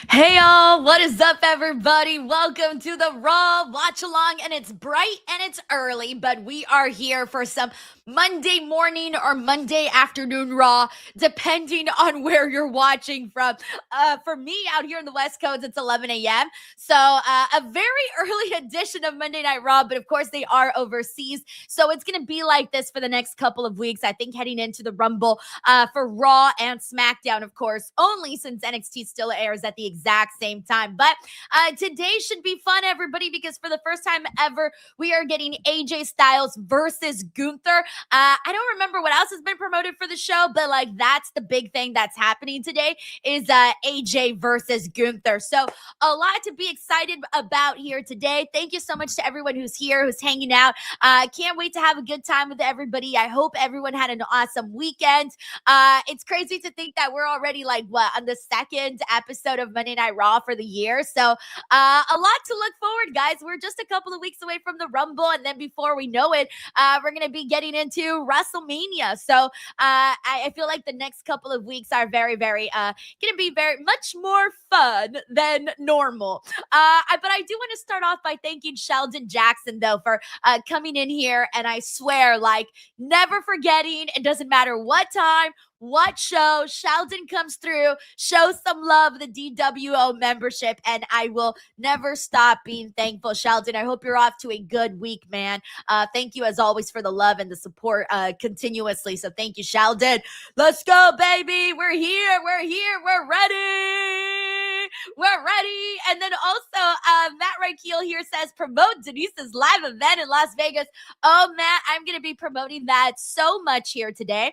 Hey y'all, what is up everybody? Welcome to the Raw Watch Along, and it's bright and it's early, but we are here for some Monday morning or Monday afternoon Raw, depending on where you're watching from. For me out here in the West Coast, it's 11 a.m. So a very early edition of Monday Night Raw, but of course they are overseas. So it's going to be like this for the next couple of weeks, I think, heading into the Rumble for Raw and SmackDown, of course, only since NXT still airs at the exact same time. But today should be fun, everybody, because for the first time ever, we are getting AJ Styles versus Gunther. I don't remember what else has been promoted for the show, but like that's the big thing that's happening today is AJ versus Gunther. So a lot to be excited about here today. Thank you so much to everyone who's here, who's hanging out. Can't wait to have a good time with everybody. I hope everyone had an awesome weekend. It's crazy to think that we're already on the second episode of Monday Night Raw for the year. So a lot to look forward, guys. We're just a couple of weeks away from the Rumble, and then before we know it, we're going to be getting into WrestleMania. So I feel like the next couple of weeks are very, very going to be very much more fun than normal. But I do want to start off by thanking Sheldon Jackson, though, for coming in here, and I swear, never forgetting, it doesn't matter what time, what show, Sheldon comes through, show some love, the DWO membership, and I will never stop being thankful. Sheldon, I hope you're off to a good week, man. Thank you, as always, for the love and the support continuously. So thank you, Sheldon. Let's go, baby. We're here. We're ready. We're ready. And then also, Matt Reichel here says, promote Denise's live event in Las Vegas. Oh, Matt, I'm going to be promoting that so much here today.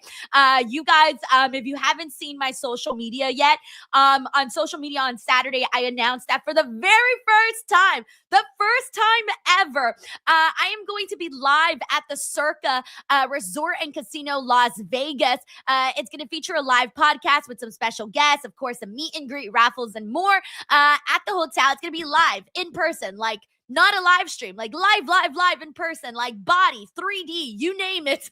You guys, if you haven't seen my social media yet, on social media on Saturday, I announced that for the very first time ever, I am going to be live at the Circa Resort and Casino Las Vegas. It's going to feature a live podcast with some special guests, of course, a meet and greet, raffles, and more at the hotel. It's going to be live in person, not a live stream, live in person, body, 3D, you name it.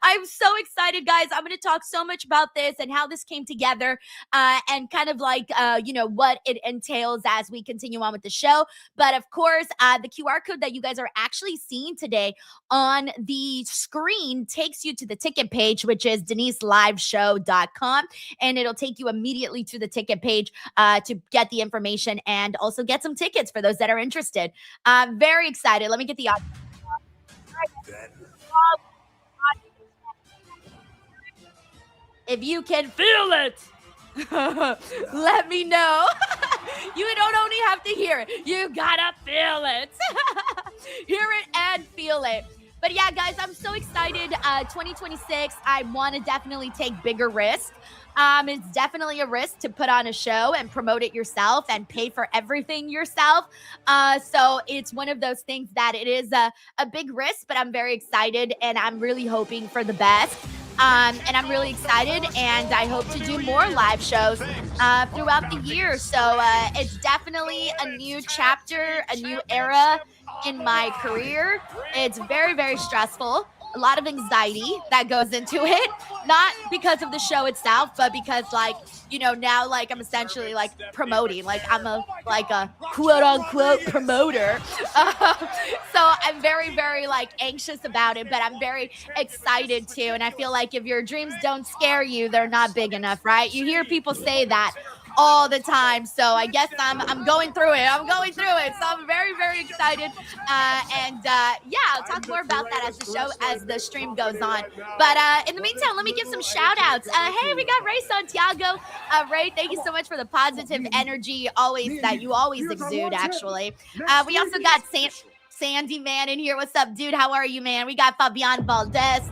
I'm so excited, guys. I'm going to talk so much about this and how this came together and kind of what it entails as we continue on with the show. But of course, the QR code that you guys are actually seeing today on the screen takes you to the ticket page, which is deniseliveshow.com. And it'll take you immediately to the ticket page to get the information and also get some tickets for those that are interested. I'm very excited. Let me get the audio. If you can feel it, let me know. You don't only have to hear it. You gotta feel it. Hear it and feel it. But yeah, guys, I'm so excited. 2026, I want to definitely take bigger risks. It's definitely a risk to put on a show and promote it yourself and pay for everything yourself. So it's one of those things that it is a big risk, but I'm very excited and I'm really hoping for the best. And I'm really excited, and I hope to do more live shows throughout the year. So it's definitely a new chapter, a new era in my career. It's very, very stressful. A lot of anxiety that goes into it, not because of the show itself, but because now I'm essentially promoting, I'm a quote unquote promoter. So I'm very, very anxious about it, but I'm very excited too. And I feel like if your dreams don't scare you, they're not big enough, right? You hear people say that all the time. So I guess I'm going through it. So I'm very, very excited. I'll talk more about that as the stream goes on. But in the meantime, let me give some shout outs. Hey, we got Ray Santiago. Ray, thank you so much for the positive energy that you always exude, actually. We also got Sandy Man in here. What's up, dude? How are you, man? We got Fabian Valdez.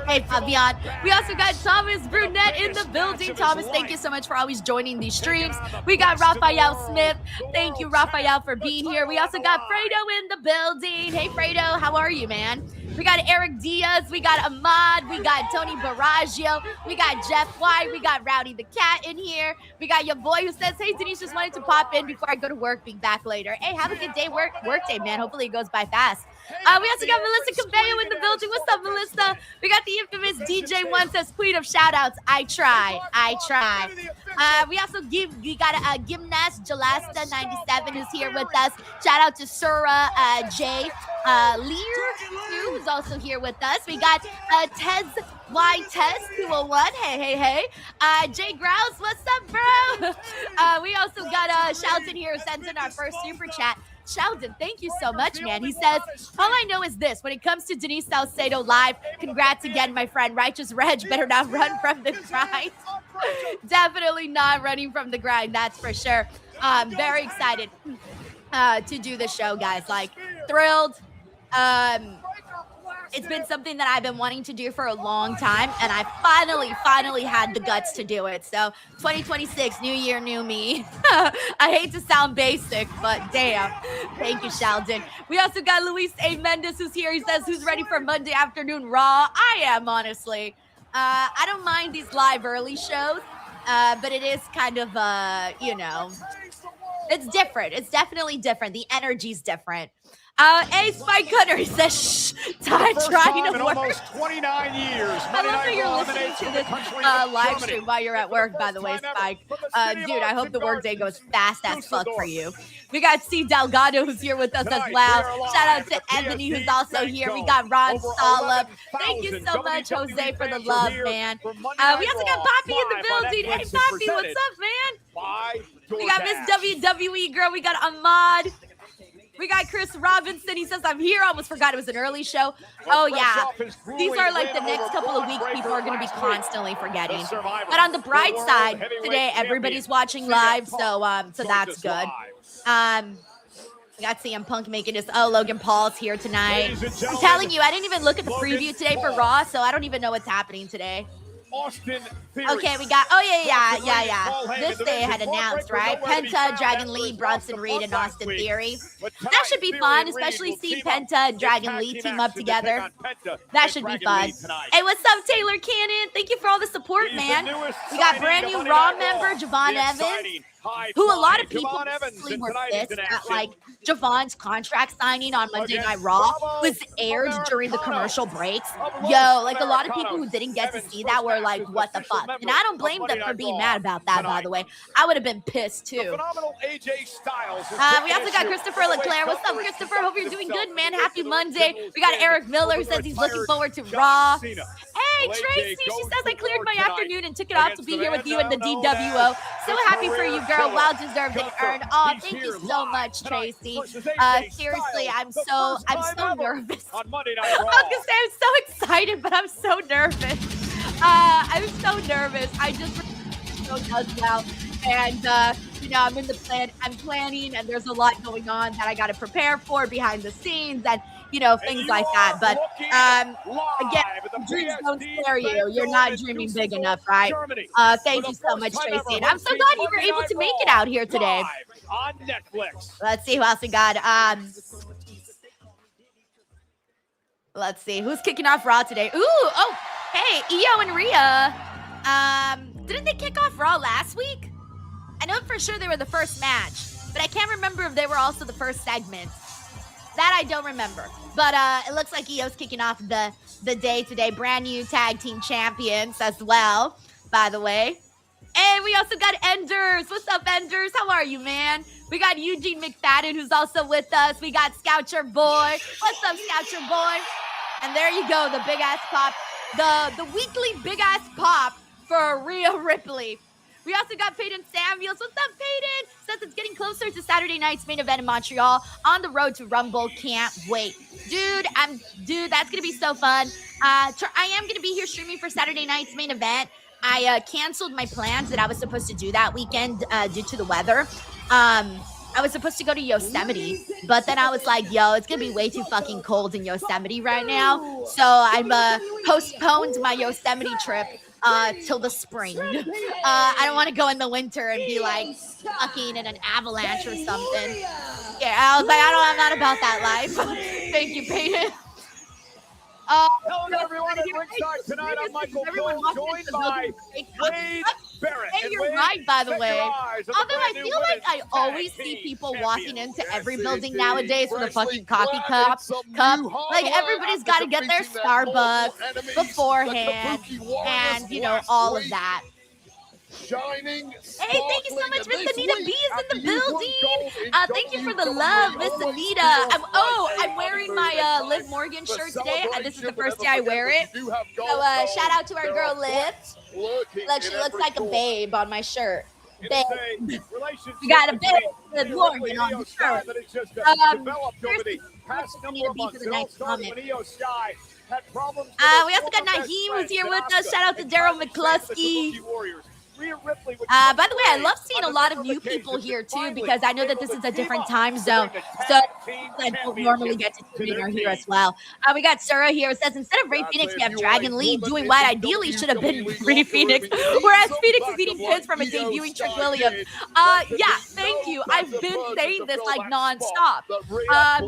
Hey, Fabian. We also got Thomas Brunette in the building. Thomas, thank you so much for always joining these streams. We got Raphael Smith. Thank you, Raphael, for being here. We also got Fredo in the building. Hey, Fredo, how are you, man? We got Eric Diaz. We got Ahmad. We got Tony Baraggio. We got Jeff White. We got Rowdy the Cat in here. We got your boy who says, hey, Denise, just wanted to pop in before I go to work. Be back later. Hey, have a good day. Work day, man. Hopefully it goes by fast. We also got Melissa Cabello in the building. What's up, Melissa? We got the infamous DJ One says, queen of shoutouts. I try. We also got a gymnast Jalasta 97 who's here with us. Shout out to Sura J. Lear too, who's also here with us. We got Tez Y Tez 201. Hey. Jay Grouse, what's up, bro? We also got Shelton here who sends in our first super chat. Sheldon, thank you so much, man. He says, all I know is this. When it comes to Denise Salcedo live, congrats again, my friend. Righteous Reg better not run from the grind. Definitely not running from the grind, that's for sure. Very excited to do the show, guys. Like, thrilled. It's been something that I've been wanting to do for a long time, and I finally had the guts to do it. So 2026, new year, new me. I hate to sound basic, but damn. Thank you, Sheldon. We also got Luis A. Mendes who's here. He says, who's ready for Monday afternoon Raw? I am, honestly. I don't mind these live early shows, but it is kind of, it's different. It's definitely different. The energy's different. A Spike Cutter, he says, shh, trying to work. Almost 29 years. I love that you're listening to this live stream while you're at work, by the way, Spike. Dude, I hope the workday goes fast as fuck for you. We got C. Delgado, who's here with us as well. Shout out to Ebony, who's also here. We got Ron Solop. Thank you so much, Jose, for the love, man. We also got Poppy in the building. Hey, Poppy, what's up, man? We got Miss WWE Girl. We got Ahmad. We got Chris Robinson. He says, I'm here. Almost forgot it was an early show. Oh, yeah. These are like the next couple of weeks people are going to be constantly forgetting. But on the bright side, today everybody's watching live, so that's good. We got CM Punk making his, Logan Paul's here tonight. I'm telling you, I didn't even look at the preview today for Raw, so I don't even know what's happening today. Okay, we got, yeah. This they had announced, right? Penta, Dragon Lee, Bronson Reed, and Austin Theory. That should be fun, especially seeing Penta and Dragon Lee team up together. That should be fun. Hey, what's up, Taylor Cannon? Thank you for all the support, man. We got brand new Raw member, Javon Evans, who a lot of people were pissed at, like, Javon's contract signing on Monday Night Raw was aired during the commercial breaks. Yo, like, a lot of people who didn't get to see that were like, what the fuck? And I don't blame them for being mad about that, by the way. I would have been pissed, too. We also got Christopher LeClaire. What's up, Christopher? Hope you're doing good, man. Happy Monday. We got Eric Miller who says he's looking forward to Raw. Hey, Tracy, she says, I cleared my afternoon and took it off to be here with you in the DWO. So happy for you, girl. Well deserved and earned. Oh, thank you so much, Tracy. Seriously, I'm so nervous. I was gonna say I'm so excited, but I'm so nervous. I'm so nervous. I just so does well, and I'm in the plan. I'm planning, and there's a lot going on that I got to prepare for behind the scenes, and things like that. But again, dreams don't scare you. You're not dreaming big enough, right? Thank you so much, Tracy. And I'm so glad you were able to make it out here today. On Netflix. Let's see who else we got. Let's see who's kicking off Raw today. Ooh, oh, hey, Io and Rhea. Didn't they kick off Raw last week? I know for sure they were the first match, but I can't remember if they were also the first segment. That I don't remember. But it looks like Io's kicking off the day today. Brand new tag team champions as well, by the way. And we also got Enders. What's up, Enders? How are you, man? We got Eugene McFadden, who's also with us. We got Scoucher Boy. What's up, Scoucher Boy? And there you go, the big-ass pop. The weekly big-ass pop for Rhea Ripley. We also got Peyton Samuels. What's up, Peyton? Says it's getting closer to Saturday night's main event in Montreal on the road to Rumble. Can't wait. Dude, that's going to be so fun. I am going to be here streaming for Saturday night's main event. I canceled my plans that I was supposed to do that weekend due to the weather. I was supposed to go to Yosemite, but then I was like, yo, it's going to be way too fucking cold in Yosemite right now. So I'm postponed my Yosemite trip till the spring. I don't want to go in the winter and be like fucking in an avalanche or something. Yeah, I was like, I'm not about that life. Thank you, Peyton. Hello everyone at ringside tonight. I'm Michael Cole, joined by Wade Barrett Hey, and you're Wade, right, by the set way. your eyes on the Although I brand new feel like women's I tag always see team people champions. walking into every building indeed. nowadays with a Freshly fucking coffee clad in cup. some new Like hardware everybody's after got to get their defeating their mortal Starbucks enemies, beforehand, the Kabuki Warriors, and last all of week. that. Shining, Hey, thank you so sparkling, much, and Miss this Anita week, B is after in the you won building. gold in Thank you for the WWE, love, Miss always Anita. feels Oh, like I'm a wearing honeymoon my and Liv time Morgan for shirt today. This is the celebration, first but day I never wear forget it. when you do have So gold, shout out to our there girl are Liv. flags lurking Look, in she looks every like a corner. babe on my shirt. It Babe. is a relationship We got a babe between with Rhea Ripley Morgan and on Io the Sky shirt. that has just developed over the Seriously, past I need number to of be for months. the It all next started comment. when Io Sky had problems with We also got Naheem who's here with us. Shout out to Daryl McCluskey. By the way, I love seeing a lot of new people here too because I know that this is a different time zone. So I don't normally get to tune in or here as well. We got Sarah here. It says instead of Ray Phoenix, we have Dragon Lee doing what ideally should have been Ray Phoenix, whereas Phoenix is eating pins from a debuting Trick Williams. Yeah, thank you. I've been saying this like nonstop.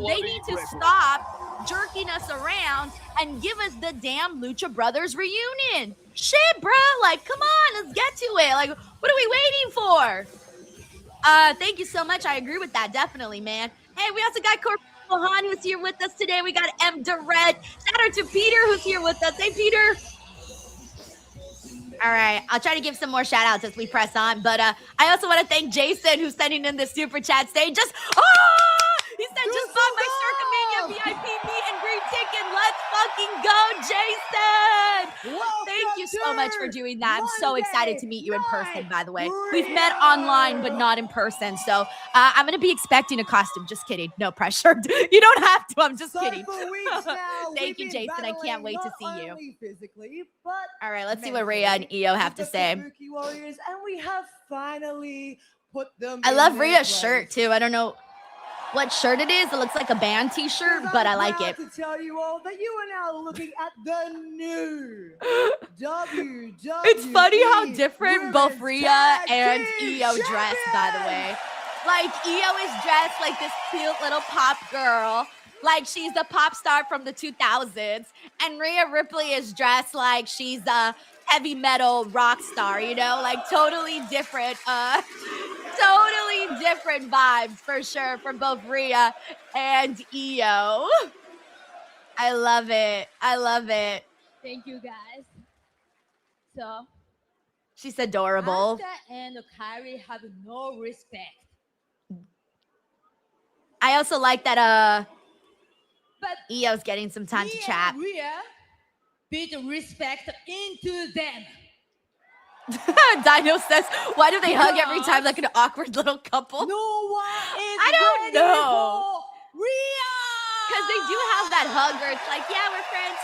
They need to stop jerking us around and give us the damn Lucha Brothers reunion. Shit, bro. Like, come on, let's get to it. Like, what are we waiting for? Thank you so much. I agree with that. Definitely, man. Hey, we also got Corbin Mohan who's here with us today. We got M. Direct. Shout out to Peter who's here with us. Hey, Peter. All right, I'll try to give some more shout outs as we press on. But I also want to thank Jason who's sending in the super chat stage. He said, just bought my Circumania VIP meet and greet ticket. Let's fucking go, Jason. Thank you so much for doing that. I'm so excited to meet you in person, by the way. We've met online, but not in person. So I'm going to be expecting a costume. Just kidding. No pressure. You don't have to. I'm just kidding. Thank you, Jason. I can't wait to see you. All right, let's see what Rhea and Io have to say. Kabuki Warriors, and we have finally put them. I love Rhea's shirt, too. I don't know what shirt it is. It looks like a band t-shirt, but I like it. To tell you all that you are now looking at the new WWE. It's funny how different both Rhea Tag and Team Io dress, by the way. Like, Io is dressed like this cute little pop girl, like she's the pop star from the 2000s, and Rhea Ripley is dressed like she's a heavy metal rock star, you know, like totally different vibes for sure from both Rhea and Io. I love it. I love it. Thank you, guys. So, She's adorable. Asuka and Kairi have no respect. I also like that But Io's getting some time to chat. Rhea beat respect into them. Dino says, why do they hug every time like an awkward little couple? No one is I don't ready know. for Rhea. Because they do have that hug where it's like, yeah, we're friends.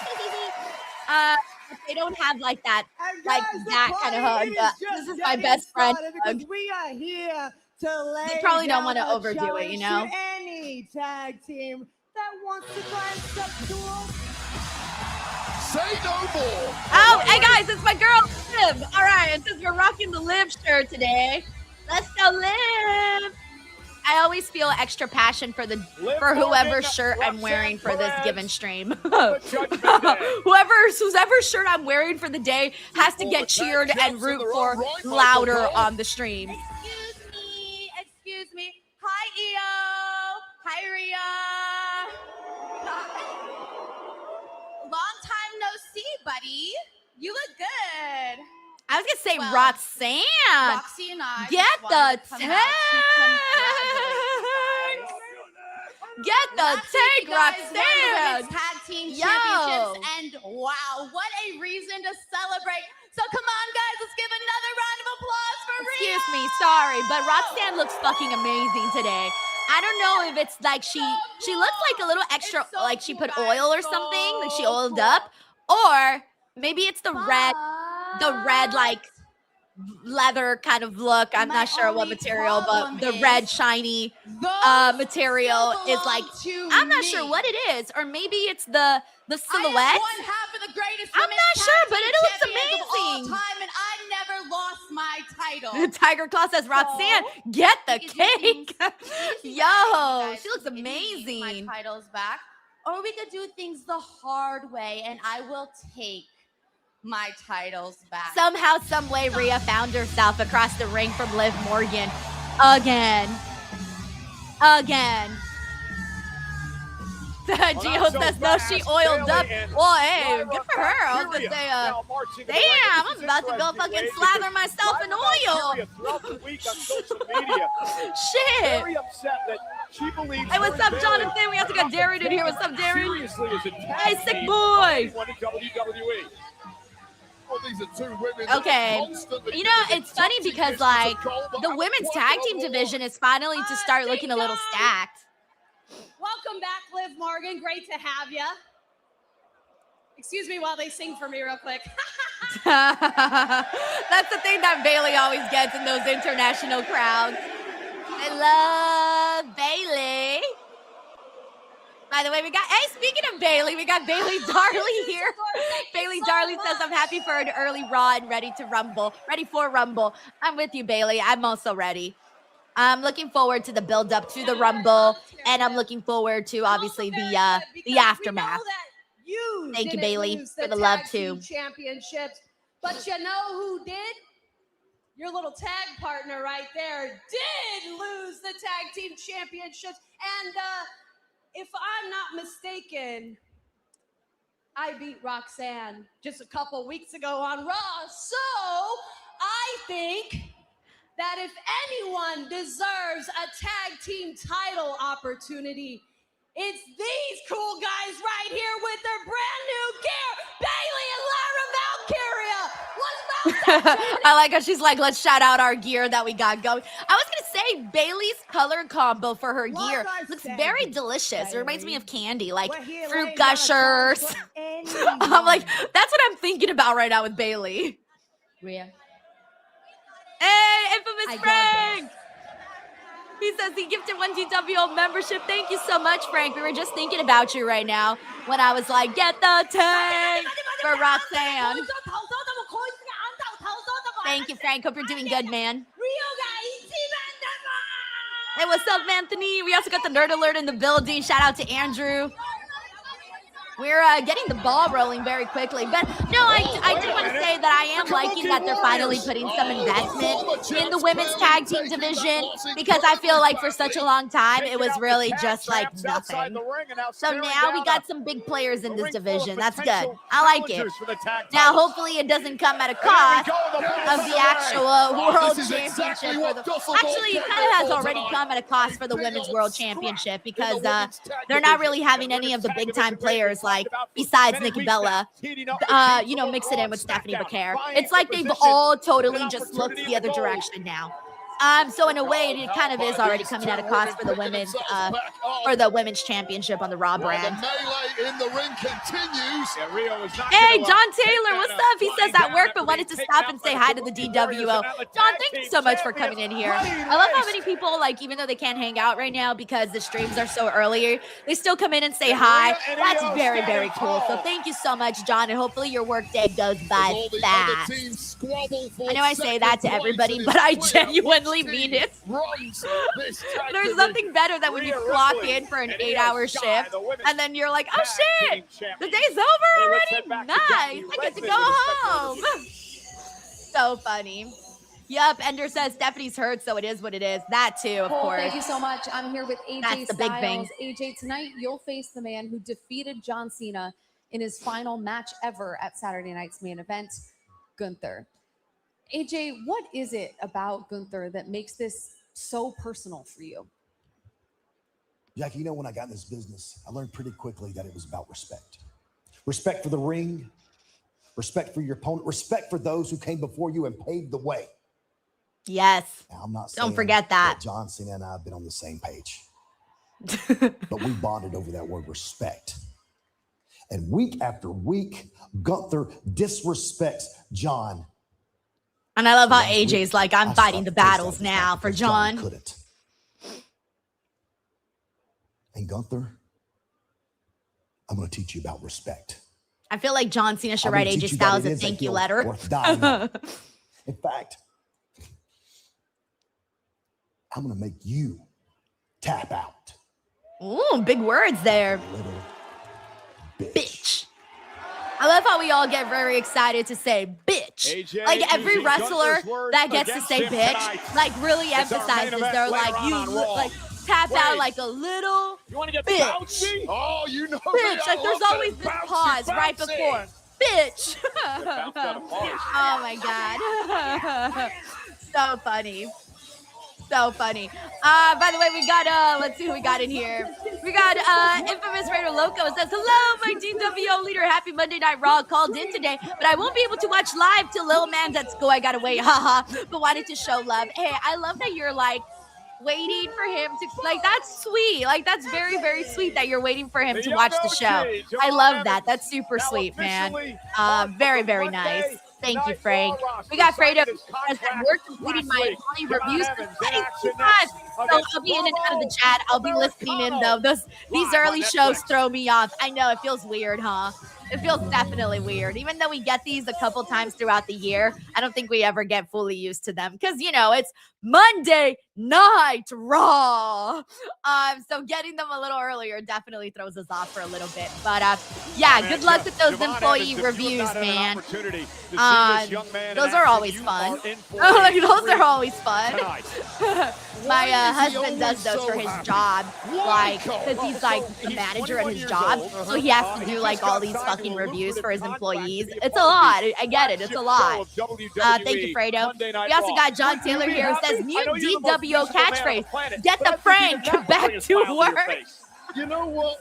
They don't have like that, And like guys, the that kind of hug. party is just This is my getting best friend started hug. because we are here to lay probably don't down wanna a overdo it, you know? challenge to any tag team that wants to try and step to Say no more. Oh, hey guys, it's my girl Liv. All right, and since we're rocking the Liv shirt today, let's go Liv. I always feel extra passion for whoever shirt I'm wearing for this given stream. Whoever shirt I'm wearing for the day has to get cheered and root for louder on the stream. Excuse me. Hi, Io. Hi, Rhea. Long time no see, buddy. You look good. I was gonna say Well, Roxanne. Roxy and I Get just wanted the to come out to congratulate you guys. Get the Last week, take, you guys won the Roxanne. women's tag team Yo. championships, and wow, what a reason to celebrate. So come on, guys, let's give another round of applause for Rhea. Excuse me, sorry, but Roxanne looks fucking amazing today. I don't know if it's like she looks like a little extra, It's so like she put cool, guys. oil or something, like she So oiled cool. up, or maybe it's the red like leather kind of look. I'm My not sure what only material, but problem the is red shiny Those material still is like, belong to I'm not me. sure what it is, or maybe it's the I silhouette. am one half of the greatest I'm women's not tag sure, but team it looks champions of all amazing. time, and I never lost my title. Tiger Claw says, Roxanne, get the we could do cake. things- Yo, guys, she looks we could give me amazing. My titles back, or we could do things the hard way, and I will take my titles back. Somehow, some way, Rhea found herself across the ring from Liv Morgan. Again. Gio says, no, she oiled up. Well, hey, good for her. I was gonna say, damn, I'm about to go fucking slather myself in oil. Shit. Hey, what's up, Jonathan? We also got Darren in here. What's up, Darren? Hey, sick boy. Well, these are two women Okay. constantly You know, it's funny because, like, the women's tag team division is finally to start looking a little stacked. Welcome back, Liv Morgan. Great to have you. Excuse me while they sing for me real quick. That's the thing that Bailey always gets in those international crowds. I love Bailey. By the way, speaking of Bailey, we got Bailey Darley here. Bailey Darley says, I'm happy for an early Raw and ready for Rumble. I'm with you, Bailey. I'm also ready. I'm looking forward to the build up to the Rumble, and I'm looking forward to obviously the aftermath. Thank you, Bailey, for the love too. Championships, but you know who did? Your little tag partner right there did lose the tag team championships, and if I'm not mistaken, I beat Roxanne just a couple weeks ago on Raw. So I think that if anyone deserves a tag team title opportunity, it's these cool guys right here with their brand new gear, Bailey and Lara Valkyria. What's about that? I like how she's like, let's shout out our gear that we got going. I was gonna say Bailey's color combo for her gear looks very delicious. It reminds me of candy, like fruit gushers. I'm like, that's what I'm thinking about right now with Bailey. Rhea. Hey, infamous Frank! He says he gifted 1 GWO membership. Thank you so much, Frank. We were just thinking about you right now when I was like, get the tank for Roxanne. Thank you, Frank. Hope you're doing good, man. Hey, what's up, Anthony? We also got the Nerd Alert in the building. Shout out to Andrew. We're getting the ball rolling very quickly. But no, I did want to say that I am liking that they're finally putting some investment in the women's tag team division, because I feel like for such a long time, it was really just like nothing. So now we got some big players in this division. That's good. I like it. Now, hopefully it doesn't come at a cost of the actual World Championship. Actually, it kind of has already come at a cost for the Women's World Championship, because they're not really having any of the big time players, like besides Nikki Bella, mix it in with Stephanie Becerra. It's like they've all totally just looked the other direction now. So in a way, it kind of is already coming at a cost for the women's championship on the Raw brand. The melee in the ring continues. Hey, John Taylor, what's up? He says at work, but wanted to stop and say hi to the DWO. John, thank you so much for coming in here. I love how many people, like, even though they can't hang out right now because the streams are so early, they still come in and say hi. That's very, very cool. So thank you so much, John, and hopefully your work day goes by fast. I know I say that to everybody, but I genuinely mean it. There's nothing better than when you clock in for an 8-hour shift and then you're like, oh shit, the day's over already? Nice, I get to go home. So funny. Yup, Ender says Stephanie's hurt, so it is what it is. That too, of course. Thank you so much. I'm here with AJ That's the big thing. AJ, tonight you'll face the man who defeated John Cena in his final match ever at Saturday night's main event, Gunther. AJ, what is it about Gunther that makes this so personal for you? Jackie, when I got in this business, I learned pretty quickly that it was about respect. Respect for the ring, respect for your opponent, respect for those who came before you and paved the way. Yes. Now, I'm not Don't forget that. John Cena and I have been on the same page. But we bonded over that word respect. And week after week, Gunther disrespects John. And I love how AJ's like, I'm fighting the battles now for John. Couldn't. And Gunther, I'm going to teach you about respect. I feel like John Cena should write AJ Styles a thank you letter. In fact, I'm going to make you tap out. Ooh, big words there. Little bitch. I love how we all get very excited to say bitch. AJ Like every using wrestler Gunther's words that gets to against say him bitch, tonight. like really It's our main emphasizes event they're later like on you on Raw. like tap out Wait. like a little You want to get bitch. bouncy? Oh, you know me. Bitch. I Like there's love always it. this Bouncy, pause right bouncy. before bitch. Bounced out of pause. Oh my god. So funny. So funny. By the way, we got let's see who we got in here. We got Infamous Raider Loco says, hello, my DWO leader. Happy Monday Night Raw. Called in today, but I won't be able to watch live till Lil Man's at school. I gotta wait, haha. But wanted to show love. Hey, I love that you're like waiting for him to like that's sweet. Like that's very, very sweet that you're waiting for him The to young watch the OG, show. John I love Evans, that. That's super now sweet, man. officially part of Very, the very Monday nice. Thank you, Night Frank. Raw We got roster. Fredo Signed his says that contract we're completing last my week. money John reviews. Evans in Thank action you, next guys. So against I'll be in and out of the Bravo chat. I'll be listening in though. Americano. These Live early on shows Netflix. throw me off. I know it feels weird, huh? It feels definitely weird. Even though we get these a couple times throughout the year, I don't think we ever get fully used to them because you know it's Monday Night Raw. So getting them a little earlier definitely throws us off for a little bit. But yeah, good luck with those Javon employee Evans, if you have reviews, not had an man. opportunity to see this young man in Those are action, always you fun. are in for Like, a those are treat always fun. tonight. My Why is he husband does always those so for his happy? job, Why, like Cole? because he's like the He's manager at 21 his years job, old. so he has to He do just like got all these signed to fucking a reviews for his lucrative contract employees. to be It's a part of lot. the I get it. It's a flagship lot. show of WWE Thank you, Fredo. Monday Night We also Raw. got John Would you Taylor be here who happy? says I new know you're the most DWO beautiful man on the catchphrase. planet, Get but I the think you Frank deserve back bring a to smile your work. face. You know what?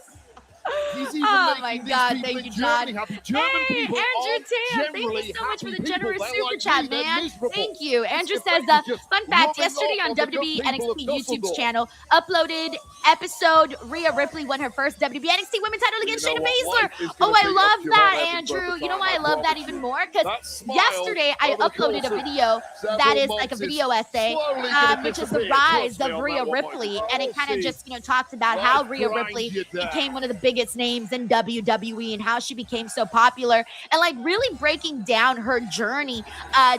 He's even Oh making my these God, people thank in you, Germany John. happy. German Hey, people Andrew aren't Tam, thank you generally so much for happy the people. generous They're super like chat, me, they're man. miserable. Thank you. Andrew Mr. says, Frank is just fun fact, rubbing yesterday off on on the good WWE people of NXT YouTube Dusseldorf. channel, uploaded episode Rhea Ripley won her first WWE NXT Women's title against You know Shayna what? Baszler. Life is Oh, gonna I be love up to that, Javon Evans Andrew. over You know time, why I I love that promise even you. more? Because That smile yesterday I over the uploaded a course of video several that is months like a is video essay, slowly gonna which is the disappear. rise Trust me of on Rhea that one, Ripley, Michael. and it kind of See. just talks about Life how Rhea grinds Ripley you down. became one of the biggest names in WWE and how she became so popular, and like really breaking down her journey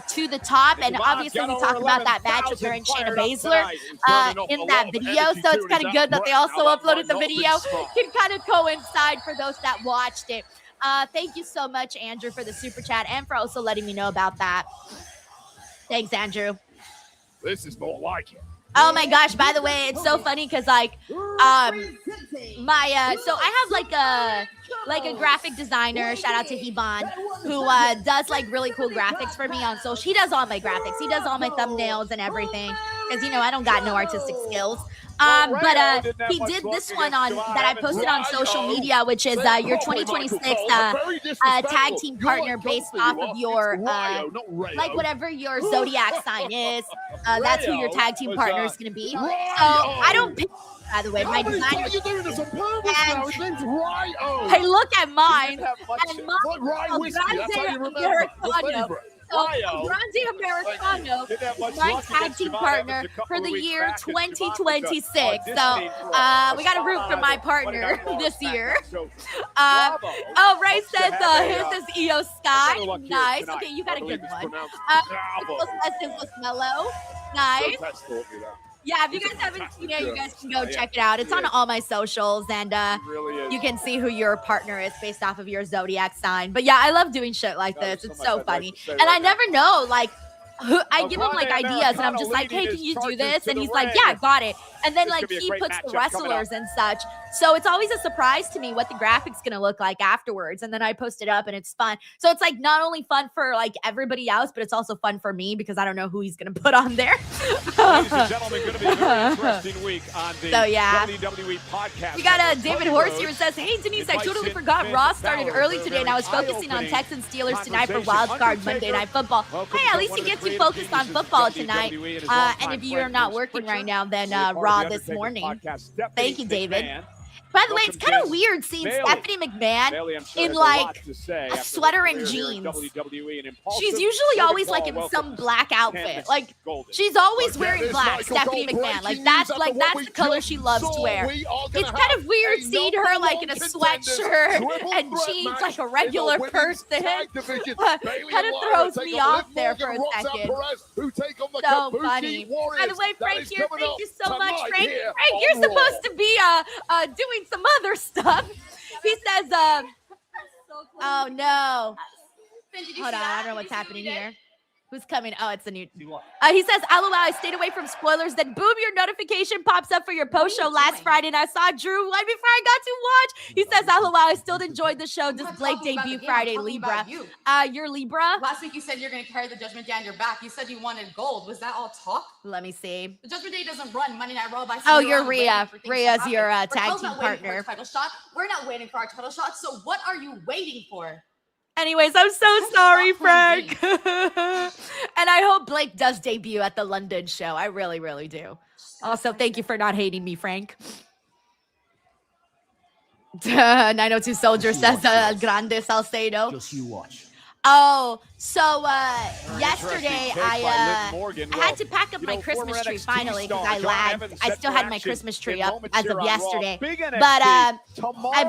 to the top. And obviously, we talked about that match with her and Shayna Baszler in that video. So it's kind of good that they also uploaded the video. Can kind of coincide for those that watched it. Thank you so much, Andrew, for the super chat and for also letting me know about that. Thanks, Andrew. This is more like it. Oh my gosh, by the way, it's so funny because like my so I have like a graphic designer, shout out to Hiban, who does like really cool graphics for me on social. He does all my graphics. He does all my thumbnails and everything. Because you know I don't got no artistic skills. But he did this one on that I posted on social media, which is your 2026 tag team partner based off of your like whatever your zodiac sign is. That's who your tag team partner is going to be. So I don't pick, by the way, my design. You're doing this on purpose now. His name's Ryo. I look at mine, and It's like rye whiskey. That's how you remember the Americano. favorite. So Grande Americano is my tag team partner for the year 2026. So we got to root for my partner this year. Oh, Ray says his is EO Sky. Nice. Okay, you got a good one. It was mellow. Nice. Yeah, if you guys haven't seen it, you guys can go check it out. It's on all my socials, and you can see who your partner is based off of your zodiac sign. But yeah, I love doing shit like this. It's so funny. And I never know, like, I give him like ideas, and I'm just like, hey, can you do this? And he's like, yeah, got it. And then like he puts the wrestlers and such. So it's always a surprise to me what the graphics gonna look like afterwards. And then I post it up, and it's fun. So it's like not only fun for like everybody else, but it's also fun for me because I don't know who he's gonna put on there. Ladies and gentlemen, going to be a very interesting week on the WWE podcast. We got David Horse here who says, hey, Denise, I totally forgot Raw started early today, and I was focusing on Texans Steelers tonight for Wild Card Monday Night Football. Hey, at least you get to focus on football tonight. And if you're not working right now, then Raw this morning. Thank you, David. By the way, it's kind of weird seeing Stephanie McMahon in like a sweater and jeans. She's usually always like in some black outfit. Like she's always wearing black, Stephanie McMahon. Like that's the color she loves to wear. It's kind of weird seeing her like in a sweatshirt and jeans like a regular person. Kind of throws me off there for a second. So funny. By the way, Frank here, thank you so much, Frank. Frank, you're supposed to be doing some other stuff. He says, so Oh, no. Finn, did you Hold see on. that? I don't know Did what's you see what happening he did? here. Who's coming? Oh, it's a new. He says, LOL, I stayed away from spoilers. Then, boom, your notification pops up for your post show last Friday, and I saw Drew right before I got to watch. He says, LOL, I still enjoyed the show. Does Blake debut Friday, Libra? You're Libra? Last week you said you're going to carry the Judgment Day on your back. You said you wanted gold. Was that all talk? Let me see. The Judgment Day doesn't run Monday Night Raw by Oh, you're Rhea. Rhea's your tag Raquel's team not waiting for partner. a title shot. We're not waiting for our title shot. So what are you waiting for? Anyways, I'm so sorry, Frank. And I hope Blake does debut at the London show. I really, really do. Also, thank you for not hating me, Frank. 902 Soldier says, Grande Salcedo. Just you watch. Oh, so yesterday Interesting take I by Liv Morgan. had to pack up my Christmas tree finally because I lagged. I still had my Christmas tree up as of yesterday, but I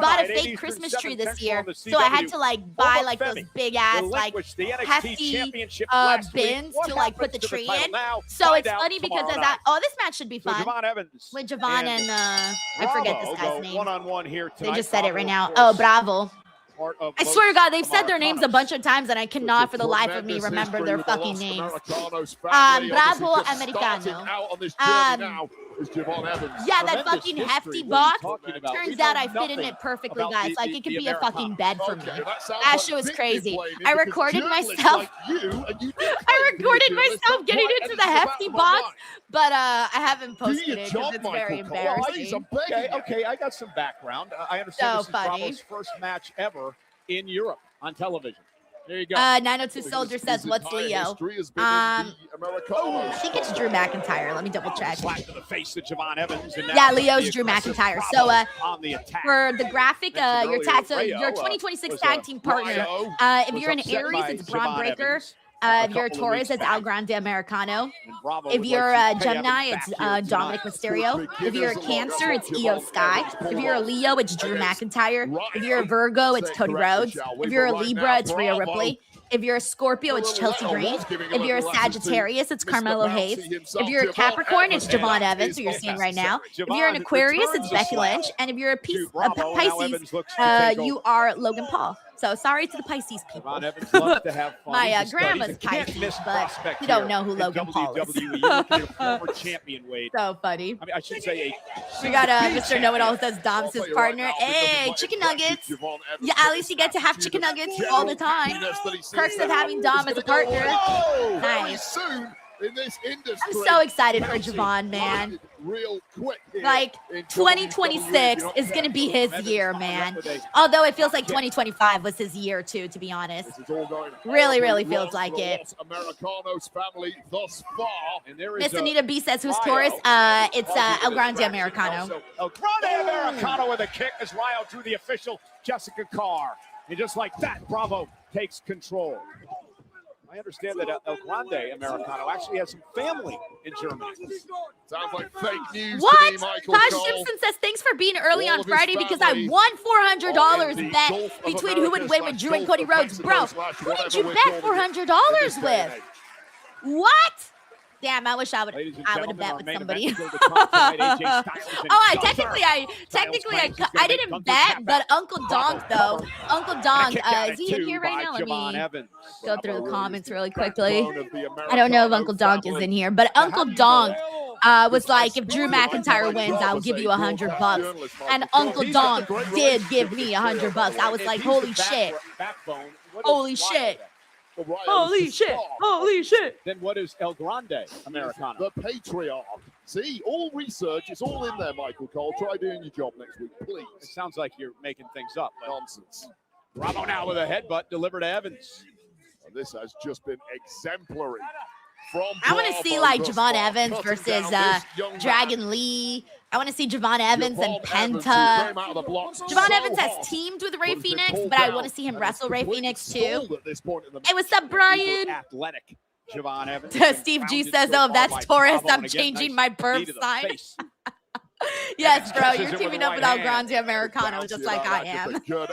bought a fake Christmas tree this year, so I had to like buy like those big ass like hefty bins to like put the tree in. So it's funny because as this match should be fun with Javon and I forget this guy's name. One-on-one here tonight. They just said it right now. Oh, Bravo. I swear to God, they've said their names a bunch of times, and I cannot for the life of me remember their fucking names. Bravo Americano. Yeah, that fucking hefty box. Turns out I fit in it perfectly, guys. Like, it could be a fucking bed for me. That shit was crazy. I recorded myself. I recorded myself getting into the hefty box, but I haven't posted it because it's very embarrassing. Okay, I got some background. I understand this is Bravo's first match ever in Europe on television. There you go. 902 Soldier says, what's Leo? I think it's Drew McIntyre. Let me double check. Slap to the face of Javon Evans. Yeah, Leo's Drew McIntyre. So for the graphic, your 2026 tag team partner, if you're an Aries, it's Braun Breaker. If you're a Taurus, it's Al Grande Americano. If you're a Gemini, it's Dominic Mysterio. If you're a Cancer, it's Io Sky. If you're a Leo, it's Drew McIntyre. If you're a Virgo, it's Cody Rhodes. If you're a Libra, it's Rhea Ripley. If you're a Scorpio, it's Chelsea Green. If you're a Sagittarius, it's Carmelo Hayes. If you're a Capricorn, it's Javon Evans, who you're seeing right now. If you're an Aquarius, it's Becky Lynch. And if you're a Pisces, you are Logan Paul. So sorry to the Pisces people. My grandma's Pisces, but you don't know who Logan Paul is. So funny. I mean, I should say we got Mr. Know-It-All who says Dom's his partner. Hey, chicken nuggets. Yeah, at least you get to have chicken nuggets all the time. Perks of having Dom as a partner. Nice. I'm so excited for Javon, man. Like, 2026 is going to be his year, man. Although it feels like 2025 was his year, too, to be honest. Really, really feels like it. Miss Anita B says, who's Taurus? It's El Grande Americano. El Grande Americano with a kick as Ryo drew the official Jessica Carr. And just like that, Bravo takes control. I understand that El Grande Americano actually has some family in Germany. Sounds like fake news. What? To me, Michael Todd Cole. Simpson says, thanks for being early on Friday because I won $400 bet between who would win with Drew and Cody Rhodes. Bro, who did you bet $400 with? What? Damn, I wish I would have bet with somebody. I didn't bet, but Uncle Donk though. Uncle Donk, is he in here right now? Let me go through the comments really quickly. I don't know if Uncle Donk is in here, but Uncle Donk was like, if Drew McIntyre wins, I'll give you $100. And Uncle Donk did give me $100. I was like, holy shit. Holy shit. Holy shit! Holy shit! Then what is El Grande Americano? The patriarch. See, all research, it's all in there, Michael Cole. Try doing your job next week, please. It sounds like you're making things up. Nonsense. Bravo now with a headbutt delivered to Evans. And this has just been exemplary. I want to see like Javon Evans versus Dragon Lee. I want to see Javon Evans and Penta. Javon Evans has teamed with Ray Phoenix, but I want to see him wrestle Ray Phoenix too. Hey, what's up, Brian? Athletic Javon Evans. Steve G says, "Oh, if that's Taurus, I'm changing my perp sign." Yes, bro. Catches You're it with teaming the up with right El hand. Grande Americano just like I am. So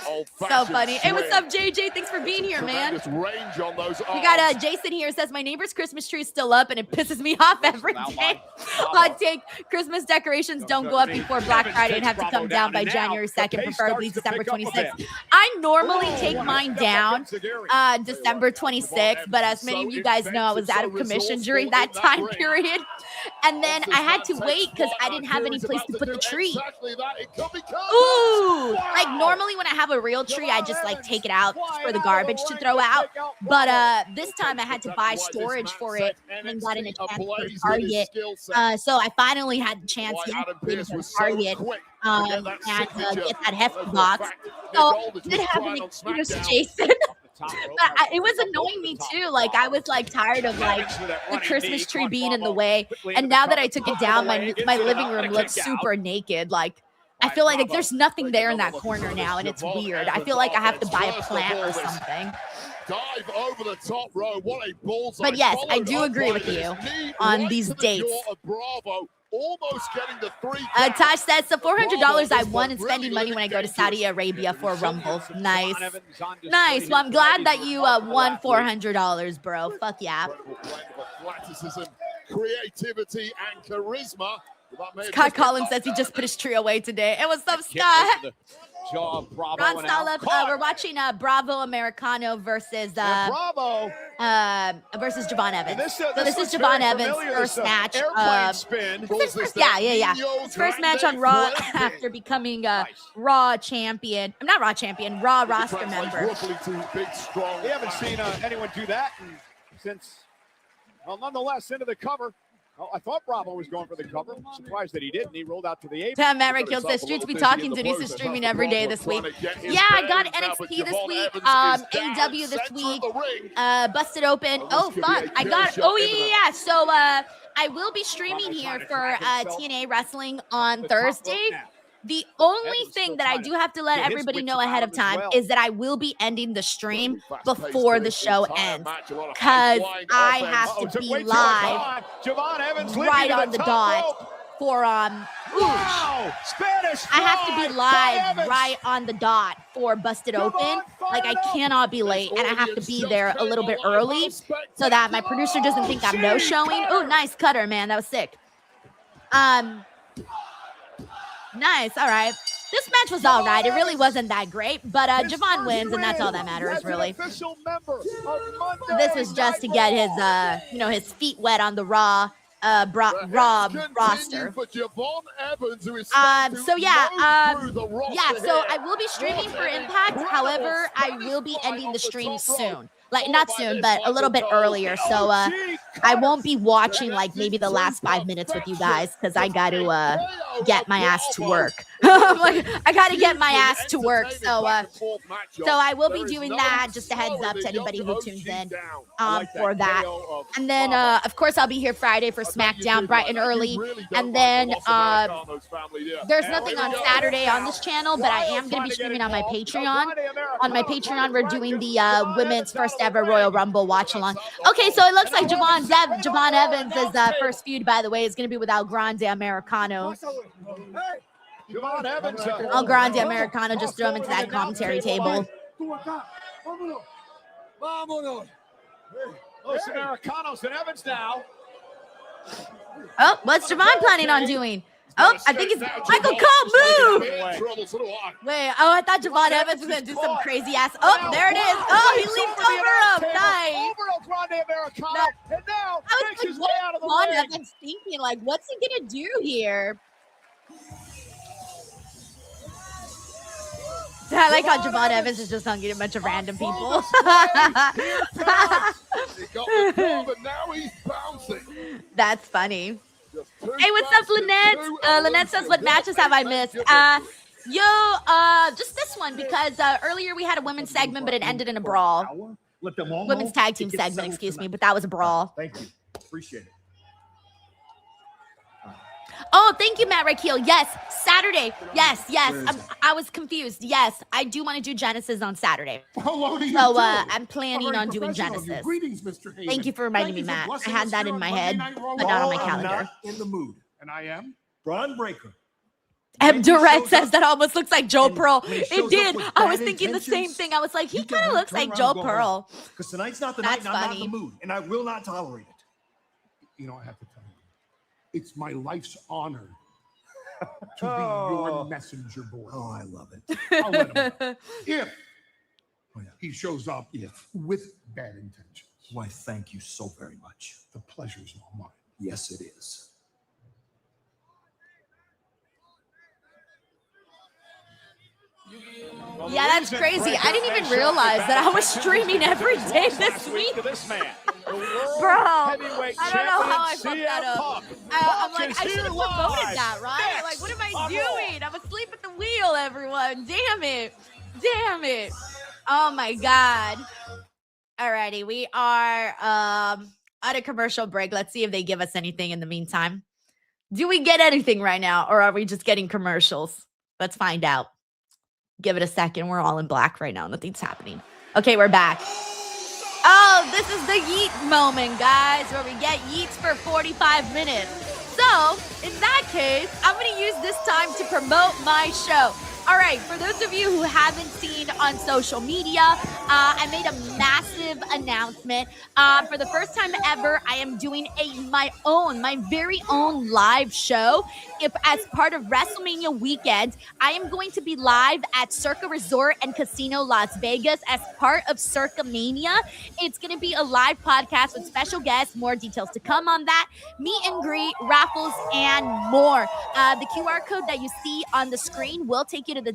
So funny. Hey, what's up, JJ? Thanks for being here, man. Range on those We got Jason here says my neighbor's Christmas tree is still up and it pisses me off every day. Hot take: Christmas decorations don't go up before Black Friday and have to come down by January 2nd, preferably December 26th. I normally take mine down December 26th, but as many of you guys know, I was out of commission during that time period, and then I had to wait because I didn't have any place to put the tree. Ooh, like normally when I have a real tree, I just like take it out for the garbage to throw out. But this time I had to buy storage for it and got in a chance for Target. So I finally had the chance to go to Target and get that hefty box. So I did have any kudos to Jason. But it was annoying me too. Like I was like tired of like the Christmas tree being in the way. And now that I took it down, my living room looks super naked. Like I feel like there's nothing there in that corner now, and it's weird. I feel like I have to buy a plant or something. Dive over the top row. What a bullseye. But yes, I do agree with you on these dates. Bravo. Almost getting the three. Tosh says, so $400 I won and spending money when I go to Saudi Arabia for a Rumble. Nice. Nice. Well, I'm glad that you won $400, bro. Fuck yeah. Athleticism, creativity, and charisma. Scott Collins says he just put his tree away today. It was some Scott. Ron Stolov, we're watching Bravo Americano versus Bravo versus Javon Evans. So this is Javon Evans' first match. His first match on Raw after becoming Raw champion. I'm not Raw champion, Raw roster member. We haven't seen anyone do that since. Well, nonetheless, into the cover. Oh, I thought Bravo was going for the cover. I'm surprised that he didn't. He rolled out to the apron. Matt Rick says, Streets be talking. Denise is streaming every day this week. Yeah, I got NXT this week. AEW this week. Busted Open. Oh, fuck. I got, yeah. So I will be streaming here for TNA Wrestling on Thursday. The only thing that I do have to let everybody know ahead of time is that I will be ending the stream before the show ends, because I have to be live right on the dot for I have to be live right on the dot for Busted Open. Like I cannot be late, and I have to be there a little bit early so that my producer doesn't think I'm no showing. Oh, nice cutter, man. That was sick. Nice. All right. This match was all right. It really wasn't that great, but Javon wins, and that's all that matters, really. This was just to get his, his feet wet on the Raw roster. So I will be streaming for Impact. However, I will be ending the stream soon. Like not soon, but a little bit earlier. So I won't be watching like maybe the last 5 minutes with you guys, because I got to get my ass to work. Like, I got to get my ass to work. So I will be doing that. Just a heads up to anybody who tunes in for that. And then of course I'll be here Friday for SmackDown bright and early. And then there's nothing on Saturday on this channel, but I am going to be streaming on my Patreon. On my Patreon, we're doing the women's first ever Royal Rumble watch along. Okay, so it looks like Javon Evans' first feud, by the way, is going to be with El Grande Americano. El Grande Americano just threw him into that commentary table. Los Americanos and Evans now. Oh, what's Javon planning on doing? Oh, I think it's Michael Cole. Move! Wait, I thought Javon Evans was going to do some crazy ass. Oh, there it is. Oh, he leaped over him. Nice. I was like, what is Javon Evans thinking? Like, what's he going to do here? I like how Javon Evans is just hungry at a bunch of random people. That's funny. Hey, what's up, Lynette? Lynette says, what matches have I missed? Just this one, because earlier we had a women's segment, but it ended in a brawl. Women's tag team segment, excuse me, but that was a brawl. Thank you. Appreciate it. Oh, thank you, Matt Rakeel. Yes, Saturday. Yes. I was confused. Yes, I do want to do Genesis on Saturday. Hello to you so too. I'm planning on doing Genesis. Greetings, Mr. Heyman. Thank you for reminding me, Matt. I had that in my head, but not on my calendar. I'm not in the mood, and I am Braun Breaker. M. Durant says that almost looks like Joe Pearl. when he It shows did. up with I was bad thinking the same intentions, thing. I was like, he you tell kind of him, looks turn like around Joe and go home. Pearl. Because tonight's not the That's night, and I'm not funny. in the mood, and I will not tolerate it. You know, I have to tell you, it's my life's honor to be your messenger boy. Oh, I love it. I'll let him know. If he shows up with bad intentions. Why, thank you so very much. The pleasure's all mine. Yes, it is. Well, the Yeah, that's reason crazy. Greg I didn't even Gutman showed realize the that I was bad streaming intentions every because day he lost this last week. to this man, the world Bro, heavyweight I don't know how I champion, fucked that CM up. Punk. I'm Punk like, is I should here have promoted live. that, right? Next Like, what am I on Raw. doing? I'm asleep at the wheel, everyone. Damn it. Damn it. Oh my God. Alrighty, we are at a commercial break. Let's see if they give us anything in the meantime. Do we get anything right now, or are we just getting commercials? Let's find out. Give it a second. We're all in black right now. Nothing's happening. Okay, we're back. Oh, this is the yeet moment, guys, where we get yeets for 45 minutes. So, in that case, I'm going to use this time to promote my show. All right, for those of you who haven't seen on social media, I made a massive announcement. For the first time ever, I am doing my very own live show. If as part of WrestleMania weekend, I am going to be live at Circa Resort and Casino Las Vegas as part of Circa Mania. It's going to be a live podcast with special guests. More details to come on that. Meet and greet, raffles, and more. The QR code that you see on the screen will take you to the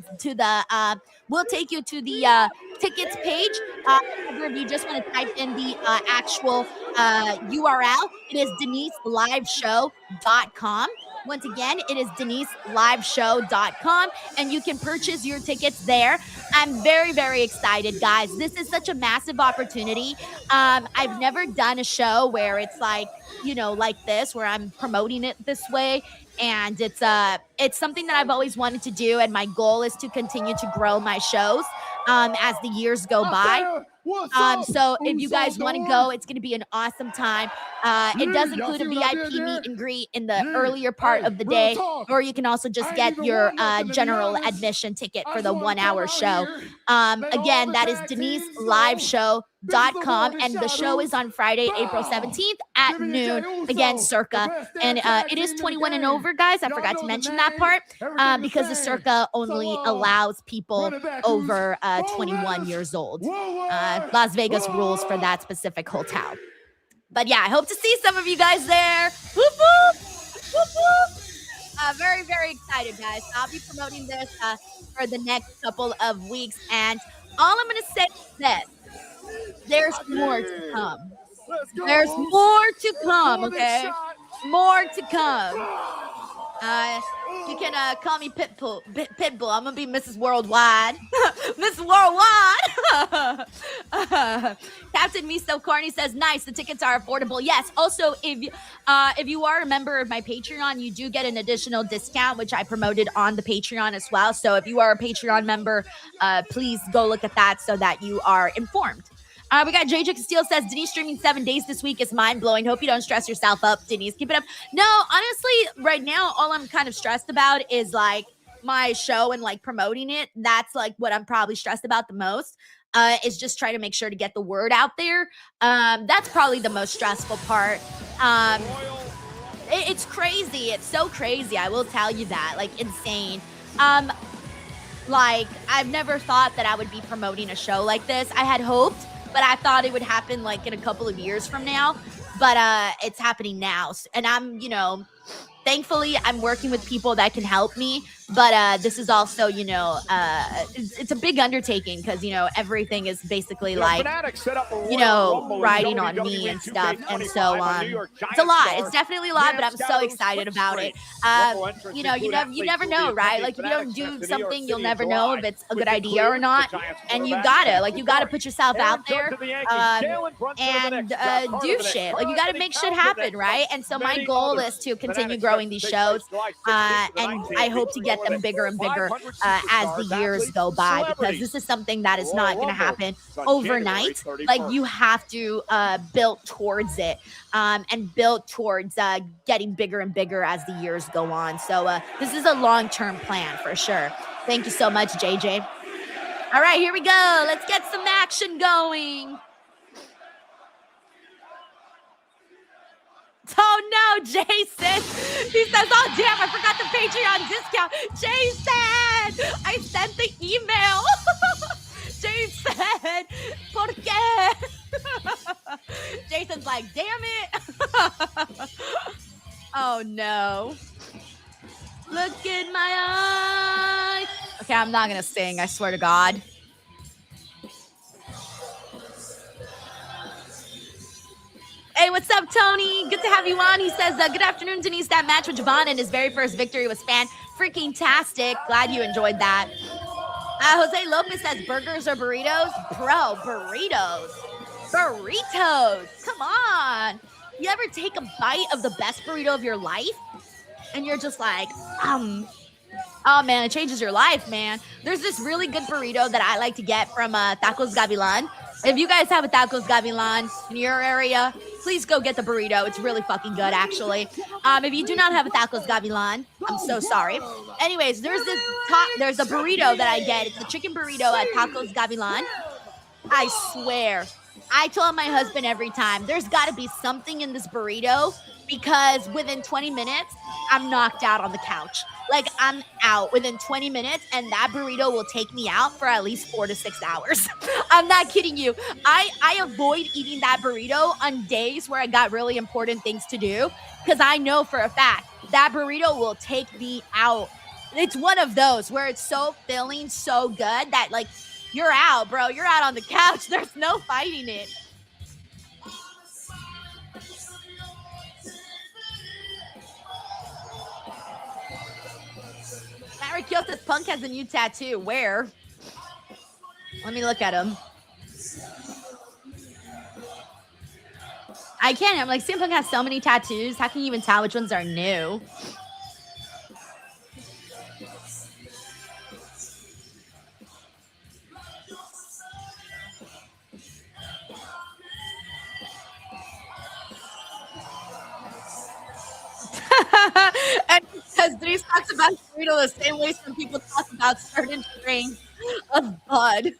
tickets page. If you just want to type in the actual URL, it is DeniseLiveshow.com. Once again, it is DeniseLiveshow.com, and you can purchase your tickets there. I'm very, very excited, guys. This is such a massive opportunity. I've never done a show where it's like, like this, where I'm promoting it this way. And it's something that I've always wanted to do, and my goal is to continue to grow my shows as the years go by. So if you guys want to go, it's going to be an awesome time. It does include a VIP meet and greet in the earlier part of the day, or you can also just get your general admission ticket for the 1 hour show. Again, that is DeniseLiveshow.com, and the show is on Friday, April 17th at noon, again, Circa. And it is 21 and over, guys. I forgot to mention that part because the Circa only allows people over 21 years old. Las Vegas rules for that specific hotel. But yeah, I hope to see some of you guys there. Whoop, whoop. Whoop, whoop. Very, very excited, guys. I'll be promoting this for the next couple of weeks. And all I'm going to say is this. There's more to come. There's more to come, okay? More to come. You can call me Pitbull. I'm gonna be Mrs. Worldwide. Miss Worldwide. Captain Me So Corny says, nice. The tickets are affordable. Yes. Also, if you are a member of my Patreon, you do get an additional discount, which I promoted on the Patreon as well. So if you are a Patreon member, please go look at that so that you are informed. We got JJ Castile says, Denise streaming 7 days this week is mind-blowing. Hope you don't stress yourself up, Denise. Keep it up. No, honestly, right now, all I'm kind of stressed about is like my show and like promoting it. That's like what I'm probably stressed about the most. Is just trying to make sure to get the word out there. That's probably the most stressful part. It's crazy. It's so crazy. I will tell you that. Like, insane. Like, I've never thought that I would be promoting a show like this. I had hoped, but I thought it would happen like in a couple of years from now. But it's happening now. And I'm, thankfully, I'm working with people that can help me. But this is also, it's a big undertaking because, everything is basically like, riding on me and stuff. And so it's a lot. It's definitely a lot, but I'm so excited about it. You never know, right? Like, if you don't do something, you'll never know if it's a good idea or not. And you gotta put yourself out there and do shit. Like, you gotta make shit happen, right? And so my goal is to continue growing these shows. And I hope to get get them bigger and bigger as the years go by, because this is something that is not going to happen overnight. Like, you have to build towards it and build towards getting bigger and bigger as the years go on. So this is a long-term plan for sure. Thank you so much, JJ. All right, here we go. Let's get some action going. Oh no, Jason. He says, oh damn, I forgot the Patreon discount. Jason, I sent the email. Jason, ¿por qué? Jason's like, damn it. Oh no. Look in my eye. Okay, I'm not gonna sing, I swear to God. Hey, what's up, Tony? Good to have you on. He says, good afternoon, Denise. That match with Javon and his very first victory was fan-freaking-tastic. Glad you enjoyed that. Jose Lopez says, burgers or burritos? Bro, burritos. Burritos. Come on. You ever take a bite of the best burrito of your life? And you're just like, oh, man, it changes your life, man. There's this really good burrito that I like to get from Tacos Gavilan. If you guys have a Tacos Gavilan in your area, please go get the burrito. It's really fucking good, actually. If you do not have a Tacos Gavilan, I'm so sorry. Anyways, there's a burrito that I get. It's the chicken burrito at Tacos Gavilan. I swear. I told my husband every time, there's got to be something in this burrito, because within 20 minutes, I'm knocked out on the couch. Like, I'm out within 20 minutes, and that burrito will take me out for at least 4 to 6 hours. I'm not kidding you. I avoid eating that burrito on days where I got really important things to do, because I know for a fact that burrito will take me out. It's one of those where it's so filling, so good that, like, you're out, bro. You're out on the couch. There's no fighting it. Rick says Punk has a new tattoo. Where? Let me look at him. I can't. I'm like, CM Punk has so many tattoos. How can you even tell which ones are new? And because Denise talks about burrito the same way some people talk about certain strains of bud.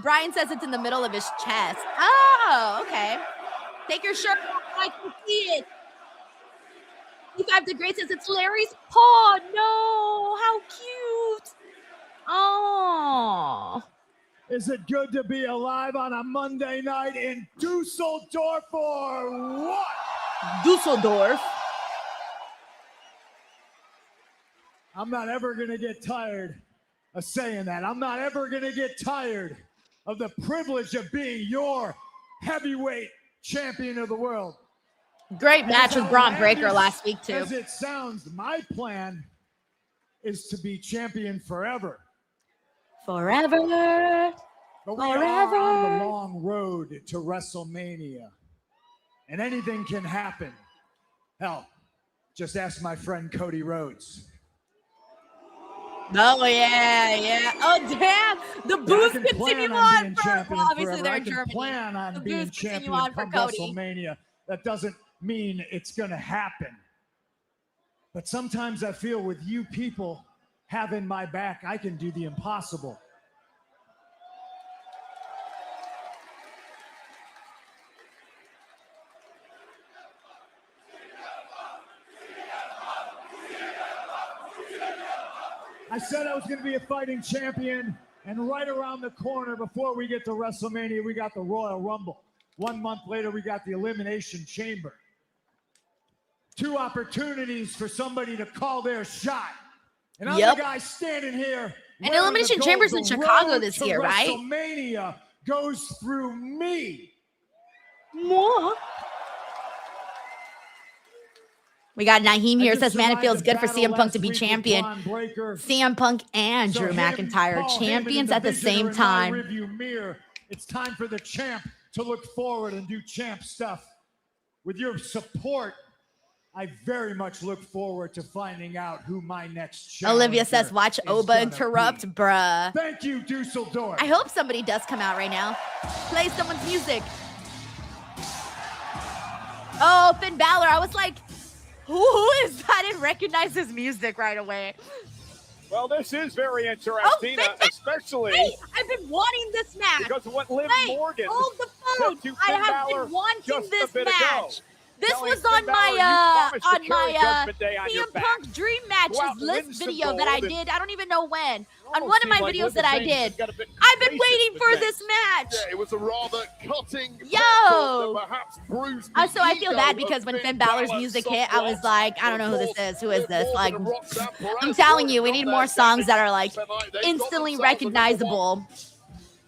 Brian says it's in the middle of his chest. Oh, okay. Take your shirt off so I can see it. 55 Degrees says it's Larry's paw. No, how cute. Oh. Is it good to be alive on a Monday night in Dusseldorf or what? Dusseldorf. I'm not ever going to get tired of saying that. I'm not ever going to get tired of the privilege of being your heavyweight champion of the world. Great match with Braun Breaker last week, too. As it sounds, my plan is to be champion forever. Forever. But we are on the long road to WrestleMania. And anything can happen. Hell, just ask my friend Cody Rhodes. Oh, yeah. Oh, damn. The boost continue on for, well, obviously they're in Germany. Plan on the being boost continue champion on for come Cody. WrestleMania. That doesn't mean it's going to happen. But sometimes I feel with you people having my back, I can do the impossible. I said I was going to be a fighting champion, and right around the corner before we get to WrestleMania, we got the Royal Rumble. 1 month later, we got the Elimination Chamber. 2 opportunities for somebody to call their shot. And I'm the guy standing here. And Elimination Chamber's in Chicago this year, right? WrestleMania goes through me. More. We got Naheem here, says, man, it feels good for CM Punk to be champion. CM Punk and Drew McIntyre, champions at the same time. It's time for the champ to look forward and do champ stuff. With your support, I very much look forward to finding out who my next challenger Olivia says, watch is Oba gonna interrupt, be. bruh. Thank you, Dusseldorf. I hope somebody does come out right now. Play someone's music. Oh, Finn Balor. I was like, who is that? I didn't recognize his music right away. Well, this is very Oh, interesting, Finn especially Hey, I've been wanting this match. because of what Liv Wait, Morgan hold the phone. said to I Finn have Balor been wanting just this a bit ago. match. This Telling was Finn on Balor, you my promised to carry Judgment Day on your CM back. Punk Dream Matches Go out and list win some video that I gold and- did. I don't even know when. On Almost one of my seemed like videos Liv that was I saying she's did. got a bit I've been complacent waiting with for things. this match. Yeah, it was a rather cutting. Yo! battle that perhaps bruised the So I feel ego bad of because when Finn Finn Balor's Balor music hit, I was somewhat. like, I don't know who Of this course, is. Who is Liv this? Morgan Like, and Roxanne Perez I'm telling you, we got need their more songs that are like tonight. They've got instantly themselves a number one recognizable.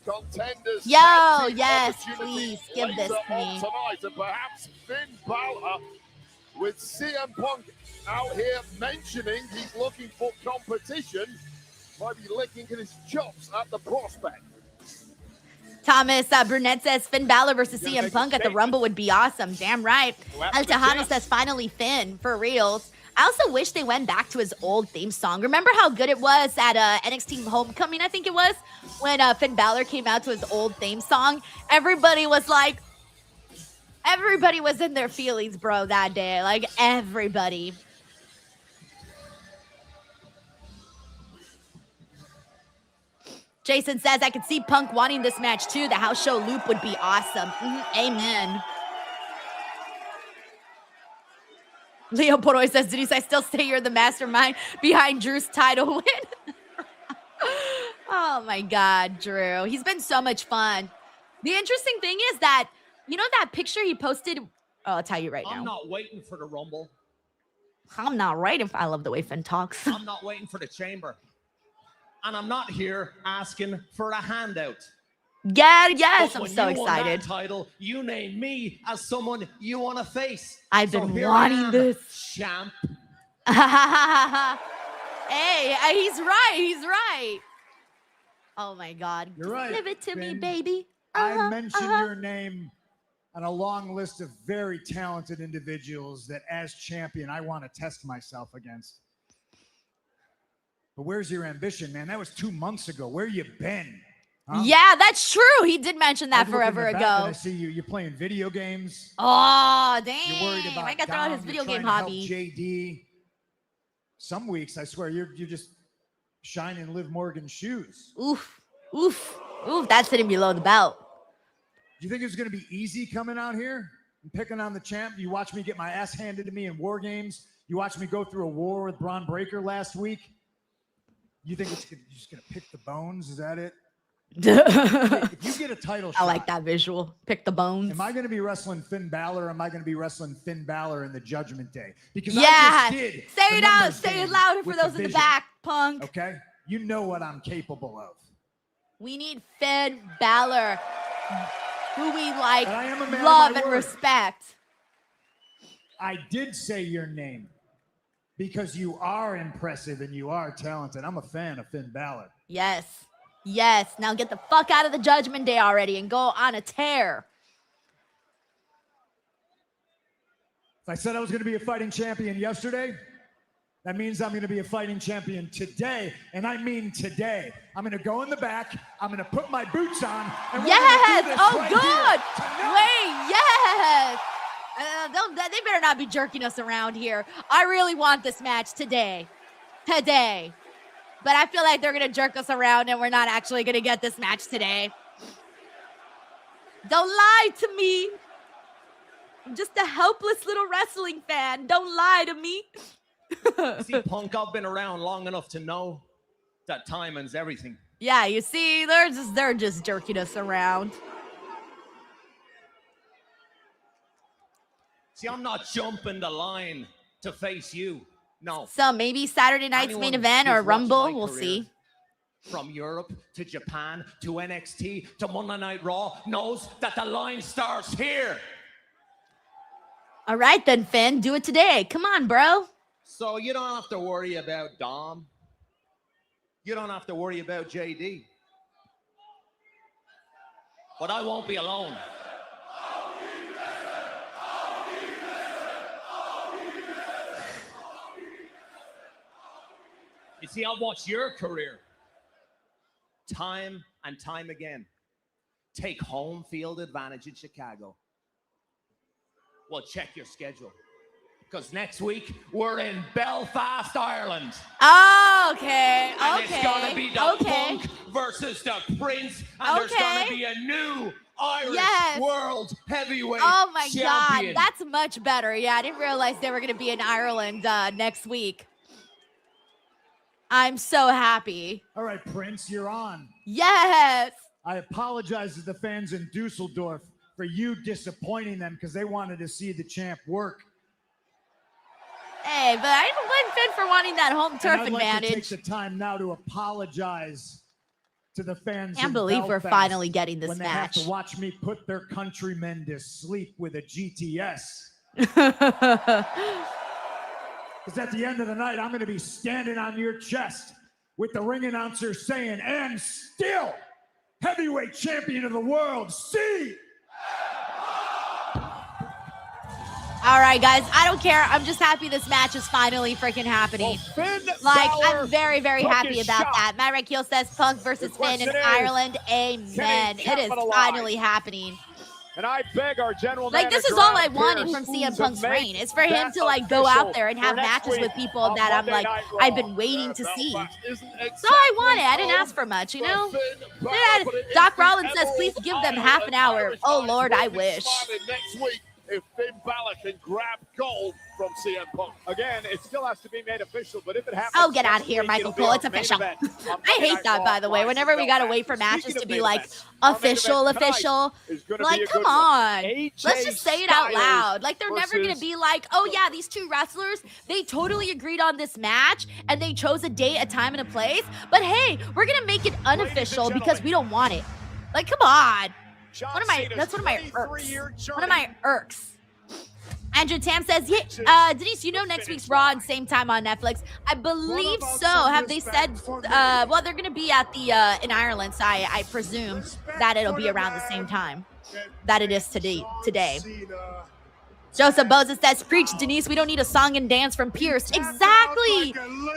contenders. Yo, tag team yes, opportunity please give this later to on me. Tonight, and perhaps Finn Balor with CM Punk out here mentioning he's looking for competition, might be licking at his chops at the prospect. Thomas Burnett says Finn Balor versus Gotta CM make a Punk at the statement. Rumble would be awesome. Damn right. Go after El the Tejano champ. says finally Finn for reals. I also wish they went back to his old theme song. Remember how good it was at NXT Homecoming, I think it was, when Finn Balor came out to his old theme song? Everybody was like, everybody was in their feelings, bro, that day. Like, everybody. Jason says, I could see Punk wanting this match too. The house show loop would be awesome. Amen. Leo Poroy says, Denise, I still say you're the mastermind behind Drew's title win. Oh my God, Drew. He's been so much fun. The interesting thing is that, you know that picture he posted? Oh, I'll tell you right now. I'm not waiting for the Rumble. I'm not right if I love the way Finn talks. I'm not waiting for the Chamber. And I'm not here asking for a handout. Yeah, yes, But I'm when so you won that excited. title, you named me as someone you want to face. I've So been here I wanting am, this. champ. Hey, he's right. He's right. Oh my God. You're right, Give it to me, Finn. baby. I mentioned your name on a long list of very talented individuals that, as champion, I want to test myself against. But where's your ambition, man? That was 2 months ago. Where you been? Huh? Yeah, that's true. He did mention I that look in forever the back and I ago. see you're playing video games. Oh, dang. You're worried about I got to throw out his Dom. video You're game trying to hobby. help JD. Some weeks, I swear, you're just shining Liv Morgan's shoes. Oof, oof, oof. That's hitting below the belt. Do you think it's going to be easy coming out here and picking on the champ? You watch me get my ass handed to me in war games. You watch me go through a war with Braun Breaker last week. You think you're just going to pick the bones? Is that it? If you get a title shot, I like that visual. Pick the bones. am I going to be wrestling Finn Balor or am I going to be wrestling Finn Balor in the Judgment Day? Because Yeah. I just did Say the it out. numbers Say it game louder for with those in the Vision. back, Punk. Okay? You know what I'm capable of. We need Finn Balor, who we like, And I am a man of love, my and word. respect. I did say your name because you are impressive and you are talented. I'm a fan of Finn Balor. Yes. Yes. Now get the fuck out of the Judgment Day already and go on a tear. If I said I was going to be a fighting champion yesterday, that means I'm going to be a fighting champion today. And I mean today. I'm going to go in the back. I'm going to put my boots on. And we're Yes. gonna do this Oh, right good. here tonight. Wait. Yes. They better not be jerking us around here. I really want this match today. Today. But I feel like they're going to jerk us around and we're not actually going to get this match today. Don't lie to me. I'm just a helpless little wrestling fan. Don't lie to me. See, Punk, I've been around long enough to know that timing's everything. Yeah, you see, they're just jerking us around. See, I'm not jumping the line to face you. No. So maybe Saturday night's Anyone main event who's or watched Rumble, my we'll career, see. From Europe to Japan to NXT to Monday Night Raw knows that the line starts here. All right then, Finn, do it today. Come on, bro. So you don't have to worry about Dom. You don't have to worry about JD. But I won't be alone. You see, I've watched your career time and time again. Take home field advantage in Chicago. Well, check your schedule. Because next week, we're in Belfast, Ireland. Oh, okay. And Okay. it's going to be the Punk versus the Prince. And there's going to be a new Irish World Heavyweight Oh my Champion. God, that's much better. Yeah, I didn't realize they were going to be in Ireland next week. I'm so happy. All right, Prince, you're on. Yes. I apologize to the fans in Dusseldorf for you disappointing them because they wanted to see the champ work. Hey, but I wasn't fit for wanting that home turf I'd like advantage. to take the time now to apologize to the fans. Can't in believe we're Belfast finally getting this when match. They have to watch me put their countrymen to sleep with a GTS. Because at the end of the night, I'm going to be standing on your chest with the ring announcer saying, "And still, heavyweight champion of the world, see." All right, guys, I don't care. I'm just happy this match is finally freaking happening. Like, I'm very, very happy about that. Matt Rakiel says Punk versus Finn in Ireland. Amen. It is finally happening. And I beg our general Like, this manager, is all I Adam wanted Pearce, from CM to Punk's make reign. It's for him that to, like, go official out there and have for next matches with week people on that I'm Monday like, Night Raw. I've been waiting to see. That's all I wanted. I didn't ask for much, you know? Yeah, Doc Rollins says, please give them half an hour. Oh, Lord, I wish. Next week, if Finn Balor can grab gold from CM Punk. Again, it still has to be made official, but if it happens, Oh, get out of next here, week, Michael it'll be Cole. our It's main official. event on I Monday hate Night that, Raw, by the way. live Whenever from we got to Belfast. wait for matches Speaking to of be main like events, our main official, event tonight official. is gonna Like, be a come good one. on. AJ Let's just say it out Styles loud. Like, they're never going to versus- be like, oh, yeah, these two wrestlers, they totally agreed on this match and they chose a date, a time, and a place. But hey, we're going to make it unofficial because we don't want it. Like, come on. That's one of my irks. One of my irks. Andrew Tam says, yeah, Denise, you know next week's Raw and same time on Netflix. I believe so. Have they said, well, they're going to be at the, in Ireland, so I presume that it'll be around the same time that it is today. Joseph Boza says, preach, Denise, we don't need a song and dance from Pierce. Exactly.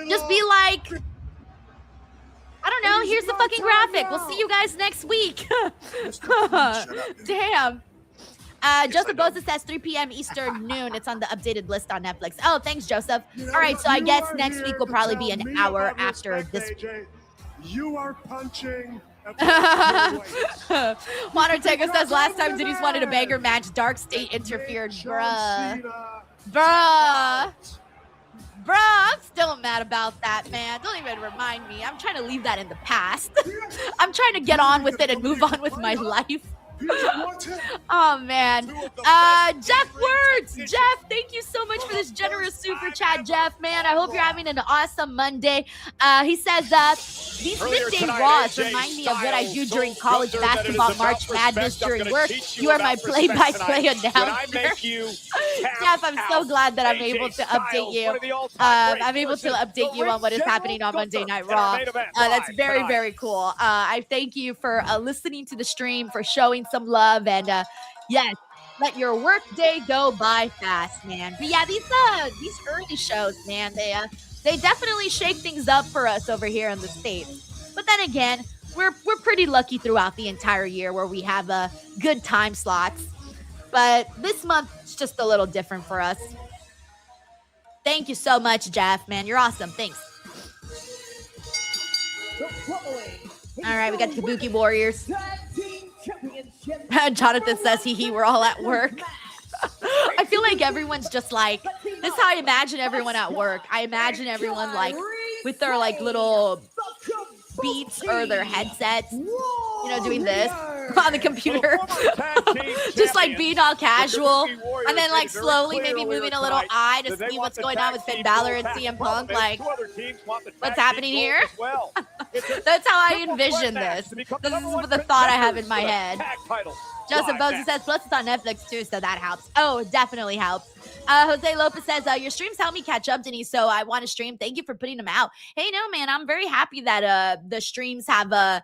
Just be like, I don't know, here's the fucking graphic. We'll see you guys next week. Damn. Joseph Boza says 3 p.m. Eastern noon. It's on the updated list on Netflix. Oh, thanks, Joseph. All right, so I guess next week will probably be an hour after this. You are punching. Juan Ortega says last time Denise wanted a banger match, Dark State interfered. Bruh. I'm still mad about that, man. Don't even remind me. I'm trying to leave that in the past. I'm trying to get on with it and move on with my life. Oh man. Jeff Words. Jeff, thank you so much for this generous super chat, Jeff. Man, I hope you're having an awesome Monday. He says these midday Raws remind me of what I do during college basketball March Madness during work. You are my play-by-play announcer. Jeff, I'm so glad that I'm able to update you. I'm able to update you on what is happening on Monday Night Raw. That's very, very cool. I thank you for listening to the stream, for showing some love, and yes, let your work day go by fast, man. But yeah, these early shows, man, they definitely shake things up for us over here in the States. But then again, we're pretty lucky throughout the entire year where we have good time slots. But this month it's just a little different for us. Thank you so much, Jeff, man. You're awesome. Thanks. All right, we got the Kabuki Warriors. Jonathan says, we're all at work. I feel like everyone's just like, this is how I imagine everyone at work. I imagine everyone like with their like little beats or their headsets, you know, doing this on the computer. Just like being all casual. And then like slowly maybe moving a little eye to see what's going on with Finn Balor and CM Punk. Like, what's happening here? That's how I envision this. This is the thought I have in my head. Joseph Boza says, plus it's on Netflix too, so that helps. Oh, definitely helps. Jose Lopez says, your streams help me catch up, Denise, so I want to stream. Thank you for putting them out. Hey, no, man, I'm very happy that the streams have jived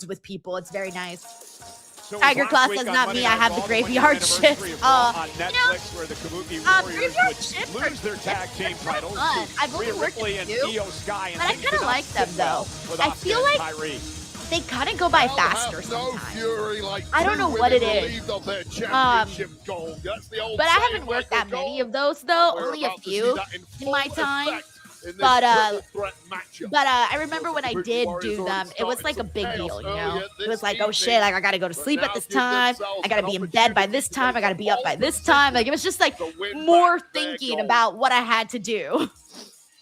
with people. It's very nice. So Tiger last Claw week says, on not Monday me, I Night have Raw, the one-year graveyard anniversary shift. of Raw on You know, Netflix, where the Kabuki Warriors graveyard would shift lose their tag team titles fun. to I've only Rhea worked Ripley a and few, Io Sky, and but I things kinda did not like them, sit well though. with I Asuka feel and like Kyrie. they kind of go by They'll faster have no sometimes. fury like I don't two know what women it is. relieved of their championship gold. That's the old But I saying, haven't worked Michael that many Cole. of those, though. And we're Only a about to see few that in my full time. effect in this But triple threat matchup. I remember when I did do them, it was like a big deal, you know? It was like, oh shit, like I gotta go to sleep at this time. I gotta be in bed by this time. I gotta be up by this time. Like it was just like more thinking about what I had to do.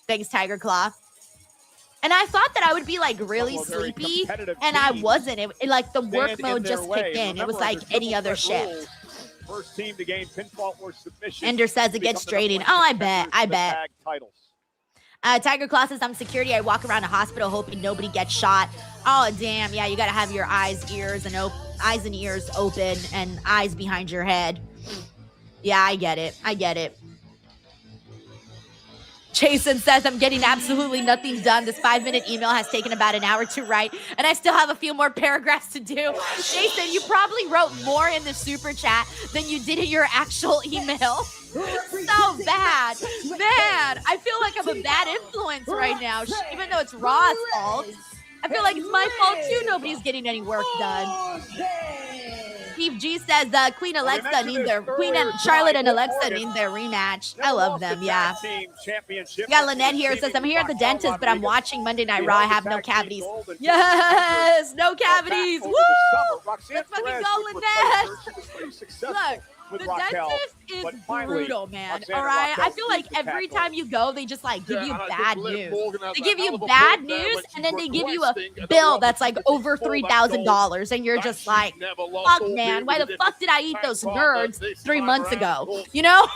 Thanks, Tiger Claw. And I thought that I would be like really sleepy, and I wasn't. It like the work mode just kicked in. It was like any other shift. First team to gain pinfall or submission. Ender says it gets draining. Oh, I bet. Tiger Claw says, I'm security. I walk around a hospital hoping nobody gets shot. Oh, damn. Yeah, you got to have your eyes and ears open and eyes behind your head. Yeah, I get it. I get it. Jason says, I'm getting absolutely nothing done. This 5-minute email has taken about an hour to write, and I still have a few more paragraphs to do. Jason, you probably wrote more in the super chat than you did in your actual email. So bad. Man, I feel like I'm a bad influence right now, even though it's Raw's fault. I feel like it's my fault, too. Nobody's getting any work done. Steve G says Queen Charlotte and Alexa need their rematch. I love them, yeah. We got Lynette here. Says, I'm here at the dentist, but I'm watching Monday Night Raw. I have no cavities. Yes, no cavities. Woo! Let's fucking go, Lynette. Look. The dentist is brutal, man. All right, I feel like every time you go, they just like give you bad news. They give you bad news, and then they give you a bill that's like over $3,000, and you're just like, "Fuck, man, why the fuck did I eat those nerds 3 months ago?" You know,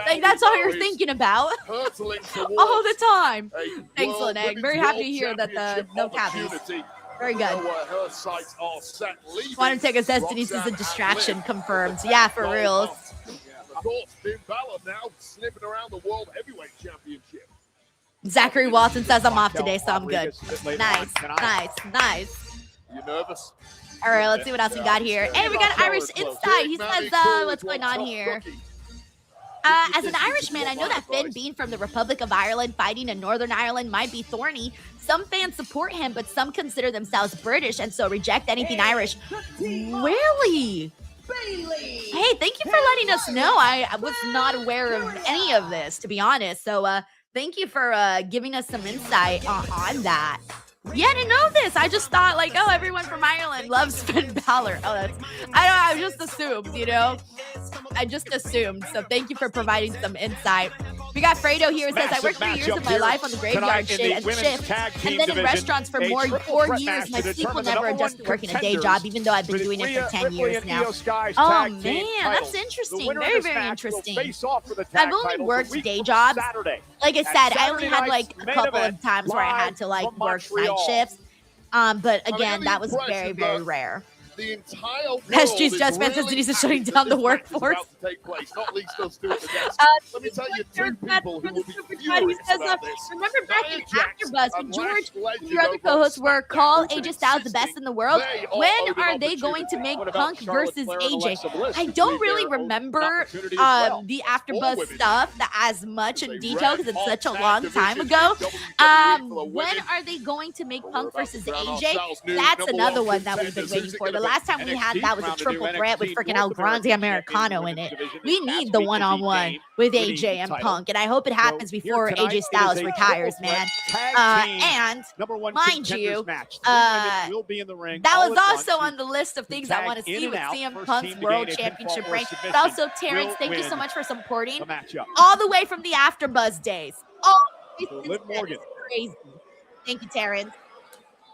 like that's all you're thinking about all the time. Thanks, Lynette. Very happy to hear that the no cavities. Very good. Quantum Ticker says Denise is a distraction. Confirmed. Yeah, for real. Of course, Finn Balor now sniffing around the World Heavyweight Championship. Zachary Walton says I'm off today, so I'm good. Nice, nice, nice. You nervous? All right, let's see what else we got here. Hey, we got Irish Inside. He says, what's going on here? As an Irishman, I know that Finn being from the Republic of Ireland fighting in Northern Ireland might be thorny. Some fans support him, but some consider themselves British and so reject anything Irish. Really? Hey, thank you for letting us know. I was not aware of any of this, to be honest. So thank you for giving us some insight on that. Yeah, I didn't know this. I just thought like, oh, everyone from Ireland loves Finn Balor. Oh, that's, I just assumed, you know. I just assumed. So thank you for providing some insight. We got Fredo here who says, I worked 3 years of my life on the graveyard shift and then in restaurants for 4 years. My sleep will never adjust to working a day job, even though I've been doing it for 10 years now. Oh, man, that's interesting. Very, very interesting. I've only worked day jobs. Like I said, I only had like a couple of times where I had to like work night shifts. But again, that was very, very rare. The entire world SG's Just Fans says Denise is shutting down the workforce. Not least us two at the desk. Let me tell you two people who will be furious about this. Remember back in AfterBuzz when George and your other co-hosts were call AJ Styles the best in the world? When are they going to make Punk versus AJ? I don't really remember the AfterBuzz stuff as much in detail because it's such a long time ago. When are they going to make Punk versus AJ? That's another one that we've been waiting for. The last time we had that was a triple threat with freaking El Grande Americano in it. We need the one-on-one with AJ and Punk, and I hope it happens before AJ Styles retires, man. And mind you, that was also on the list of things I want to see with CM Punk's World Championship reign. But also, Terrence, thank you so much for supporting all the way from the AfterBuzz days. It's crazy. Thank you, Terrence.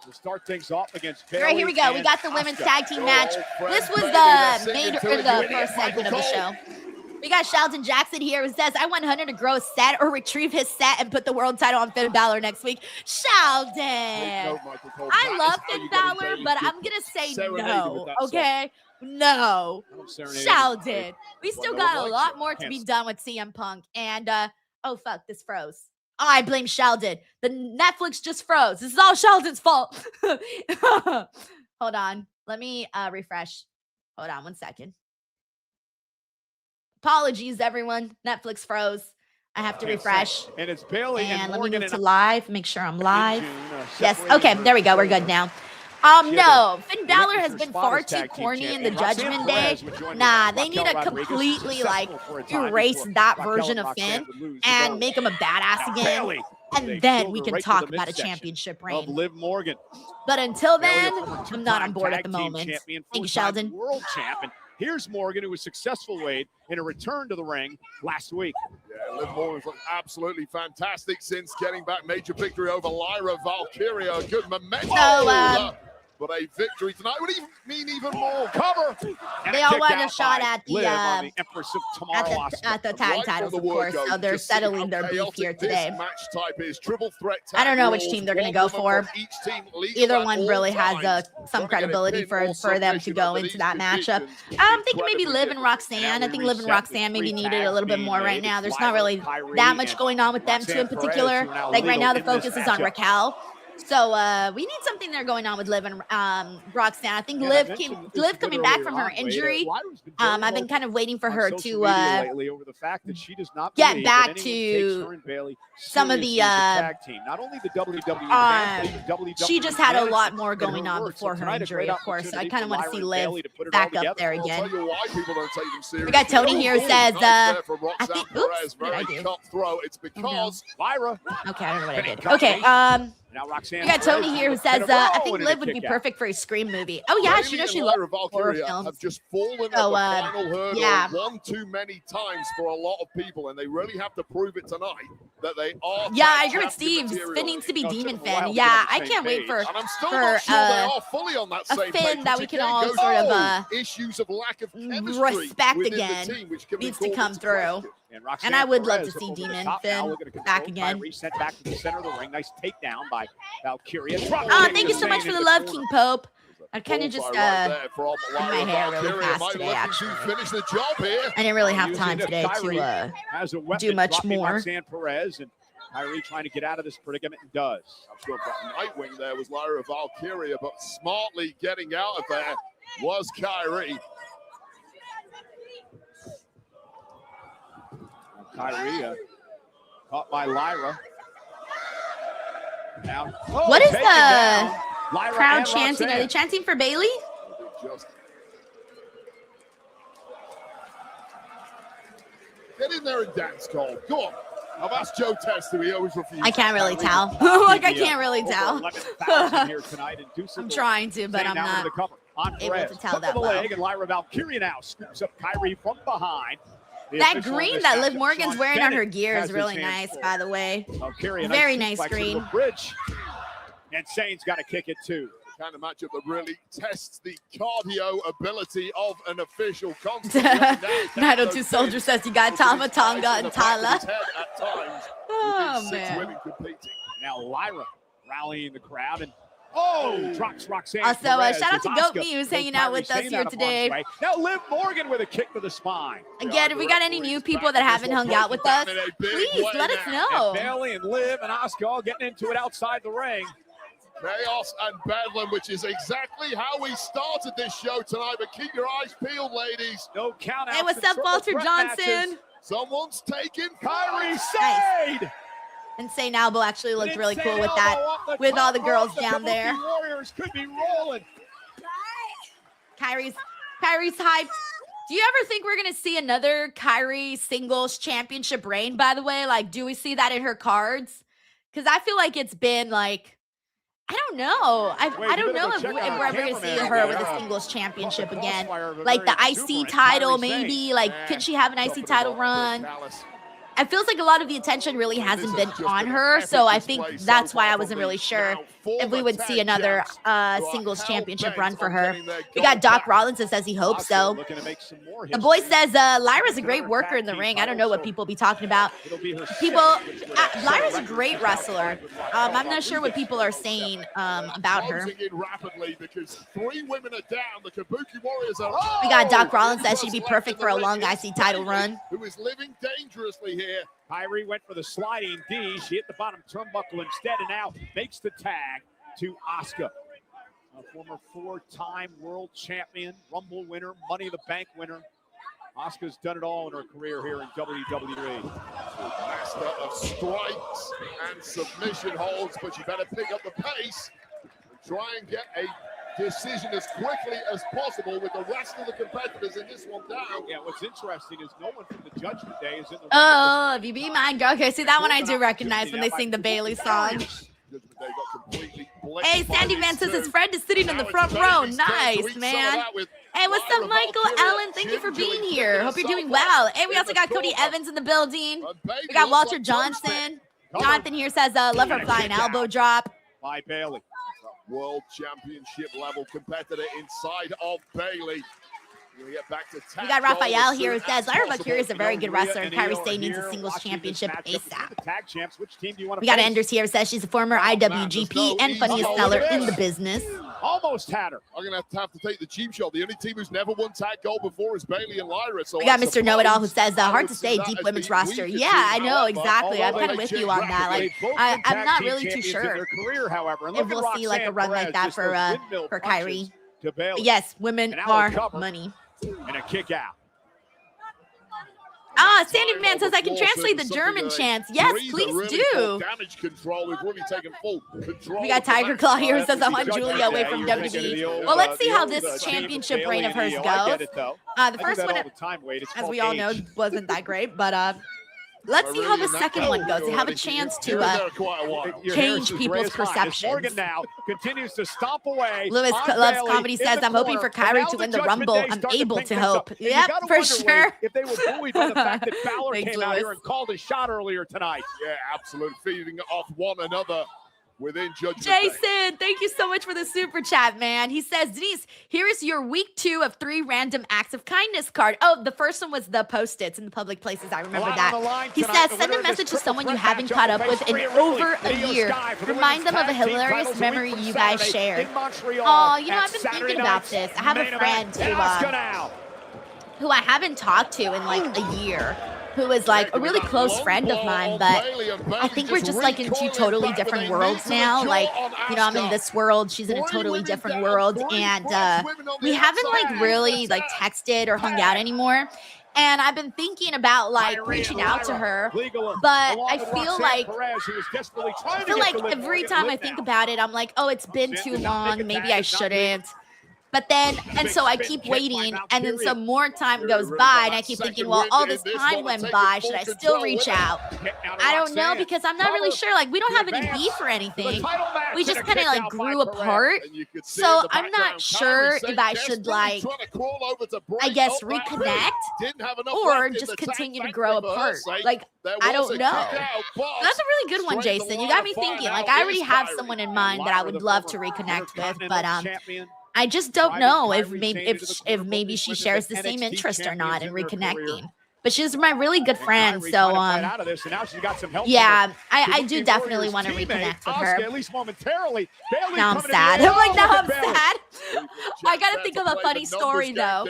To start things off against Bailey. Right, here we go. We got the women's tag team match. This was the first segment of the show. We got Sheldon Jackson here who says, I want Hunter to grow a set or retrieve his set and put the world title on Finn Balor next week. Sheldon! I love Finn Balor, but I'm going to say no, okay? No. Sheldon. We still got a lot more to be done with CM Punk. And, oh, fuck, this froze. Oh, I blame Sheldon. The Netflix just froze. This is all Sheldon's fault. Hold on. Let me refresh. Hold on 1 second. Apologies, everyone. Netflix froze. I have to refresh. And it's Bailey And let me Morgan move to live. Make sure I'm live. Yes. separating Okay. her There we go. We're good now. No, Finn Balor has her been spot far as too tag team corny in the champion. Judgment Roxanne Day. Perez would join Nah, with they need to Raquel Rodriguez, completely like successful for a time erase before that Raquel version and of Roxanne Finn would lose the and gold. make him a badass Now, again. Bailey, they And then filled we her can right to talk the about a midsection championship of reign. Liv Morgan. But until Bailey, a then, former I'm not on two-time board at tag the team moment. champion, Thank you, four-time Sheldon. World champion. Here's Morgan, who was successful, Wade, in a return to the ring last week. Yeah, Liv Morgan's looked absolutely fantastic since getting back. Major victory over Lyra Valkyria. A good momentum. But a victory tonight would even mean even more. Cover. They all want a shot at the Empress of Tomorrow at the tag titles, of course. So they're settling their beef here today. Match type is triple threat. I don't know which team they're going to go for. Either one really has some credibility for them to go into that matchup. I'm thinking maybe Liv and Roxanne. I think Liv and Roxanne maybe needed a little bit more right now. There's not really that much going on with them two in particular. Like right now, the focus is on Raquel. So we need something there going on with Liv and Roxanne. I think Liv coming back from her injury. I've been kind of waiting for her to get back to some of the not only the WWE, she just had a lot more going on before her injury, of course. So I kind of want to see Liv back up there again. We got Tony here who says, I think, oops, what did I do? It's because Lyra. Okay, I don't know what I did. Okay, now Roxanne. we got Tony here who says, I think Liv would be perfect for a Scream movie. Oh yeah, she knows she loves horror films. Have just fallen at the final hurdle one too many times for a lot of people, and they really have to prove it tonight that they are. Yeah, I agree with Steve. Finn needs to be Demon Finn. Yeah, I can't wait for and I'm still not sure they are fully on that a same Finn page, that we can all sort of issues of lack of respect again needs to come through. And I would love to see Demon Finn back again. Reset back to the center of the ring. Nice takedown by Valkyria. Thank you so much for the love, King Pope. I kind of just did my hair really fast today, actually. I didn't really have time today to do much more. Perez and Kyrie trying to get out of this predicament and does. I'm sure that Nightwing there was Lyra Valkyria, but smartly getting out of there was Kyrie. Kyrie caught by Lyra. Now, what is the crowd chanting? Are they chanting for Bailey? Get in there and dance, Cole. Go on. I've asked Joe Testa. He always refuses. I can't really tell. Like, I can't really tell. I'm trying to, but I'm not able to tell that well. And Lyra Valkyria now scoops up Kyrie from behind. That green that Liv Morgan's wearing on her gear is really nice, by the way. Very nice green. And Sane's got to kick it too. The kind of matchup that really tests the cardio ability of an official. 902 Soldier says you got Tama Tonga and Tala. Oh, man. Now Lyra rallying the crowd and drops Roxanne. Also, shout out to Goat Me who's hanging out with us here today. Now Liv Morgan with a kick to the spine. Again, if we got any new people that haven't hung out with us, please let us know. And Bailey and Liv and Asuka all getting into it outside the ring. Chaos and Bedlam, which is exactly how we started this show tonight. But keep your eyes peeled, ladies. No count out. Hey, what's up, Walter Johnson? Someone's taking Kyrie Sade. Insane Elbow actually looked really cool with that, with all the girls down there. Warriors could be rolling. Kyrie's hyped. Do you ever think we're gonna see another Kyrie singles championship reign? By the way, like, do we see that in her cards? Because I feel like it's been like, I don't know. I don't know if we're ever gonna see her with a singles championship again. Like the IC title, maybe. Like, could she have an IC title run? It feels like a lot of the attention really hasn't been on her, so I think that's why I wasn't really sure if we would see another singles championship run for her. We got Doc Rollins that says he hopes so. The boy says Lyra's a great worker in the ring. I don't know what people be talking about. Lyra's a great wrestler. I'm not sure what people are saying about her. We got Doc Rollins that she'd be perfect for a long IC title run. Who is living dangerously here. Kyrie went for the sliding D. She hit the bottom turnbuckle instead and now makes the tag to Asuka. a former 4-time world champion, Rumble winner, Money in the Bank winner. Asuka's done it all in her career here in WWE. Master of strikes and submission holds, but you better pick up the pace and try and get a decision as quickly as possible with the rest of the competitors in this one down. Yeah, what's interesting is no one from the Judgment Day is in the Oh, if you be mine, girl. Okay, see, that one I do recognize when they sing the Bailey song. Hey, Sandy Man says his friend is sitting in the front row. Nice, man. Hey, what's up, Michael Allen? Thank you for being here. Hope you're doing well. Hey, we also got Cody Evans in the building. We got Walter Johnson. Jonathan here says, love her flying elbow drop. By Bailey. World Championship level competitor inside of Bailey. We got Raphael here who says, Lyra Valkyria is a very good wrestler, and Kairi Sane needs a singles championship ASAP. We got Anders here who says she's a former IWGP and funniest seller in the business. Almost had her. I'm going to have to take the cheap shot. The only team who's never won tag gold before is Bailey and Lyra. So we got Mr. Know-It-All who says, hard to say, deep women's roster. Yeah, I know, exactly. I'm kind of with you on that. Like, I'm not really too sure if we'll see like a run like that for Kairi. But yes, women are money. And a kick out. Ah, Sandy Man says I can translate the German chants. Yes, please do. Damage control. We've really taken full control. We got Tiger Claw here who says I want Julia away from WWE. Well, let's see how this championship reign of hers goes. The first one, as we all know, wasn't that great, but let's see how the second one goes. They have a chance to change people's perceptions. Morgan now continues to stomp away. Lewis Loves Comedy says, I'm hoping for Kairi to win the Rumble. I'm able to hope. Yep, for sure. If they were bullied by the fact that Balor came out here and called a shot earlier tonight. Yeah, absolutely. Feeding off one another within Judgment Jason, thank you so much for the super chat, man. He says, Denise, here is your week 2 of 3 random acts of kindness card. Oh, the first one was the Post-its in the public places. I remember that. He says, send a message to someone you haven't caught up with in over a year. Remind them of a hilarious memory you guys shared. Oh, you know, I've been thinking about this. I have a friend who I haven't talked to in like a year, who is like a really close friend of mine, but I think we're just like in 2 totally different worlds now. Like, you know, I'm in this world, she's in a totally different world, and we haven't like really like texted or hung out anymore. And I've been thinking about like reaching out to her, but I feel like every time I think about it, I'm like, oh, it's been too long, maybe I shouldn't. But then, and so I keep waiting, and then some more time goes by, and I keep thinking, well, all this time went by, should I still reach out? I don't know, because I'm not really sure. Like, we don't have any beef or anything. We just kind of like grew apart. So I'm not sure if I should like, I guess, reconnect or just continue to grow apart. Like, I don't know. That's a really good one, Jason. You got me thinking. Like, I already have someone in mind that I would love to reconnect with, but I just don't know if maybe she shares the same interest or not in reconnecting. But she's my really good friend, so yeah, I do definitely want to reconnect with her. At least momentarily. Now I'm sad. I'm like, now I'm sad. I gotta think of a funny story though.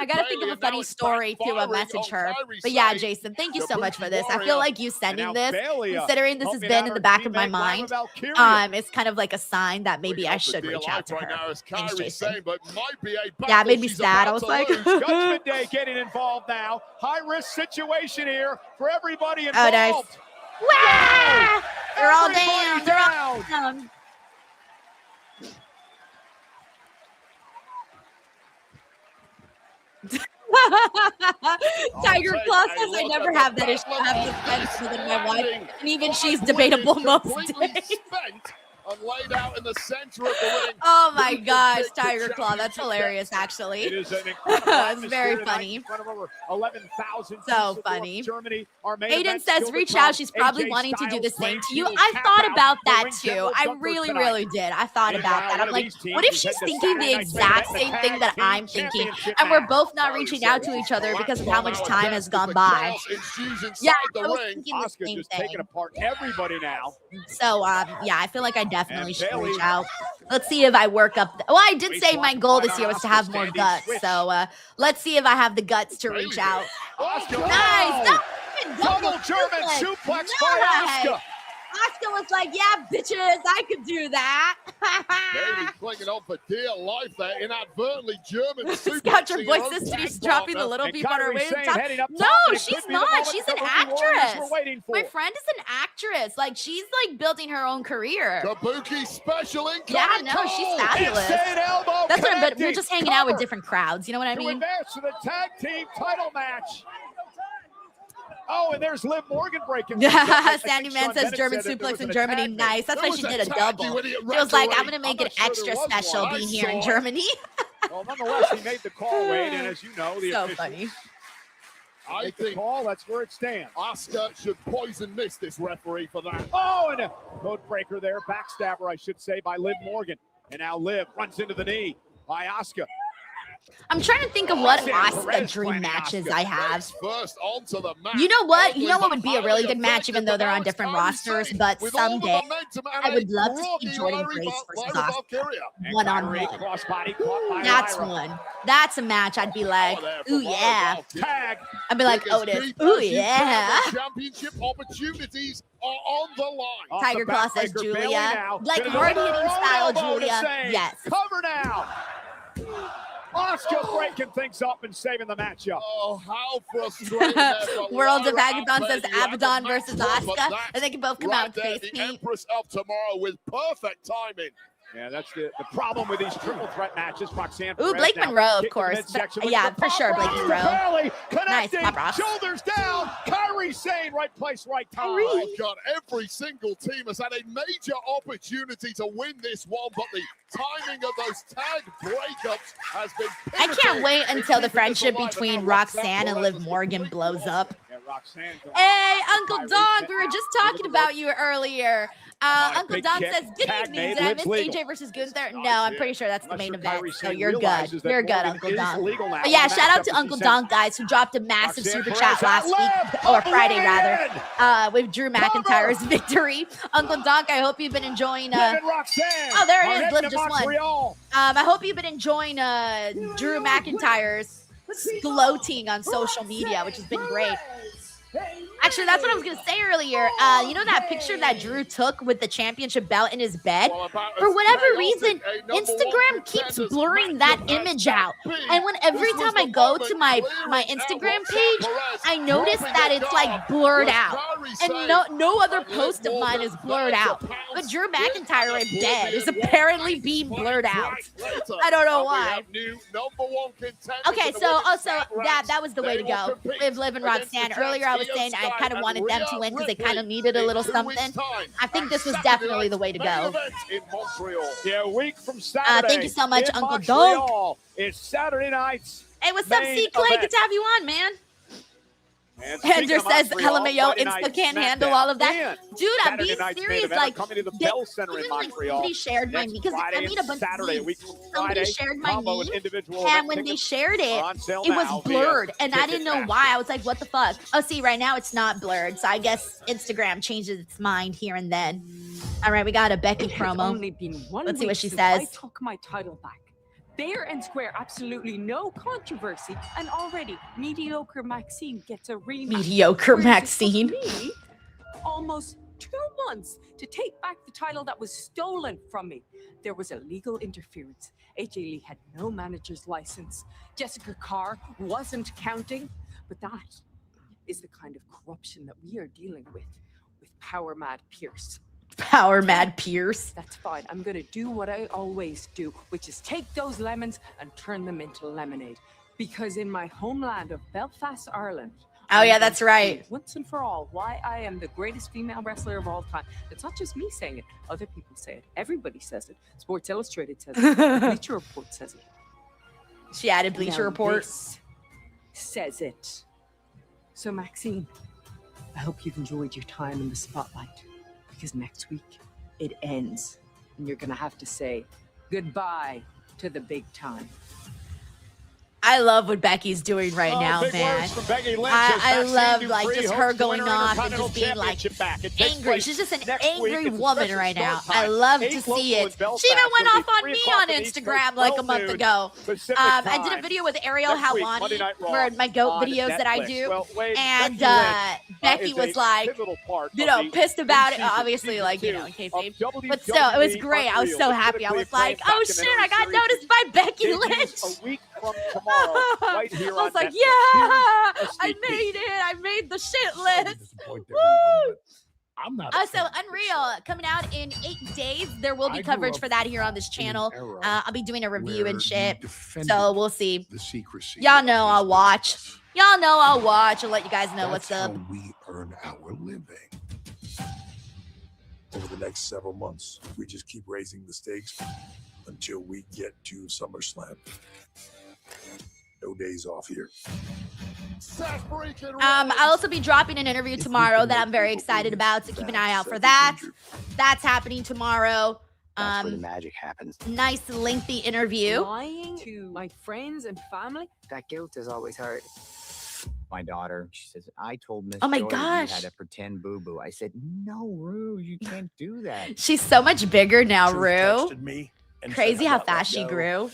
I gotta think of a funny story to message her. But yeah, Jason, thank you so much for this. I feel like you sending this, considering this has been in the back of my mind, it's kind of like a sign that maybe I should reach out to her. Thanks, Jason. Yeah, it made me sad. I was like, Judgment Day getting involved now. High-risk situation here for everybody involved. Oh, nice. Wow! They're all down. They're all down. Tiger Claw says I never have that issue. I have this friend within my wife, and even she's debatable most days. And laid out in the center of the ring. Oh my gosh, Tiger Claw, that's hilarious. Actually, it is an incredible it's very funny. 11,000. So funny. Germany. Aiden says, reach out. She's probably wanting to do the same to you. I thought about that too. I really, really did. I thought about that. I'm like, what if she's thinking the exact same thing that I'm thinking, and we're both not reaching out to each other because of how much time has gone by? Yeah, I was thinking the same thing. Taking apart everybody now. So yeah, I feel like I definitely should reach out. Let's see if I work up. Well, I did say my goal this year was to have more guts. So let's see if I have the guts to reach out. Nice. Double German suplex by Asuka. Asuka was like, yeah, bitches, I could do that. Baby clinging on for dear life there, inadvertently German Scout your suplexing boy her own sister, tag she's dropping the partner. little And people on her Kairi way to the Sane top. heading up No, top, and it she's could be the not. moment She's the an WWE Warriors actress. were waiting for. My friend is an actress. Like, she's like building her own career. Kabuki special incoming. Yeah, no, she's fabulous. Insane elbow That's what I'm, but we're connecting. just hanging out with Cover different crowds. You know what I to mean? advance to the tag team title match. Oh, and there's Liv Morgan breaking. Yeah, Sandy Man says German suplex in Germany. Nice. That's why she did a double. She was like, I'm going to make it extra special being here in Germany. Well, nonetheless, he made the call, Wade, and as you know, the So officials funny. I make the think call. That's where it stands. Asuka should poison miss this referee for that. Oh, and a code breaker there, backstabber, I should say, by Liv Morgan. And now Liv runs into the knee by Asuka. I'm trying to think of what Asuka Asuka dream matches I have. First onto the match. You know what? You know what would be a really good match, even though they're on different rosters, but someday I would love to see Jordan Grace versus Asuka. One-on-one. Crossbody caught by That's Lyra. one. That's a match I'd be like, ooh, yeah. Tag. I'd be like, Otis, ooh, yeah. Championship opportunities are on the line. Off Tiger the Claw says backbreaker, Bailey Julia. now. Like Gonna go hard for hitting her style, elbow to Julia. save. Yes. Cover now. Asuka breaking things up and saving the matchup. Oh, how frustrating. World of Abaddon says Abaddon versus Asuka. And they can both come out with face The paint. Empress of Tomorrow with perfect timing. Yeah, that's the problem with these triple threat matches. Roxanne Ooh, Perez Blake now Monroe, of getting course. the midsection with Yeah, the for pop sure, Blake rock. Monroe. Barely connecting. Nice, pop Ross. Shoulders down. Kairi Sane, right place, right time. Oh, God, every single team has had a major opportunity to win this one, but the timing of those tag breakups has been I can't pivotal wait in until the keeping this friendship alive. between And now Roxanne and Perez Liv is Morgan looking blows for up. Yeah, Roxanne going Hey, Uncle Kairi Donk, we were Sane. just talking about you earlier. Uncle big Donk kick. says, good Tag evening. made. Did I Liv's miss legal. AJ versus Gunther? No, Nice I'm hit. pretty sure that's the I'm not main sure event. Kairi So Sane you're good. realizes that You're good, Morgan Uncle is Donk. legal now. But yeah, The shout out matchup to is Uncle essential. Donk, guys, who dropped a massive Roxanne super Perez chat last out. week, Liv or Friday weighing rather, with Drew McIntyre's victory. Uncle Donk, I hope you've been enjoying. Liv and Roxanne Oh, there are it is. heading Liv to just won. Montreal. I hope you've been enjoying Drew McIntyre's gloating on social media, which has been great. Actually, that's what I was going to say earlier. You know that picture that Drew took with the championship belt in his bed? For whatever reason, Instagram keeps blurring that image out. And every time I go to my Instagram page, I notice that it's like blurred out. And no other post of mine is blurred out. But Drew McIntyre in bed is apparently being blurred out. I don't know why. Okay, so also that was the way to go with Liv and Roxanne. Earlier I was saying I kind of wanted them to win because they kind of needed a little something. I think this was definitely the way to go. Yeah, a week from Saturday. Thank you so much, in Uncle Montreal. It's Saturday nights. Hey, what's up, main C. Clay? event. Good to have you on, man. And Hender speaking of says, Montreal, LMAO, Friday Insta night can't handle SmackDown. all of that. And Dude, I'm Saturday being night's main serious. event Like, coming to the Bell Center in even, like, Montreal. somebody shared my Next because Friday I made a and bunch Saturday, a of week from somebody Friday. shared my Combo knee, individual and event when they tickets shared it, are on sale it now was via blurred, and I didn't know Ticketmaster. why. I was like, what the fuck? Oh, see, right now it's not blurred, so I guess Instagram changes its mind here and then. All right, we got a Becky promo. Only been one Let's see week what she since I says. took my title back. Fair and square, absolutely no controversy, and already mediocre Maxine gets a rematch. Mediocre Whereas it took Maxine. me almost 2 months to take back the title that was stolen from me. There was illegal interference. AJ Lee had no manager's license. Jessica Carr wasn't counting, but that is the kind of corruption that we are dealing with Power Mad Pierce. Power Mad Pierce. That's fine. I'm going to do what I always do, which is take those lemons and turn them into lemonade. Because in my homeland of Belfast, Ireland, Oh, yeah, that's right. once and for all, why I am the greatest female wrestler of all time. It's not just me saying it. Other people say it. Everybody says it. Sports Illustrated says it. Bleacher Report says it. She added Bleacher Now Report. this says it. So, Maxine, I hope you've enjoyed your time in the spotlight. Because next week, it ends. And you're going to have to say goodbye to the big time. I love what Becky's doing right now, big man. words from Becky Lynch I as love Maxine like Dupree just hopes her to going win her off and Intercontinental just being like Championship back. It takes angry. place She's just an next angry week. It's a woman special right now. start I time. love 8 to local see in it. Belfast. She even went It'll off be on 3 me o'clock on on the East Instagram Coast, like a 12 month noon ago. Pacific I did a time. video with Ariel Next week, Monday Hawani Night Raw for my GOAT on videos that I Netflix. do. Well, Wade, And Becky Lynch, Becky is was a like, pivotal part you of know, the pissed about it. in-season Obviously, season like, you 2 know, in of kayfabe. But still, it was WWE great. I was Unreal, so the happy. I critically was like, acclaimed oh shit, I got documentary noticed by Becky series Lynch. debuts a week from tomorrow, right here I was on like, Netflix. yeah, Here's a I sneak peek. made it. I made the shit Sorry to list. disappoint Woo! everyone, but I'm not. a So fan of this Unreal coming out in 8 days. There will be I grew coverage up for that here on this in an channel. era I'll be doing a review where and shit. you defended So we'll see. the secrecy. Y'all of know this I'll watch. business. Y'all know I'll watch and let you guys know That's what's up. how we earn our living. Over the next several months, we just keep raising the stakes until we get to SummerSlam. No days off here. I'll also be dropping an interview tomorrow that I'm very excited about, so keep an eye out for that. That's happening tomorrow. That's where the magic happens. Nice lengthy interview. Lying to my friends and family? That guilt is always hard. My daughter, she says, I told Miss Oh my Joy gosh. you had a pretend boo-boo. I said, no, Rue, you can't do that. She's so much bigger now, Truth Rue. texted me and Crazy said, I how got let fast she go. grew.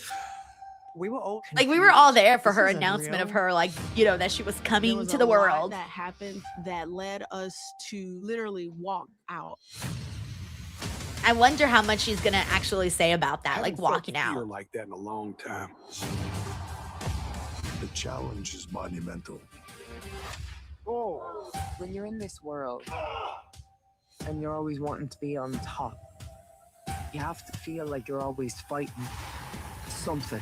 We were all Like we were all there for This her is announcement of unreal. her, like, you know, that she was There coming was to a the lot world. that happened that led us to literally walk out. I wonder how much she's gonna actually say about that, like Haven't felt walking fear out. like that in a long time. The challenge is monumental. When you're in this world and you're always wanting to be on top, you have to feel like you're always fighting something.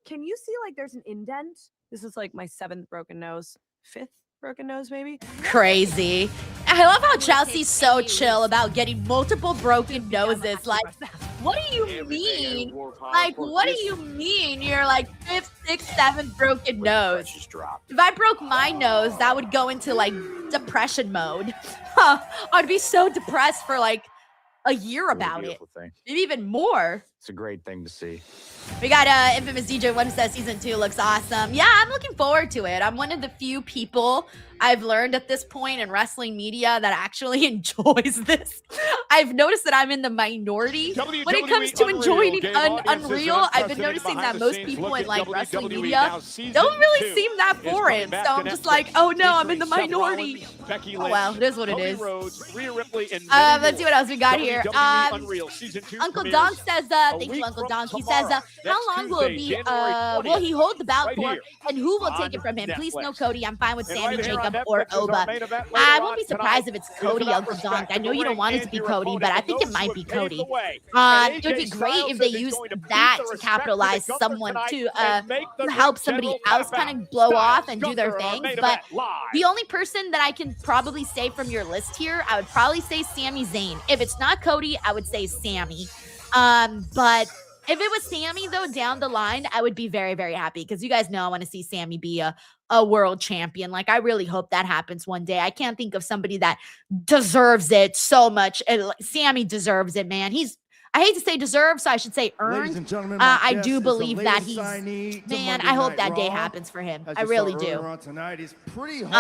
Can you see like there's an indent? This is like my 7th broken nose, 5th broken nose, maybe. Crazy. I love how Chelsea's so chill about getting multiple broken noses. Like, what do you mean? Like, what do you mean you're like 5th, 6th, 7th broken nose? If I broke my nose, that would go into like depression mode. I'd be so depressed for like a year about it. Thing. Maybe even more. It's a great thing to see. We got Infamous DJ One says season 2 looks awesome. Yeah, I'm looking forward to it. I'm one of the few people I've learned at this point in wrestling media that actually enjoys this. I've noticed that I'm in the minority when it comes to enjoying Unreal. I've been noticing that most people in like wrestling media don't really seem that for it. So I'm just like, oh no, I'm in the minority. Oh well, it is what it is. Let's see what else we got here. Uncle Don says, thank you, Uncle Don. He says, how long will it be? Will he hold the belt for? And who will take it from him? Please no Cody. I'm fine with Sammy, Jacob, or Oba. I won't be surprised if it's Cody, Uncle Don. I know you don't want it to be Cody, but I think it might be Cody. It would be great if they used that to capitalize someone to help somebody else kind of blow off and do their things. But the only person that I can probably say from your list here, I would probably say Sami Zayn. If it's not Cody, I would say Sammy. But if it was Sammy, though, down the line, I would be very, very happy because you guys know I want to see Sammy be a world champion. Like, I really hope that happens one day. I can't think of somebody that deserves it so much. Sammy deserves it, man. I hate to say deserve, so I should say earned. I do believe that he's, man, I hope that day happens for him. I really do.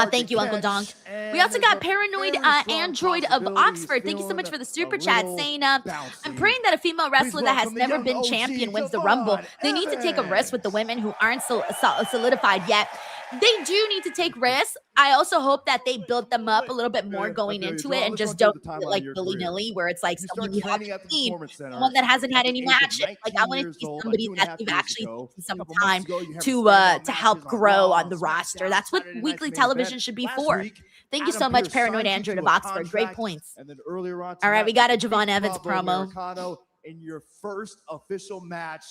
Thank you, Uncle Donk. We also got Paranoid Android of Oxford. Thank you so much for the super chat saying, I'm praying that a female wrestler that has never been champion wins the Rumble. They need to take a risk with the women who aren't solidified yet. They do need to take risks. I also hope that they build them up a little bit more going into it and just don't do it like willy-nilly where it's like someone you haven't seen, someone that hasn't had any matches. Like, I want to see somebody that they've actually taken some time to help grow on the roster. That's what weekly television should be for. Thank you so much, Paranoid Android of Oxford. Great points. All right, we got a Javon Evans promo. In your first official match.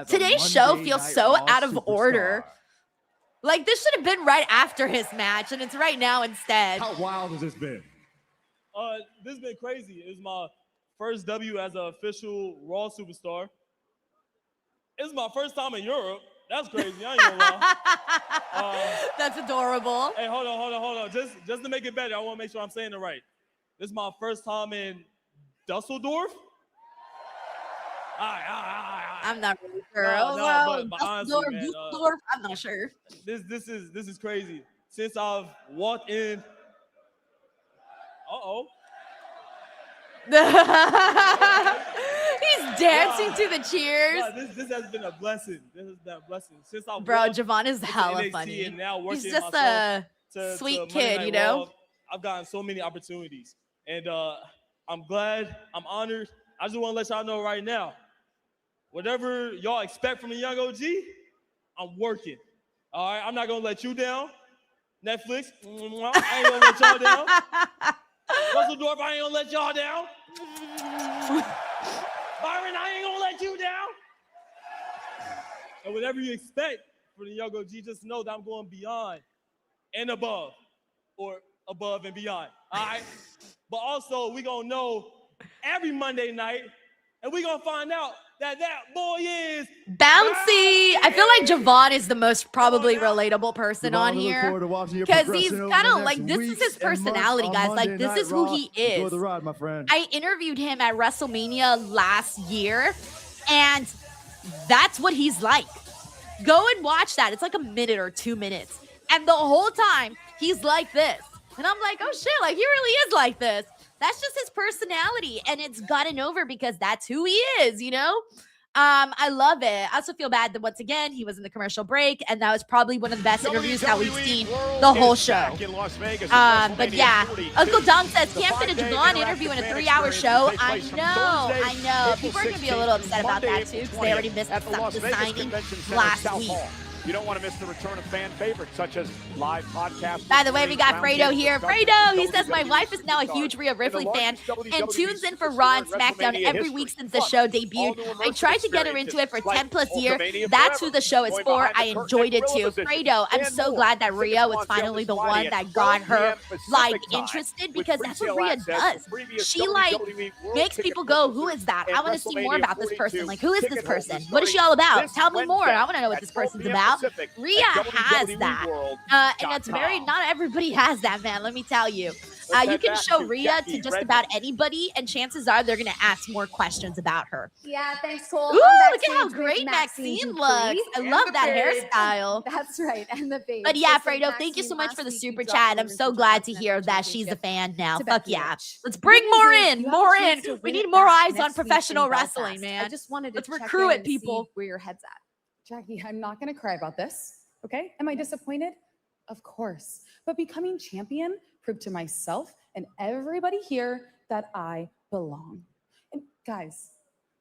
Today's show feels so out of order. Like, this should have been right after his match, and it's right now instead. How wild has this been? This has been crazy. It's my first W as an official Raw superstar. It's my first time in Europe. That's crazy. I ain't gonna lie. That's adorable. Hey, hold on. Just to make it better, I want to make sure I'm saying it right. This is my first time in Dusseldorf. I'm not really sure. But honestly, man, Dusseldorf, I'm not sure. This is crazy. Since I've walked in, He's dancing to the cheers. This has been a blessing. This has been a blessing. Since I Bro, Javon is hella NXT funny. and now working He's just myself a to sweet Monday kid, Night you know? Raw, I've gotten so many opportunities, and I'm glad. I'm honored. I just want to let y'all know right now, whatever y'all expect from a young OG, I'm working. All right, I'm not gonna let you down. Netflix, I ain't gonna let y'all down. Dusseldorf, I ain't gonna let y'all down. Byron, I ain't gonna let you down. And whatever you expect from the young OG, just know that I'm going beyond and above, or above and beyond. All right. But also, we gonna know every Monday night, and we gonna find out that boy is bouncy. I feel like Javon is the most probably relatable person on here because he's kind of like, this is his personality, guys. Like, this is who he is. Enjoy the ride, my friend. I interviewed him at WrestleMania last year, and that's what he's like. Go and watch that. It's like a minute or 2 minutes. And the whole time, he's like this. And I'm like, oh shit, like, he really is like this. That's just his personality, and it's gotten over because that's who he is, you know? I love it. I also feel bad that once again, he was in the commercial break, and that was probably one of the best interviews that we've seen the whole show. But yeah, Uncle Dom says, can't fit a Javon interview in a 3-hour show. I know. People are going to be a little upset about that too, because they already missed the signing last week. You don't want to miss the return of fan favorites such as live podcasts. By the way, we got Fredo here. Fredo, he says, my wife is now a huge Rhea Ripley fan and tunes in for Raw and SmackDown every week since the show debuted. I tried to get her into it for 10 plus years. That's who the show is for. I enjoyed it too. Fredo, I'm so glad that Rhea was finally the one that got her like interested, because that's what Rhea does. She like makes people go, who is that? I want to see more about this person. Like, who is this person? What is she all about? Tell me more. I want to know what this person's about. Rhea has that, and it's very, not everybody has that, man, let me tell you. You can show Rhea to just about anybody, and chances are they're going to ask more questions about her. Yeah, thanks, Cole. Ooh, look at how great Maxine looks. I love that hairstyle. That's right, and the face. But yeah, Fredo, thank you so much for the super chat. I'm so glad to hear that she's a fan now. Fuck yeah. Let's bring more in, We need more eyes on professional wrestling, man. I just wanted to Let's recruit it, people. Where your head's at. Jackie, I'm not going to cry about this, okay? Am I disappointed? Of course. But becoming champion proved to myself and everybody here that I belong. And guys,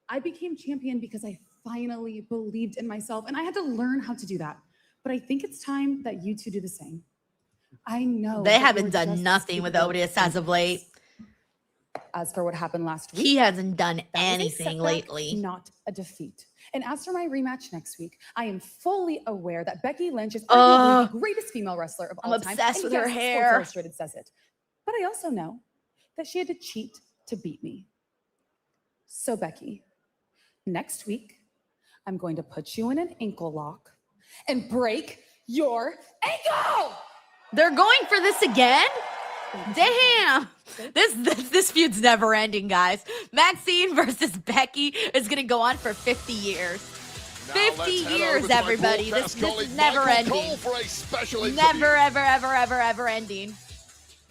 I became champion because I finally believed in myself, and I had to learn how to do that. But I think it's time that you two do the same. I know they haven't done nothing with Otis as of late. As for what happened last week, he hasn't done anything lately. Not a defeat. And as for my rematch next week, I am fully aware that Becky Lynch is arguably the greatest female wrestler of all time. I'm obsessed with her hair. Sports Illustrated says it. But I also know that she had to cheat to beat me. So Becky, next week, I'm going to put you in an ankle lock and break your ankle. They're going for this again? Damn. This feud's never ending, guys. Maxine versus Becky is going to go on for 50 years. 50 years, everybody. This is never ending. Never, ever ending.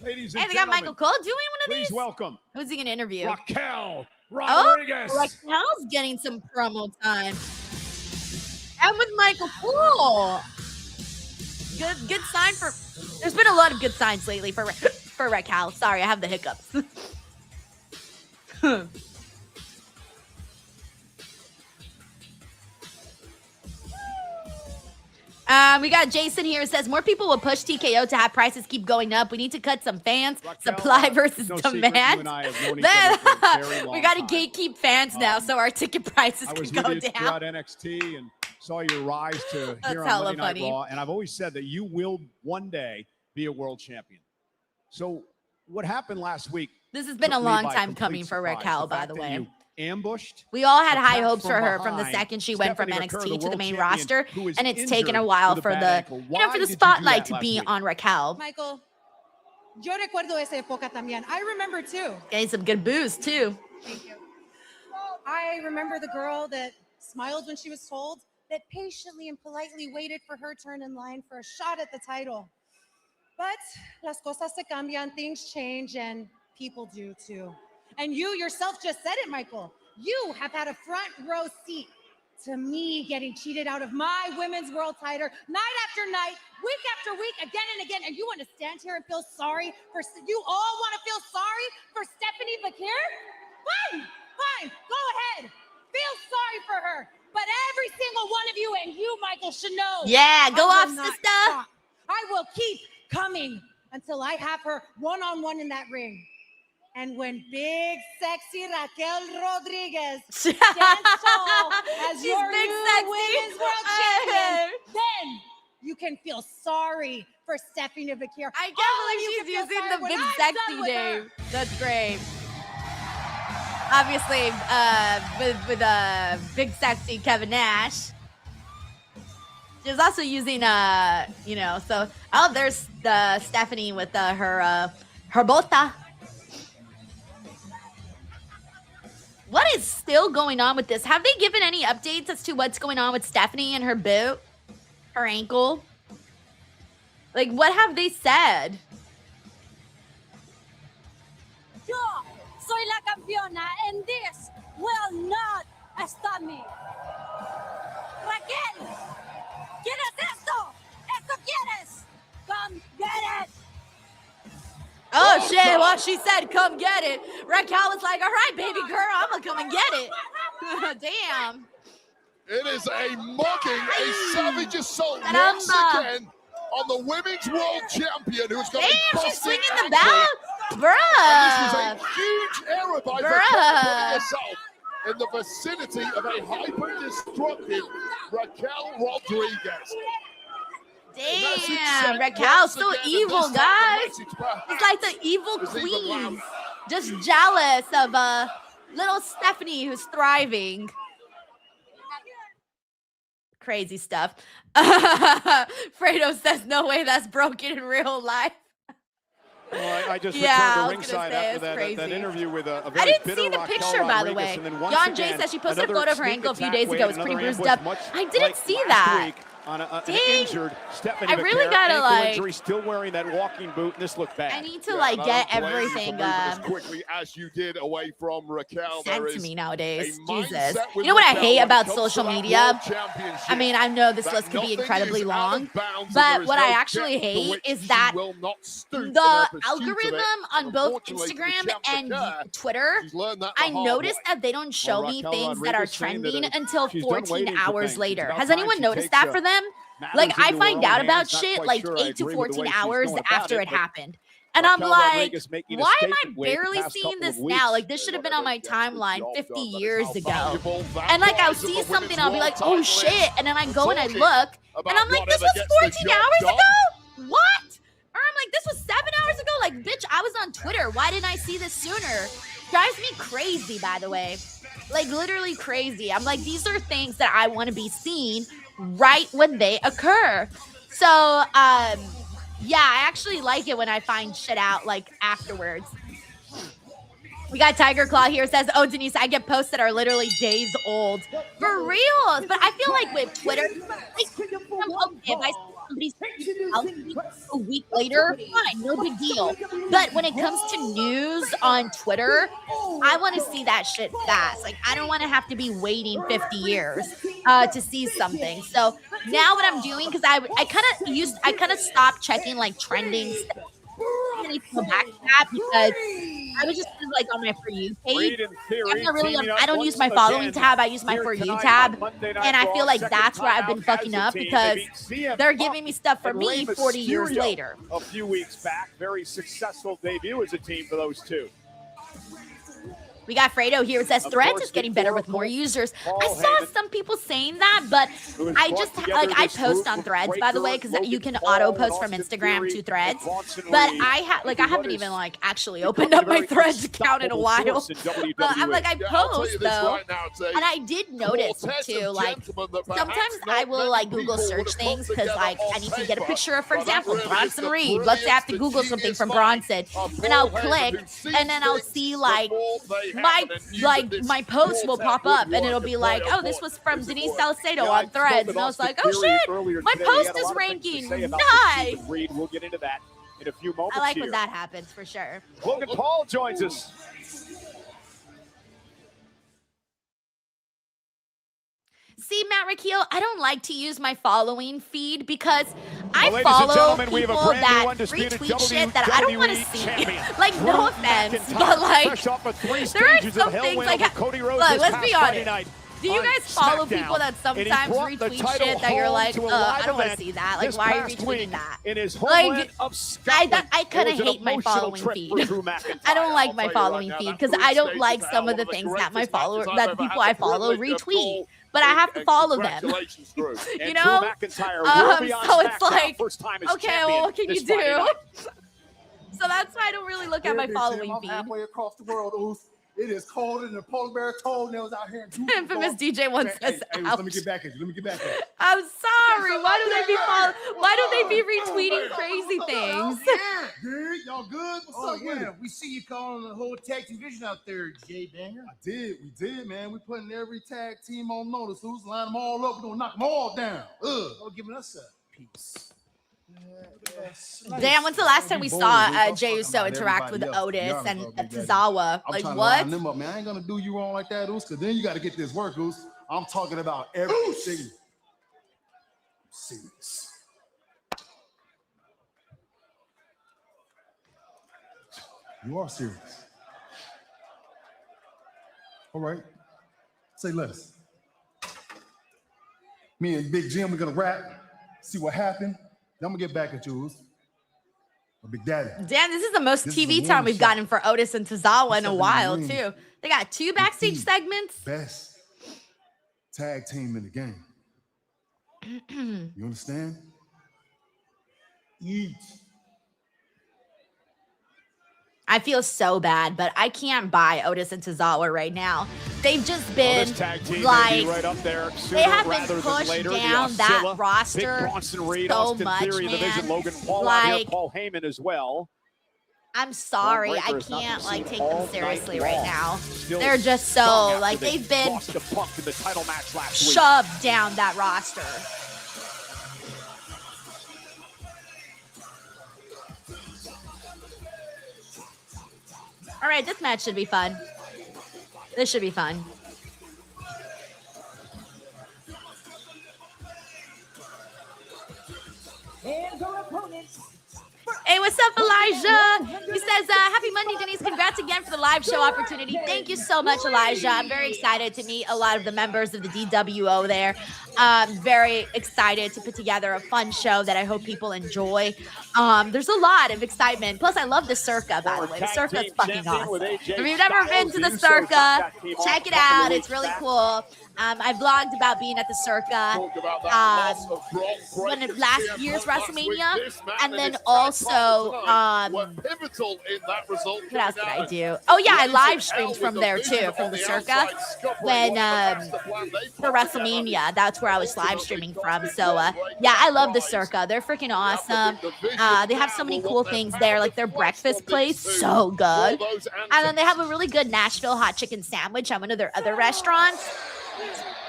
Ladies and hey, they got gentlemen, Michael Cole doing one of these? Please welcome. Who's he going to interview? Raquel Rodriguez. Oh, Raquel's getting some promo time. And with Michael Cole. Good sign for... There's been a lot of good signs lately for Raquel. Sorry, I have the hiccups. We got Jason here who says more people will push TKO to have prices keep going up. We need to cut some fans. Supply versus demand. We got to gatekeep fans now, so our ticket prices can go down. I was with you throughout NXT and saw your rise to here on Monday Night Raw, and I've always said that you will one day be a world champion. So what happened last week? This has been a long time coming for Raquel, by the way. Ambushed. We all had high hopes for her from the second she went from NXT to the main roster, and it's taken a while for the for the spotlight to be on Raquel. Michael, yo recuerdo esa época también. I remember too. Getting some good booze too. Thank you. I remember the girl that smiled when she was told, that patiently and politely waited for her turn in line for a shot at the title. But las cosas se cambian, things change, and people do too. And you yourself just said it, Michael. You have had a front row seat to me getting cheated out of my women's world title night after night, week after week, again and again. And you want to stand here and feel sorry for, you all want to feel sorry for Stephanie Bakir? Fine, go ahead. Feel sorry for her. But every single one of you, and you, Michael, should know. Yeah, go I off, will not sister. stop. I will keep coming until I have her one-on-one in that ring. And when big, sexy Raquel Rodriguez stands tall as She's your big, new sexy. women's world champion, then you can feel sorry for Stephanie Bakir. I can't believe she's using the big sexy name. That's great. Obviously, with big sexy Kevin Nash. She's also using so there's the Stephanie with her bota. What is still going on with this? Have they given any updates as to what's going on with Stephanie and her boot, her ankle? Like, what have they said? Yo soy la campeona, and this will not stop me. Raquel, ¿quieres esto? ¿Esto quieres? Come get it. Oh, shit, well, she said, come get it. Raquel was like, all right, baby girl, I'm going to come and get it. Damn. It is a mugging, a savage assault Caramba. once again on the women's world champion who's got Damn, a she's busted swinging the ankle. belt? Bruh. And this was a huge error by Raquel putting herself in the vicinity of a hyper-destructive Raquel Rodriguez. Damn, Raquel's so evil, guys. It's like the evil queen. Just jealous of little Stephanie who's thriving. Crazy stuff. Fredo says, no way that's broken in real life. Well, I just Yeah, returned to ringside after that interview with a very I didn't bitter see the Raquel picture, by the Rodriguez, way. and then once Jan J again, says she posted a another photo of her sneak ankle a few attack days way, ago. It was pretty another bruised ambush, up. much I didn't like see last that. week on an Dang. injured Stephanie I really Bakir, gotta, ankle like- injury, still wearing that walking boot, and this looked bad. I need to, Yeah, like, and I get don't blame you for everything moving as quickly as you did away from Raquel. sent There to is me nowadays. a Jesus. mindset with You know what I Raquel hate when it about comes to social that media? world championship, I mean, I know this that list could be nothing incredibly is out long, of bounds and but there is what no I actually depth to hate which is she that will not stoop in the her pursuit of algorithm it. on both Unfortunately for the Instagram champ and Bakir, Twitter, she's learned that the I hard noticed way. that they don't show Well, me Raquel things that are Rodriguez saying that trending until she's done 14 waiting for hours things. later. It's about Has time anyone she noticed takes that for them? matters Like, I into her find own out about hands. Not shit quite like sure I 8 to agree with the 14 way she's hours going about after it but happened. And I'm Raquel like, Rodriguez making a why am I statement with the barely past seeing couple of this now? Like, weeks. this should have been on my timeline 50 years ago. Valuable that And, like, I'll prize of see the something, women's I'll be world like, oh, title shit. is. And then I We're go and I talking look, and about I'm like, this whatever was gets the 14 job hours done. ago? What? Or I'm like, this was 7 hours ago? Like, bitch, I was on Twitter. Why didn't I see this sooner? Drives me crazy, by the way. Like, literally crazy. I'm like, these are things that I want to be seen right when they occur. So, yeah, I actually like it when I find shit out, like, afterwards. We got Tiger Claw here, says, oh, Denise, I get posts that are literally days old. For real. But I feel like with Twitter, like, okay, if I see somebody's a week later, fine, no big deal. But when it comes to news on Twitter, I want to see that shit fast. Like, I don't want to have to be waiting 50 years to see something. So now what I'm doing, because I kind of stopped checking like trending stuff. I need to go back to that because I was just kind of like on my For You page. I don't use my following tab. I use my For You tab. And I feel like that's where I've been fucking up because they're giving me stuff for me 40 years later. A few weeks back, very successful debut as a team for those two. We got Fredo here. It says Threads is getting better with more users. I saw some people saying that, but I just like I post on Threads, by the way, because you can auto post from Instagram to Threads. But I haven't even like actually opened up my Threads account in a while. I'm like I post though, and I did notice too. Like sometimes I will like Google search things because like I need to get a picture of, for example, Bronson Reed. Let's say I have to Google something from Bronson, and I'll click, and then I'll see like my post will pop up and it'll be like, oh, this was from Denise Salcedo on Threads, and I was like, oh shit, my post is ranking. Nice. We'll get into that in a few moments. I like here. when that happens for sure. Logan Paul joins us. See, Matt Rakeel, I don't like to use my following feed because I Well, follow we have a people brand new that undisputed retweet shit that I don't want to WWE see. champion. Like, no offense, but like, there are some things like, Cody Rhodes look, this let's past be Friday honest. night Do you on guys follow SmackDown, people that and he sometimes brought the retweet title shit that you're home like, to a I live don't want to event see that. Like, this why are you past retweeting week that? in his homeland Like, of Scotland. I kind It of was an hate my emotional following trip feed. for Drew McIntyre. I don't like my following feed because I don't like some of the things that my followers, that the people I follow retweet. But I have to follow them. You know? So it's like, okay, well, what can you do? So that's why I don't really look at my following feed. Halfway across the world, Oos. It is colder than the polar bear toenails out here in Infamous DJ once says, let me get back at you. Let me get back at you. I'm sorry. Why do they be retweeting crazy things? Good, y'all good? What's up with it? We see you calling the whole tag team division out there, Jay Banger. We did, man. We putting every tag team on notice. Who's line them all up? We're gonna knock them all down. Giving us a piece. Damn, when's the last time we saw Jey Uso interact with Otis and Tozawa? Like, what? Them up, man. I ain't gonna do you wrong like that, Oos, because then you got to get this work, Oos. I'm talking about everything. Serious. You are serious. All right. Say less. Me and Big Jim, we're gonna rap, see what happened. Then I'm gonna get back at you, Oos. Big Daddy. Damn, this is the most TV time we've gotten for Otis and Tozawa in a while, too. They got 2 backstage segments. Best tag team in the game. You understand? Eat. I feel so bad, but I can't buy Otis and Tozawa right now. They've just been like, right up there, they have been pushed down that roster so much, Theory, man. Division, Logan Paul out here, Paul Heyman as well. I'm sorry, I can't like take them seriously right now. They're just so like they've been shoved down that roster. All right, this match should be fun. This should be fun. And her opponents. Hey, what's up, Elijah? He says, happy Monday, Denise. Congrats again for the live show opportunity. Thank you so much, Elijah. I'm very excited to meet a lot of the members of the DWO there. Very excited to put together a fun show that I hope people enjoy. There's a lot of excitement. Plus, I love the Circa, by the way. The Circa's fucking awesome. If you've never been to the Circa, check it out. It's really cool. I vlogged about being at the Circa last year's WrestleMania, and then also pivotal in that result. what else did I do? Oh yeah, I live streamed from there too, from the Circa when for WrestleMania. That's where I was live streaming from. So yeah, I love the Circa. They're freaking awesome. They have so many cool things there, like their breakfast place, so good. And then they have a really good Nashville hot chicken sandwich at one of their other restaurants.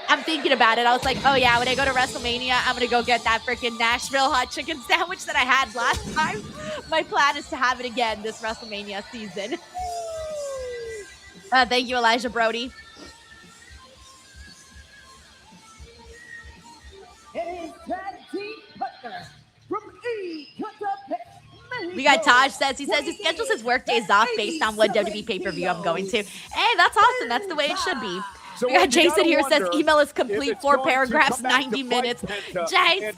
I'm thinking about it. I was like, oh yeah, when I go to WrestleMania, I'm gonna go get that freaking Nashville hot chicken sandwich that I had last time. My plan is to have it again this WrestleMania season. Thank you, Elijah Brody. And his tag team partner from We got Taj says, he schedules his work days off based on what WWE pay-per-view I'm going to. Hey, that's awesome. That's the way it should be. So we got Jason here says email is complete, 4 paragraphs, 90 minutes. Jason!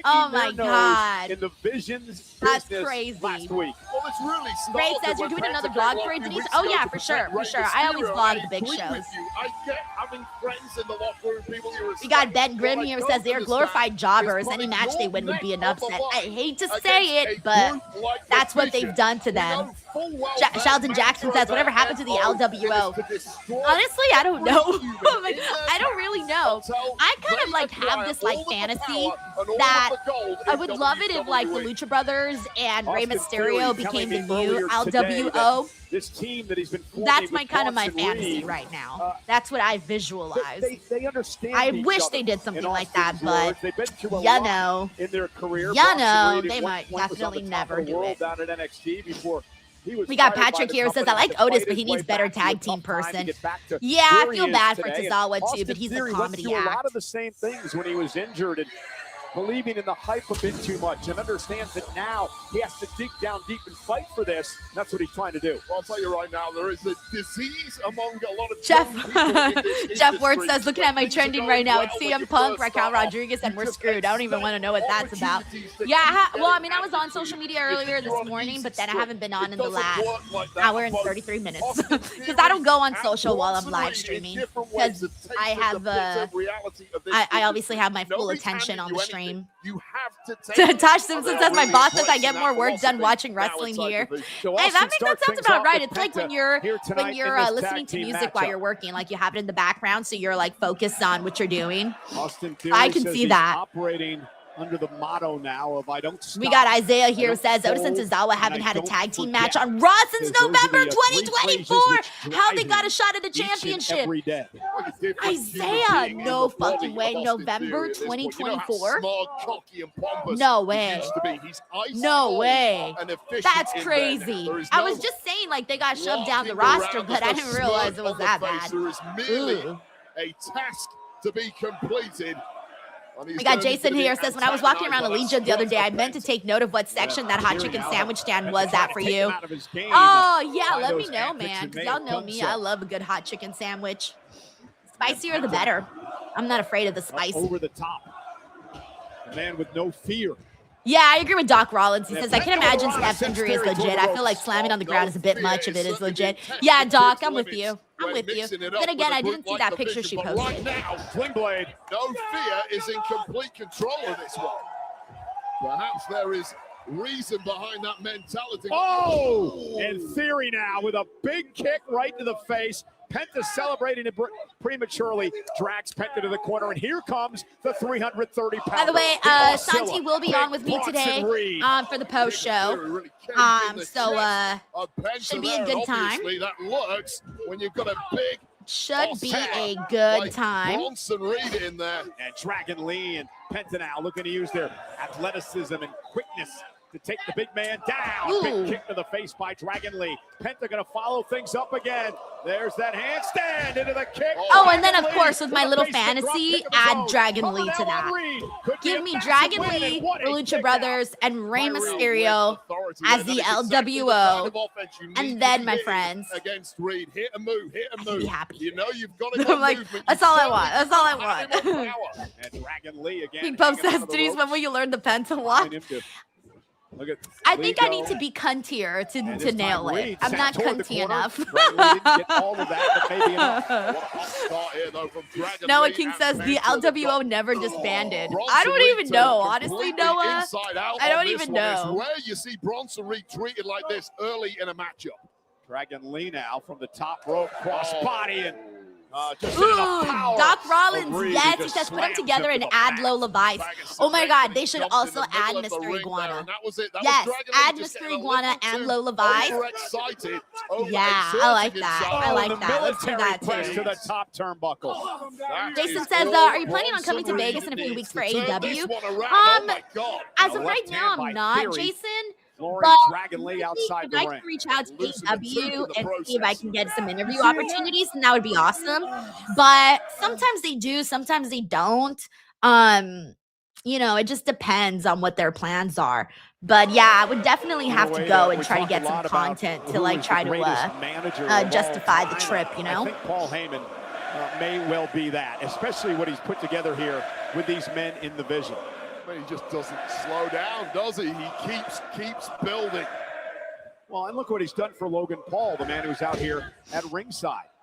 Oh my God. In the Visions That's crazy. Last week. Well, it's really Ray says you're doing another vlog for it, Denise? Oh yeah, for sure. I always vlog the big shows. I get having friends in the locker room, people you respect. We got Ben Grimm here says they're glorified jobbers. Any match they win would be an upset. I hate to say it, but that's what they've done to them. Sheldon Jackson says, whatever happened to the LWO? Honestly, I don't know. I don't really know. I kind of like have this like fantasy that I would love it if like the Lucha Brothers and Rey Mysterio became the new LWO. This team that he's been That's my kind of my fantasy right now. That's what I visualize. They understand. I wish they did something like that, but you know, in their career, they might definitely never do it. Down at NXT before we got Patrick here who says, I like Otis, but he needs better tag team person. Yeah, I feel bad for Tozawa too, but he's a comedy act. A lot of the same things when he was injured and believing in the hype a bit too much, and understands that now he has to dig down deep and fight for this. That's what he's trying to do. Well, I'll tell you right now, there is a disease among a lot of Jeff Ward says, looking at my trending right now, it's CM Punk, Raquel Rodriguez, and we're screwed. I don't even want to know what that's about. Yeah, well, I mean, I was on social media earlier this morning, but then I haven't been on in the last hour and 33 minutes because I don't go on social while I'm live streaming because I have I obviously have my full attention on the stream. You have to Tosh Simpson says, my boss says I get more work done watching wrestling here. Hey, that sounds about right. It's like when you're listening to music while you're working, like you have it in the background, so you're like focused on what you're doing. I can see that. Operating under the motto now of I don't stop. We got Isaiah here who says Otis and Tozawa haven't had a tag team match on Raw since November 2024. How they got a shot at the championship? Isaiah, no fucking way. November 2024? No way. No way. That's crazy. I was just saying like they got shoved down the roster, but I didn't realize it was that bad. Ooh. A task to be completed. We got Jason here says, when I was walking around Allegiant the other day, I meant to take note of what section that hot chicken sandwich stand was at for you. Oh, yeah, let me know, man, because y'all know me. I love a good hot chicken sandwich. Spicier, the better. I'm not afraid of the spice. Over the top. A man with no fear. Yeah, I agree with Doc Rollins. He says, I can imagine Steph's injury is legit. I feel like slamming on the ground is a bit much if it is legit. Yeah, Doc, I'm with you. I'm with you. Then again, I didn't see that picture she posted. Right now, Sling Blade, no fear, is in complete control of this one. Perhaps there is reason behind that mentality. Oh! And Theory now with a big kick right to the face. Penta celebrating it prematurely, drags Penta to the corner, and here comes the 330-pounder. By the way, Santi will be on with me today for the post show. Should be a good time. That looks when you've got a big should be a good time. Bronson Reed in there. And Dragon Lee and Penta now looking to use their athleticism and quickness to take the big man down. Ooh. Big kick to the face by Dragon Lee. Penta gonna follow things up again. There's that handstand into the kick. Oh, and then of course with my little fantasy, add Dragon Lee to that. Give me Dragon Lee, the Lucha Brothers, and Rey Mysterio as the LWO. And then, my friends, against Reed, hit and move, hit and move. Be happy. You know you've got to I'm like, that's all I want. That's all I want. And Dragon Lee again. He Pope says, Denise, when will you learn the Penta walk? I think I need to be cuntier to nail it. I'm not cunty enough. Noah King says the LWO never disbanded. I don't even know, honestly, Noah. I don't even know. Where you see Bronson Reed treated like this early in a matchup. Dragon Lee now from the top rope, cross body, and Doc Rollins, yes, he says put them together and add Lola Vice. Oh my God, they should also add Mr. Iguana. Yes, add Mr. Iguana and Lola Vice. Yeah, I like that. I like that. Let's do that too. To the top turnbuckle. Jason says, are you planning on coming to Vegas in a few weeks for AEW? As of right now, I'm not, Jason. But Dragon Lee outside the ring. I'd like to reach out to AEW and see if I can get some interview opportunities, and that would be awesome. But sometimes they do, sometimes they don't. You know, it just depends on what their plans are. But yeah, I would definitely have to go and try to get some content to like try to justify the trip, you know? I think Paul Heyman may well be that, especially what he's put together here with these men in the vision. He just doesn't slow down, does he? He keeps building. Well, and look what he's done for Logan Paul, the man who's out here at ringside.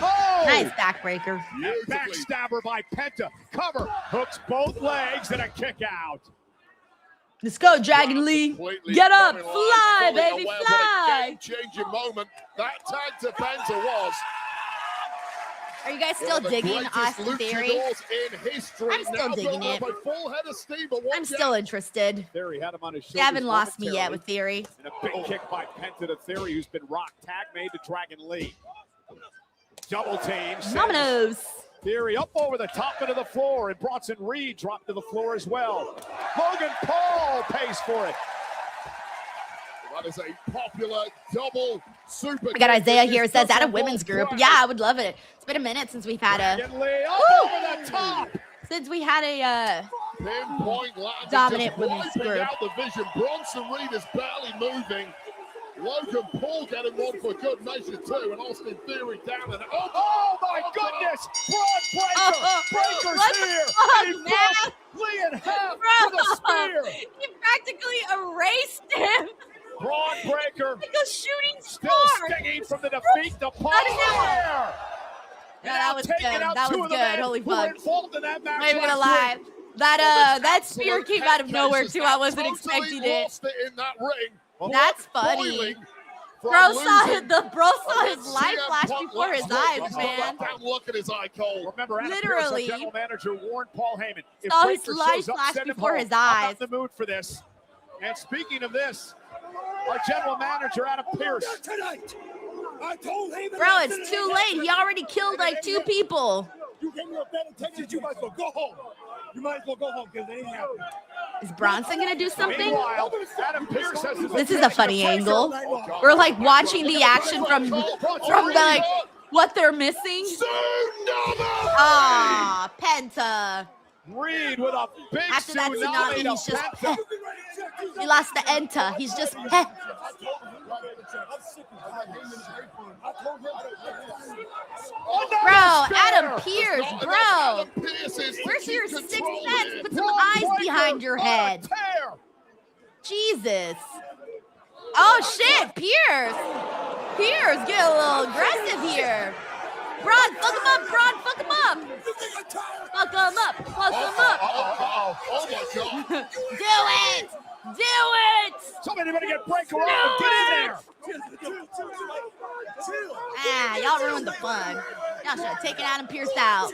Oh! Nice backbreaker. And backstabber by Penta. Cover. Hooks both legs and a kick out. Let's go, Dragon Lee. Get up, fly, baby, What fly. a game-changing moment that tag to Penta was. Are you guys still digging Austin Theory? I'm still digging it. I'm still interested. Theory had him on his They haven't lost me yet with Theory. And a big kick by Penta to Theory, who's been rocked. Tag made to Dragon Lee. Double team. Dominoes. Theory up over the top into the floor, and Bronson Reed dropped to the floor as well. Logan Paul pays for it. That is a popular double super. I got Isaiah here. It says, at a women's group. Yeah, I would love it. It's been a minute since we've had a... Over the top. Since we had a pinpoint dominant women's group. Out the vision. Bronson Reed is barely moving. Logan Paul getting one for good measure too, and Austin Theory down and oh my goodness! Braun Breaker! Breaker's here! Oh, man! Lee in half with a spear! He practically erased him! Braun Breaker! Like a shooting star! Still stinging from the defeat to Paul. Yeah, that was good. That was good. Holy fuck. I'm not even gonna lie. That spear came out of nowhere too. I wasn't expecting it. In that ring. That's funny. Bro saw his life flash before his eyes, man. Look at his eye cold. Remember, literally, general manager warned Paul Heyman. If saw his Breaker life shows up, flash send him before home. his I'm eyes. not in the mood for this. And speaking of this, our general manager, Adam Pearce. I told him. Bro, it's too late. He already killed like 2 people. You gave me a better text. You might as well go home. You might as well go home because they ain't happening. Is Bronson gonna do something? Adam Pearce has This is a funny angle. We're like watching the action from the like what they're missing. Ah, Penta. Reed with a big after that tsunami, he's just he lost the enter. He's just Bro, Adam Pearce, bro. Where's your 6th sense? Put some eyes behind your head. Jesus. Oh shit, Pearce. Pierce, get a little aggressive here. Braun, fuck him up, Braun, fuck him up. Fuck him up, fuck him up. Oh my God. Do it. Do it. Somebody better get Breaker off and get in there. Ah, y'all ruined the fun. Y'all should have taken Adam Pearce out.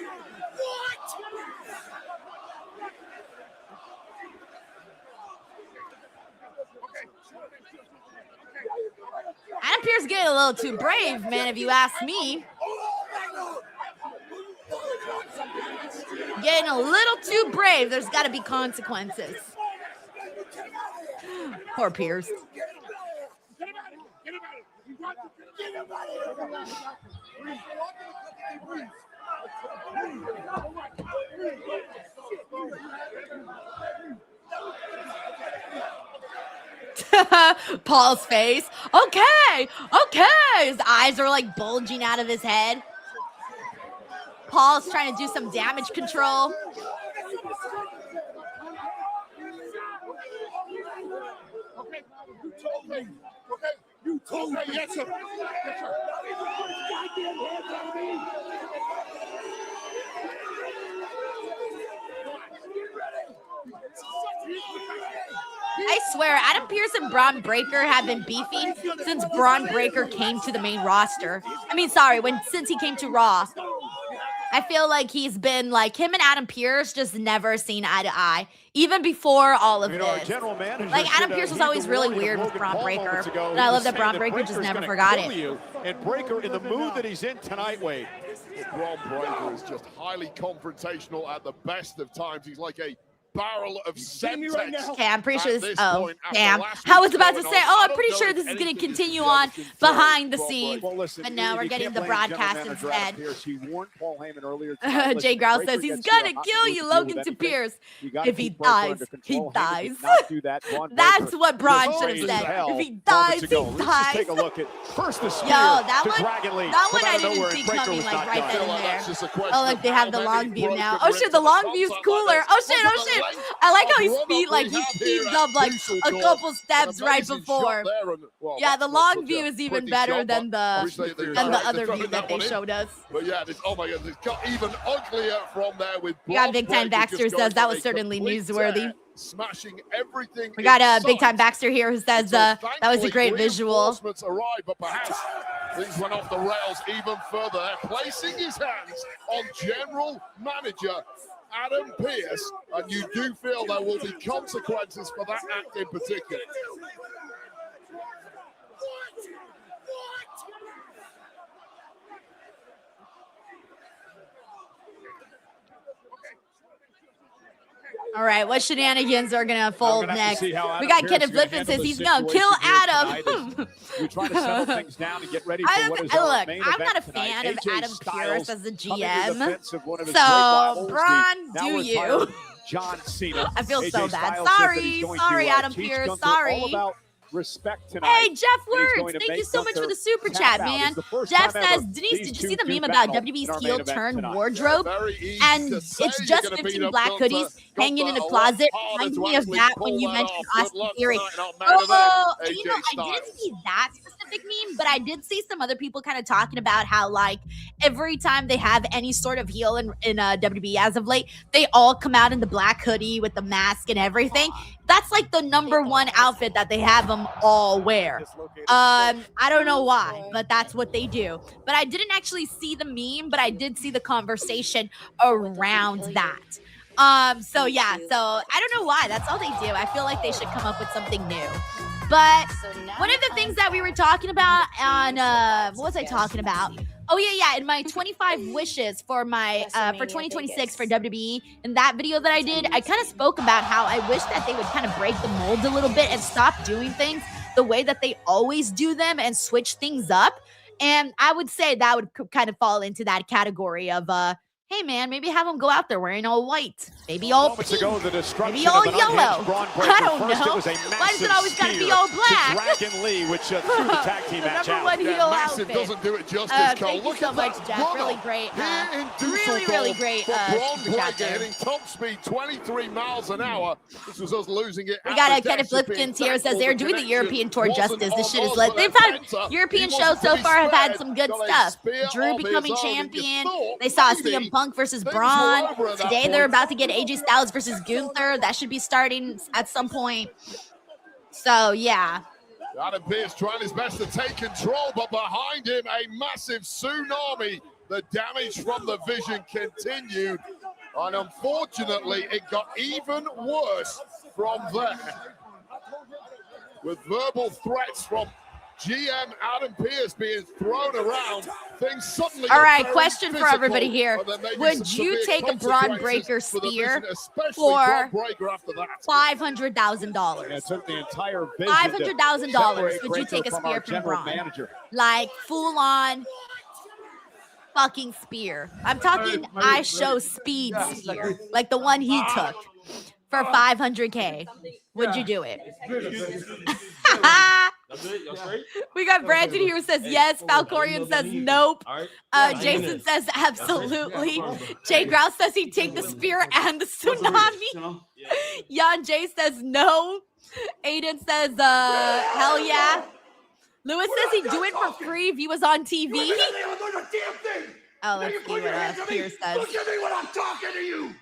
Adam Pearce getting a little too brave, man, if you ask me. Getting a little too brave. There's got to be consequences. Poor Pearce. Paul's face. Okay. His eyes are like bulging out of his head. Paul's trying to do some damage control. You told me. Yes, sir. I swear, Adam Pearce and Braun Breaker have been beefing since Braun Breaker came to the main roster. Since he came to Raw. I feel like he's been like him and Adam Pearce just never seen eye to eye, even before all of this. Like Adam Pearce was always really weird with Braun Breaker, and I love that Braun Breaker just never forgot it. And Breaker in the mood that he's in tonight, Wade. Braun Breaker is just highly confrontational at the best of times. He's like a barrel of Semtex. Okay, I'm pretty sure this. Oh, damn. I was about to say, I'm pretty sure this is going to continue on behind the scenes. But no, we're getting the broadcast instead. He warned Paul Heyman earlier. Jay Grouse says he's going to kill you, Logan to Pierce. If he dies, he dies. That's what Braun should have said. If he dies, he dies. Take a look at first the spear that one I didn't see coming like right then and there. Oh, look, they have the long view now. Oh shit, the long view's cooler. Oh shit. I like how he's speed, like he speeds up like a couple steps right before. Yeah, the long view is even better than the other view that they showed us. But yeah, oh my God, it's got even uglier from there with. We got Big Time Baxter says that was certainly newsworthy. Smashing everything. We got Big Time Baxter here who says that was a great visual. Arrived, but perhaps things went off the rails even further. Placing his hands on General Manager Adam Pearce, and you do feel there will be consequences for that act in particular. All right, what shenanigans are going to unfold next? We got Kenneth Lippin says he's going to kill Adam. You're trying to settle things down and get ready for what is look, main I'm event not a tonight. fan of AJ Adam Pearce as the GM. So, Braun, do you? John Cena. I feel so bad. Sorry, Adam Pearce. Sorry. All about respect tonight. Hey, Jeff Words, thank you so much for the super chat, man. Jeff says, Denise, did you see the meme about WWE's heel turn wardrobe? And it's just 15 black hoodies hanging in a closet. Reminds me of that when you mentioned Austin Theory. Oh, you know, I didn't see that specific meme, but I did see some other people kind of talking about how, like, every time they have any sort of heel in WWE as of late, they all come out in the black hoodie with the mask and everything. That's like the #1 outfit that they have them all wear. I don't know why, but that's what they do. But I didn't actually see the meme, but I did see the conversation around that. So yeah, so I don't know why. That's all they do. I feel like they should come up with something new. But one of the things that we were talking about on what was I talking about? Oh yeah, in my 25 wishes for my for 2026 for WWE, in that video that I did, I kind of spoke about how I wish that they would kind of break the mold a little bit and stop doing things the way that they always do them and switch things up. And I would say that would kind of fall into that category of hey man, maybe have them go out there wearing all white, maybe all pink, maybe all yellow. I don't know. Why does it always gotta be all black? Dragon Lee, which threw the tag team match out. #1 heel outfit. Doesn't do it justice, Cole. Thank you so much, Jeff. Really great. Really great. Hitting top speed, 23 miles an hour. This was us losing it. We got Kenneth Lipkins here says they're doing the European tour justice. This shit is lit. They've had European shows so far have had some good stuff. Drew becoming champion. They saw CM Punk versus Braun. Today they're about to get AJ Styles versus Gunther. That should be starting at some point. So yeah. Adam Pearce trying his best to take control, but behind him a massive tsunami. The damage from the Vision continued, and unfortunately it got even worse from there. With verbal threats from GM Adam Pearce being thrown around, things suddenly. All right, question for everybody here. Would you take a Braun Breaker spear for $500,000? Yeah, took the entire $500,000. Would you take a spear from Braun? Like full on fucking spear. I'm talking I show speed spear, like the one he took for $500K. Would you do it? We got Brandon here who says yes. Falcorian says nope. Jason says absolutely. Jay Grouse says he'd take the spear and the tsunami. Jan Jay says no. Aiden says hell yeah. Lewis says he'd do it for free if he was on TV. Oh, let's see what Pierce says. Look at me when I'm talking to you.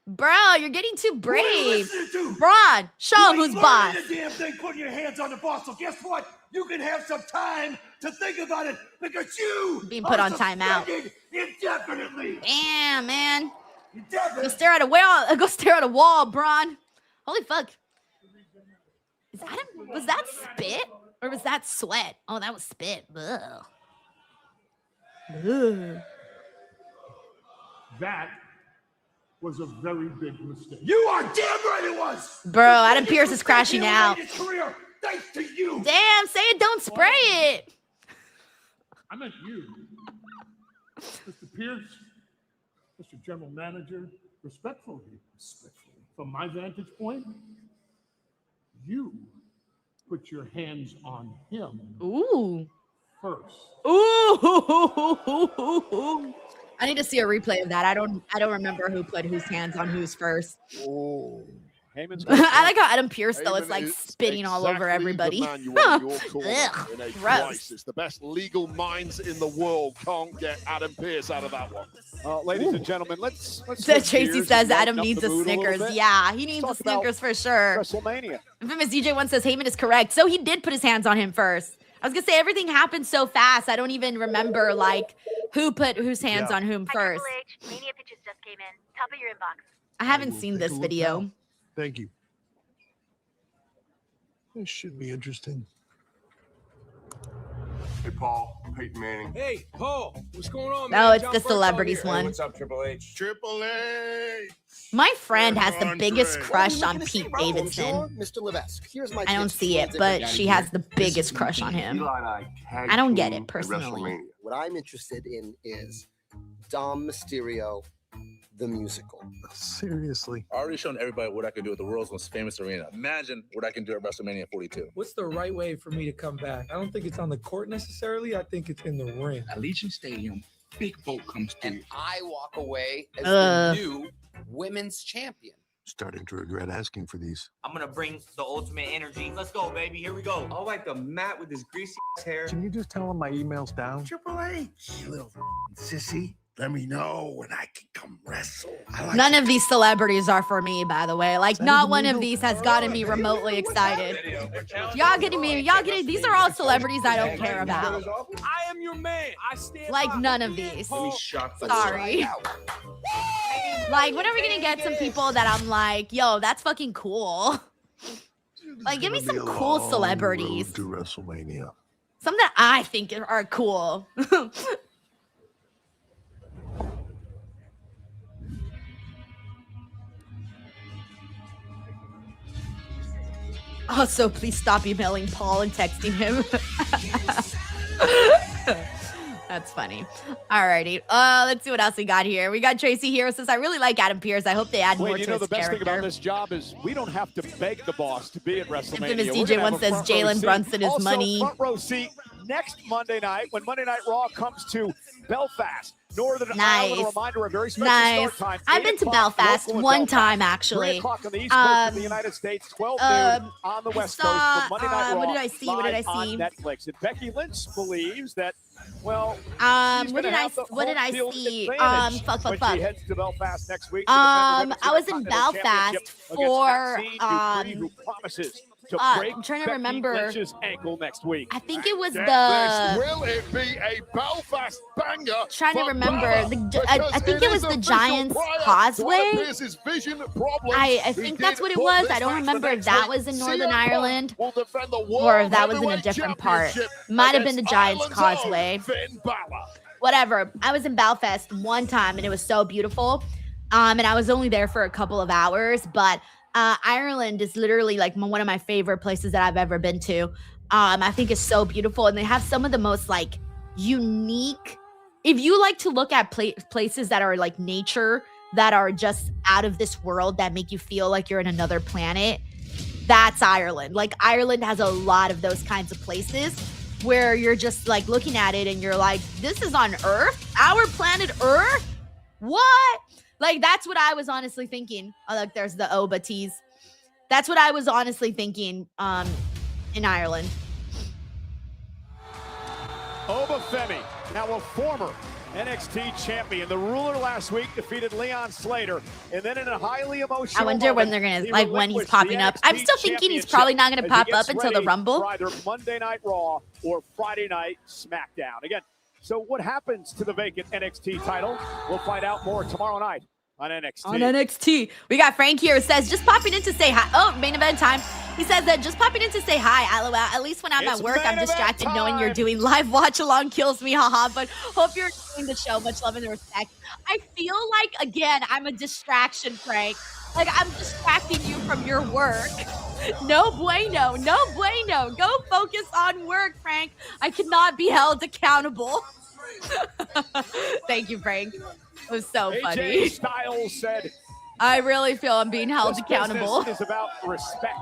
Bro, you're getting too brave. Braun, show him who's boss. The damn thing, putting your hands on the boss. So guess what? You can have some time to think about it because you being put on timeout indefinitely. Damn, man. Go stare at a wall. Go stare at a wall, Braun. Holy fuck. Was that spit or was that sweat? Oh, that was spit. Ugh. Ugh. That was a very big mistake. You are damn right it was. Bro, Adam Pearce is crashing out. Career, thanks to you. Damn, say it, don't spray it. I meant you. Mr. Pearce, Mr. General Manager, respectfully, from my vantage point, you put your hands on him. Ooh. First. Ooh. I need to see a replay of that. I don't remember who put whose hands on whose first. Oh. Heyman's I like how Adam Pearce though Heyman is like is spitting all over exactly everybody. the man you want in your corner Ugh, in a gross. crisis. The best legal minds in the world can't get Adam Pearce out of that one. Ladies and gentlemen, let's Tracy gears says and Adam lighten up needs the a mood little Snickers. bit. Yeah, he needs a Talk about Snickers for sure. WrestleMania. Infamous DJ1 says Heyman is correct. So he did put his hands on him first. I was gonna say everything happened so fast. I don't even remember like who put whose hands on whom first. Mania pictures just came in. Top of your inbox. I haven't seen this video. Thank you. This should be interesting. Hey, Paul. Peyton Manning. Hey, Paul. What's going on, No, man? it's John the Burke's celebrities on here. one. What's up, Triple H? Triple H. My friend has the biggest Andre. crush on Pete Davidson. Mr. Levesque, here's my I don't pitch see for it, the but Daddy she Bear. has the biggest crush on him. Eli and I tag I don't get team it at personally. WrestleMania. What I'm interested in is Dom Mysterio, the musical. Seriously. I already shown everybody what I can do at the world's most famous arena. Imagine what I can do at WrestleMania 42. What's the right way for me to come back? I don't think it's on the court necessarily. I think it's in the ring. Allegiant Stadium, big vote comes through. And I walk away as Uh. the new women's champion. Starting to regret asking for these. I'm gonna bring the ultimate energy. Let's go, baby. Here we go. I'll wipe the mat with this greasy hair. Can you just tell him my email's down? Triple H. You little sissy. Let me know when I can come wrestle. I like None of these celebrities are for me, by the way. Like, not one of these has gotten me remotely excited. Y'all getting these are all celebrities I don't care about. I am your man. I stand Like, by none you. of these. Paul. Sorry. Like, when are we gonna get some people that I'm like, yo, that's fucking cool? Like, give me some cool celebrities. To WrestleMania. Some that I think are cool. Also, please stop emailing Paul and texting him. That's funny. Alrighty. Let's see what else we got here. We got Tracy here. Says, I really like Adam Pearce. I hope they add more to You know, his the best character. thing about this job is we don't have to beg the boss to be at WrestleMania. Infamous We're gonna DJ1 have a says front row Jalen seat. Brunson is Also, money. Front row seat next Monday night when Monday Night Raw comes to Belfast, Northern Ireland. A reminder, a very special Nice. start time. I've 8 been to o'clock Belfast local in one Belfast, time, 3 actually. o'clock on the East Coast of the United States, 12 noon on the West Coast for Monday Night Raw. what did I see? What did I live on see? Netflix. And Becky Lynch believes that, well, she's what gonna did I have the what did I home field see? advantage Fuck. when she heads to Belfast next week. to I defend the was in Women's Intercontinental Belfast Championship for against Maxine Dupree, who promises to break I'm trying to Becky remember. Lynch's ankle next week. I think it was Get the. this. Will it be a Belfast banger? Trying to for remember. Bella? I think it was Because the is Giants official prior to Causeway. Adam Pearce's vision problems. I He think did that's what it put was. this I don't match remember for if next that week. was in CM Northern Punk Ireland will defend the or if that World was in a Heavyweight different part. Championship Might have been the against Giants Ireland's own Causeway. Finn Balor. Whatever. I was in Belfast one time and it was so beautiful. And I was only there for a couple of hours, but Ireland is literally like one of my favorite places that I've ever been to. I think it's so beautiful and they have some of the most like unique. If you like to look at places that are like nature, that are just out of this world, that make you feel like you're in another planet, that's Ireland. Like Ireland has a lot of those kinds of places where you're just like looking at it and you're like, this is on Earth? Our planet Earth? What? Like, that's what I was honestly thinking. Oh, look, there's the Oba tease. That's what I was honestly thinking in Ireland. Oba Femi, now a former NXT champion. The ruler last week defeated Leon Slater, and then in a highly emotional I wonder when they're going to, like, when he's popping up. I'm still thinking he's probably not going to pop up until the Rumble. For either Monday Night Raw or Friday Night SmackDown. Again, so what happens to the vacant NXT title? We'll find out more tomorrow night on NXT. On NXT. We got Frank here who says, just popping in to say hi. Oh, main event time. He says that just popping in to say hi, LOL. At least when I'm It's at work, I'm main event distracted knowing you're time. doing live watch along kills me, haha. But hope you're enjoying the show. Much love and respect. I feel like, again, I'm a distraction, Frank. Like, I'm distracting you from your work. No bueno. No bueno. Go focus on work, Frank. I cannot be held accountable. Thank you, Frank. It was so funny. AJ Styles said, I really feel I'm being held this accountable. business is about respect.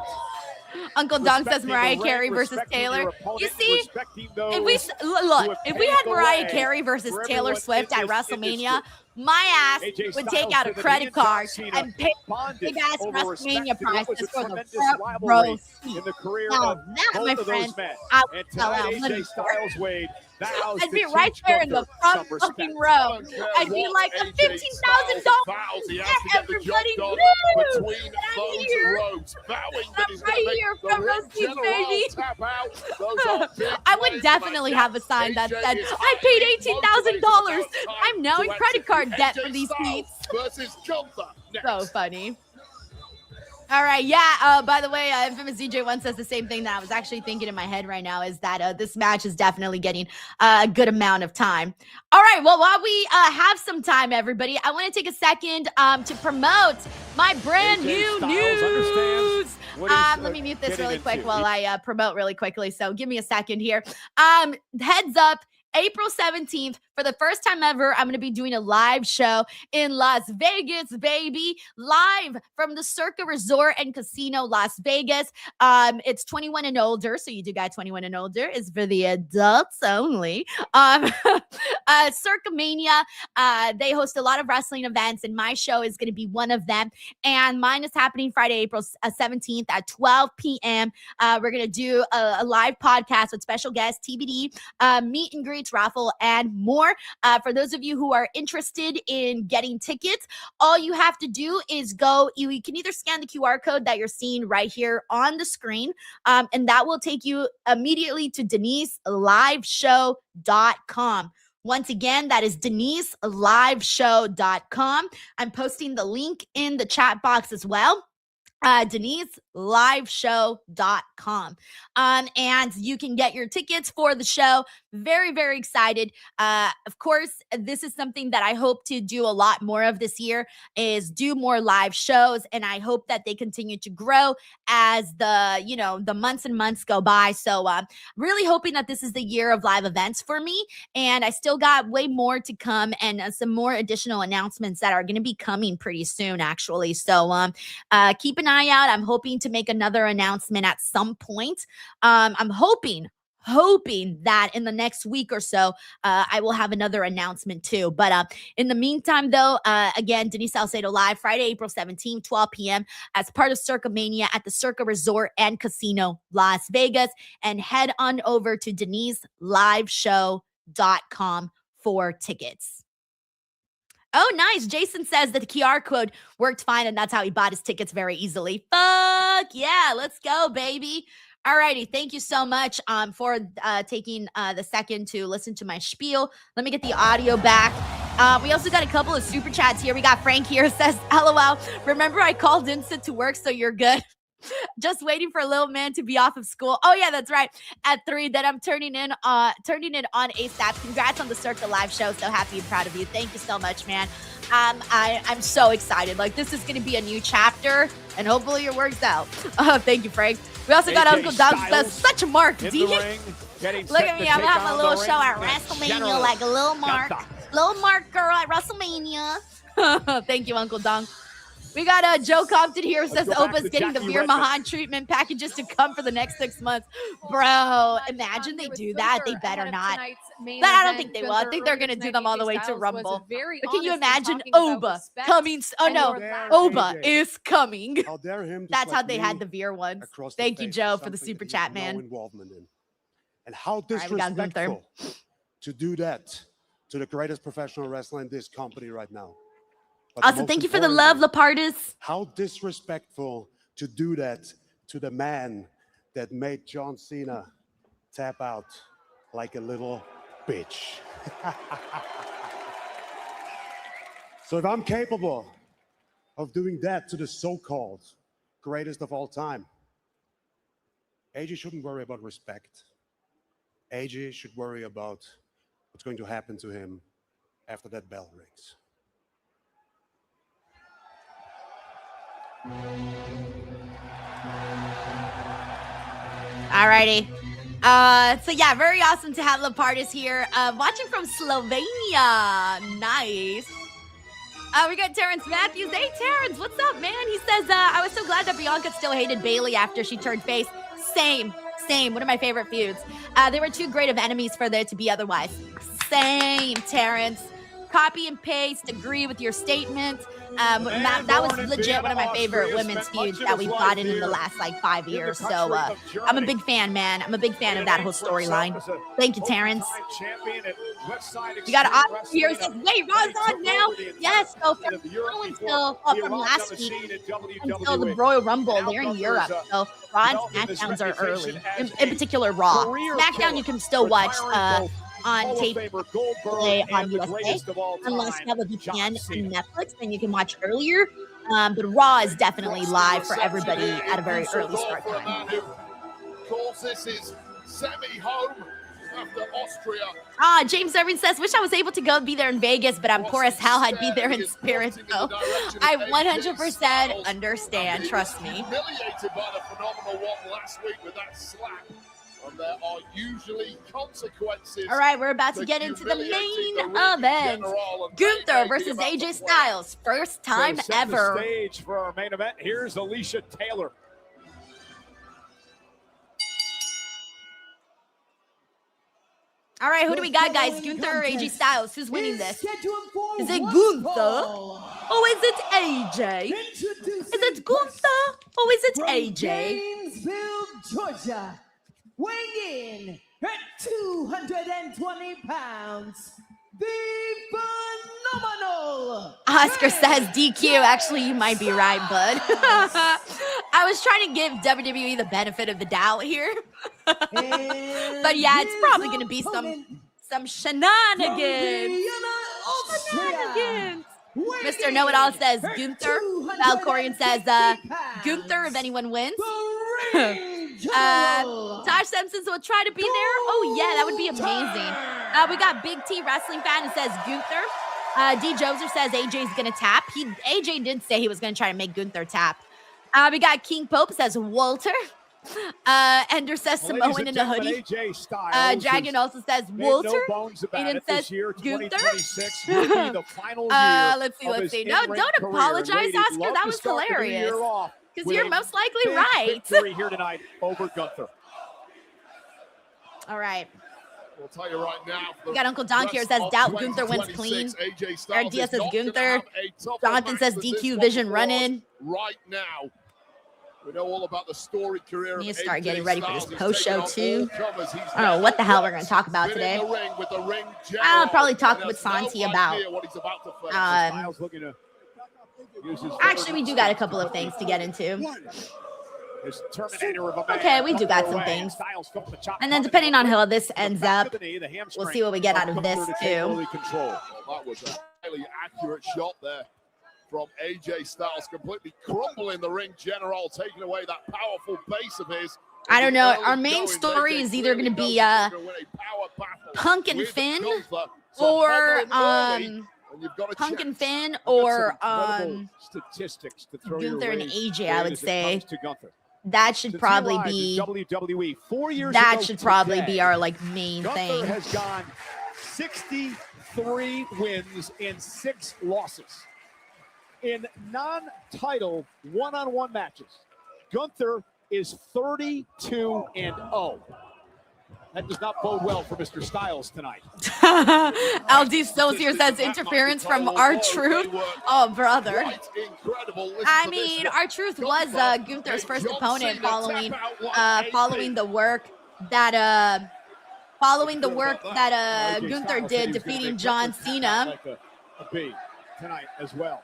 Uncle Dong says Respecting Mariah the Carey ring, versus respecting Taylor. your opponent, You see, respecting those if we who look, have if we paved had the Mariah way Carey versus for Taylor everyone Swift in at this WrestleMania, industry. my ass AJ would Styles take out a to the credit knee, card John Cena and pay bonded big ass over WrestleMania respect, and that was prices a for the tremendous front rivalry row seat. in the career Now of that, my both of friends, those men. I And would sell tonight, out AJ money for. Styles Wade vows I'd to be right teach there in the Gunther front some respect. fucking row. I'd be like a $15,000 He has get to get the job everybody. done Woo! between And I'm those here. rows, vowing that he's I'm right going to here, make the front row ring seats, general baby. tap out. Those are big I would flames definitely tonight. have a sign that AJ said, is I paid highly $18,000. motivated. I'm now in To credit card execute debt AJ for these Styles seats. versus Gunther next. So funny. All right, yeah. By the way, Infamous DJ1 says the same thing that I was actually thinking in my head right now is that this match is definitely getting a good amount of time. All right, well, while we have some time, everybody, I want to take a second to promote my brand new news. Let me mute this really quick while I promote really quickly. So give me a second here. Heads up. April 17th, for the first time ever, I'm going to be doing a live show in Las Vegas, baby. Live from the Circa Resort and Casino, Las Vegas. It's 21 and older, so you do got 21 and older. It's for the adults only. Circa Mania, they host a lot of wrestling events, and my show is going to be one of them. And mine is happening Friday, April 17th at 12 p.m. We're going to do a live podcast with special guests, TBD, meet and greets, raffle, and more. For those of you who are interested in getting tickets, all you have to do is go, you can either scan the QR code that you're seeing right here on the screen, and that will take you immediately to DeniseLiveshow.com. Once again, that is DeniseLiveshow.com. I'm posting the link in the chat box as well. DeniseLiveshow.com. And you can get your tickets for the show. Very, very excited. Of course, this is something that I hope to do a lot more of this year, is do more live shows. And I hope that they continue to grow as the months and months go by. So really hoping that this is the year of live events for me. And I still got way more to come, and some more additional announcements that are going to be coming pretty soon, actually. So keep an eye out. I'm hoping to make another announcement at some point. I'm hoping that in the next week or so, I will have another announcement too. But in the meantime, though, again, Denise Salcedo live Friday, April 17th, 12 p.m. as part of Circa Mania at the Circa Resort and Casino, Las Vegas. And head on over to DeniseLiveshow.com for tickets. Oh, nice. Jason says that the QR code worked fine, and that's how he bought his tickets very easily. Fuck yeah. Let's go, baby. Alrighty, thank you so much for taking the second to listen to my spiel. Let me get the audio back. We also got a couple of super chats here. We got Frank here, says, LOL, remember I called in sick to work, so you're good. Just waiting for a little man to be off of school. Oh yeah, that's right. At 3, then I'm turning it on ASAP. Congrats on the Circa live show. So happy and proud of you. Thank you so much, man. I'm so excited. Like, this is going to be a new chapter, and hopefully it works out. Thank you, Frank. We also got Uncle Doug. That's such a mark, D. Look at me. I'm having a little show at WrestleMania, like a little mark. Little mark girl at WrestleMania. Thank you, Uncle Dong. We got Joe Compton here, says Opa's getting the Veer Mahan treatment packages to come for the next 6 months. Bro, imagine they do that. They better not. But I don't think they will. I think they're going to do them all the way to Rumble. But can you imagine Oba coming? Oh, no. Oba is coming. How dare him? That's how they had the Veer ones. Thank you, Joe, for the super chat, man. Involvement in. And how Right, we got disrespectful to do that to the greatest professional wrestler in this company right now. But Also, thank you for the love, Lapardis. How disrespectful to do that to the man that made John Cena tap out like a little bitch. So if I'm capable of doing that to the so-called greatest of all time, AJ shouldn't worry about respect. AJ should worry about what's going to happen to him after that bell rings. Alrighty. So yeah, very awesome to have Lapardis here. Watching from Slovenia. Nice. We got Terrence Matthews. Hey, Terrence, what's up, man? He says, I was so glad that Bianca still hated Bailey after she turned face. Same. One of my favorite feuds. They were too great of enemies for there to be otherwise. Same, Terrence. Copy and paste, agree with your statement. That was legit one of my favorite women's feuds that we've gotten in the last like 5 years. So I'm a big fan, man. I'm a big fan of that whole storyline. Thank you, Terrence. We got Oscar here. Says, wait, Raw's on now? Yes. So from last week until the Royal Rumble, they're in Europe. So Raw and SmackDowns are early. In particular, Raw. SmackDown you can still watch on tape play on USA, unless you have a VPN on Netflix, then you can watch earlier. But Raw is definitely live for everybody at a very early start time. Calls this is semi-home after Austria. James Irving says, wish I was able to go be there in Vegas, but I'm poor as hell. I'd be there in spirit, though. I 100% understand. Trust me. Humiliated by the phenomenal one last week with that slap. And there are usually consequences. All right, we're about to get into the main event. Gunther versus AJ Styles. First time ever. The stage for our main event. Here's Alicia Taylor. All right, who do we got, guys? Gunther or AJ Styles? Who's winning this? Is it Gunther? Or is it AJ? Is it Gunther? Or is it AJ? Gainesville, Georgia. Weighing in at 220 pounds, the phenomenal. Oscar says DQ. Actually, you might be right, bud. I was trying to give WWE the benefit of the doubt here. But yeah, it's probably going to be some shenanigans. Mr. Know-It-All says Gunther. Valkorian says Gunther if anyone wins. Tosh Simpson will try to be there. Oh yeah, that would be amazing. We got Big T Wrestling Fan who says Gunther. D Joser says AJ's gonna tap. AJ did say he was gonna try to make Gunther tap. We got King Pope says Walter. Ender says Samoan in a hoodie. Dragon also says Walter. Aiden says Gunther. Let's see. No, don't apologize, Oscar. That was hilarious. Because you're most likely right. Victory here tonight over Gunther. All right. We'll tell you right now. We got Uncle Don here says doubt Gunther wins clean. Eric Diaz says Gunther. Jonathan says DQ Vision running. Right now. We know all about the story career. We need to start getting ready for this post show too. I don't know what the hell we're going to talk about today. I'll probably talk with Santi about. Actually, we do got a couple of things to get into. Okay, we do got some things. And then depending on how this ends up, we'll see what we get out of this too. That was a highly accurate shot there from AJ Styles, completely crumbling the ring general, taking away that powerful base of his. I don't know. Our main story is either going to be Punk and Finn or Punk and Finn or statistics to throw Gunther and your AJ, I would say. That should Since probably he arrived be in WWE 4 years that ago should probably today, be our like main Gunther thing. has gone 63 wins and 6 losses in non-title one-on-one matches. Gunther is 32-0. That does not bode well for Mr. Styles tonight. LD Stills here says interference from R-Truth. Oh, brother. I mean, R-Truth was Gunther's first opponent following the work that Gunther did defeating John Cena. A B tonight as well.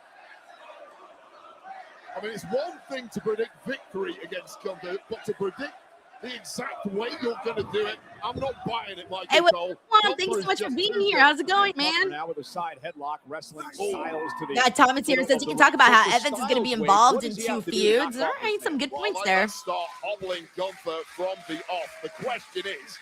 I mean, it's one thing to predict victory against Gunther, but to predict the exact way you're going to do it, I'm not buying it, Mike. Hey, thank you so much for being here. How's it going, man? Now with a side headlock, wrestling Styles to the. Yeah, Thomas here says you can talk about how Evans is going to be involved in 2 feuds. All right, some good points there. Start hobbling Gunther from the off. The question is,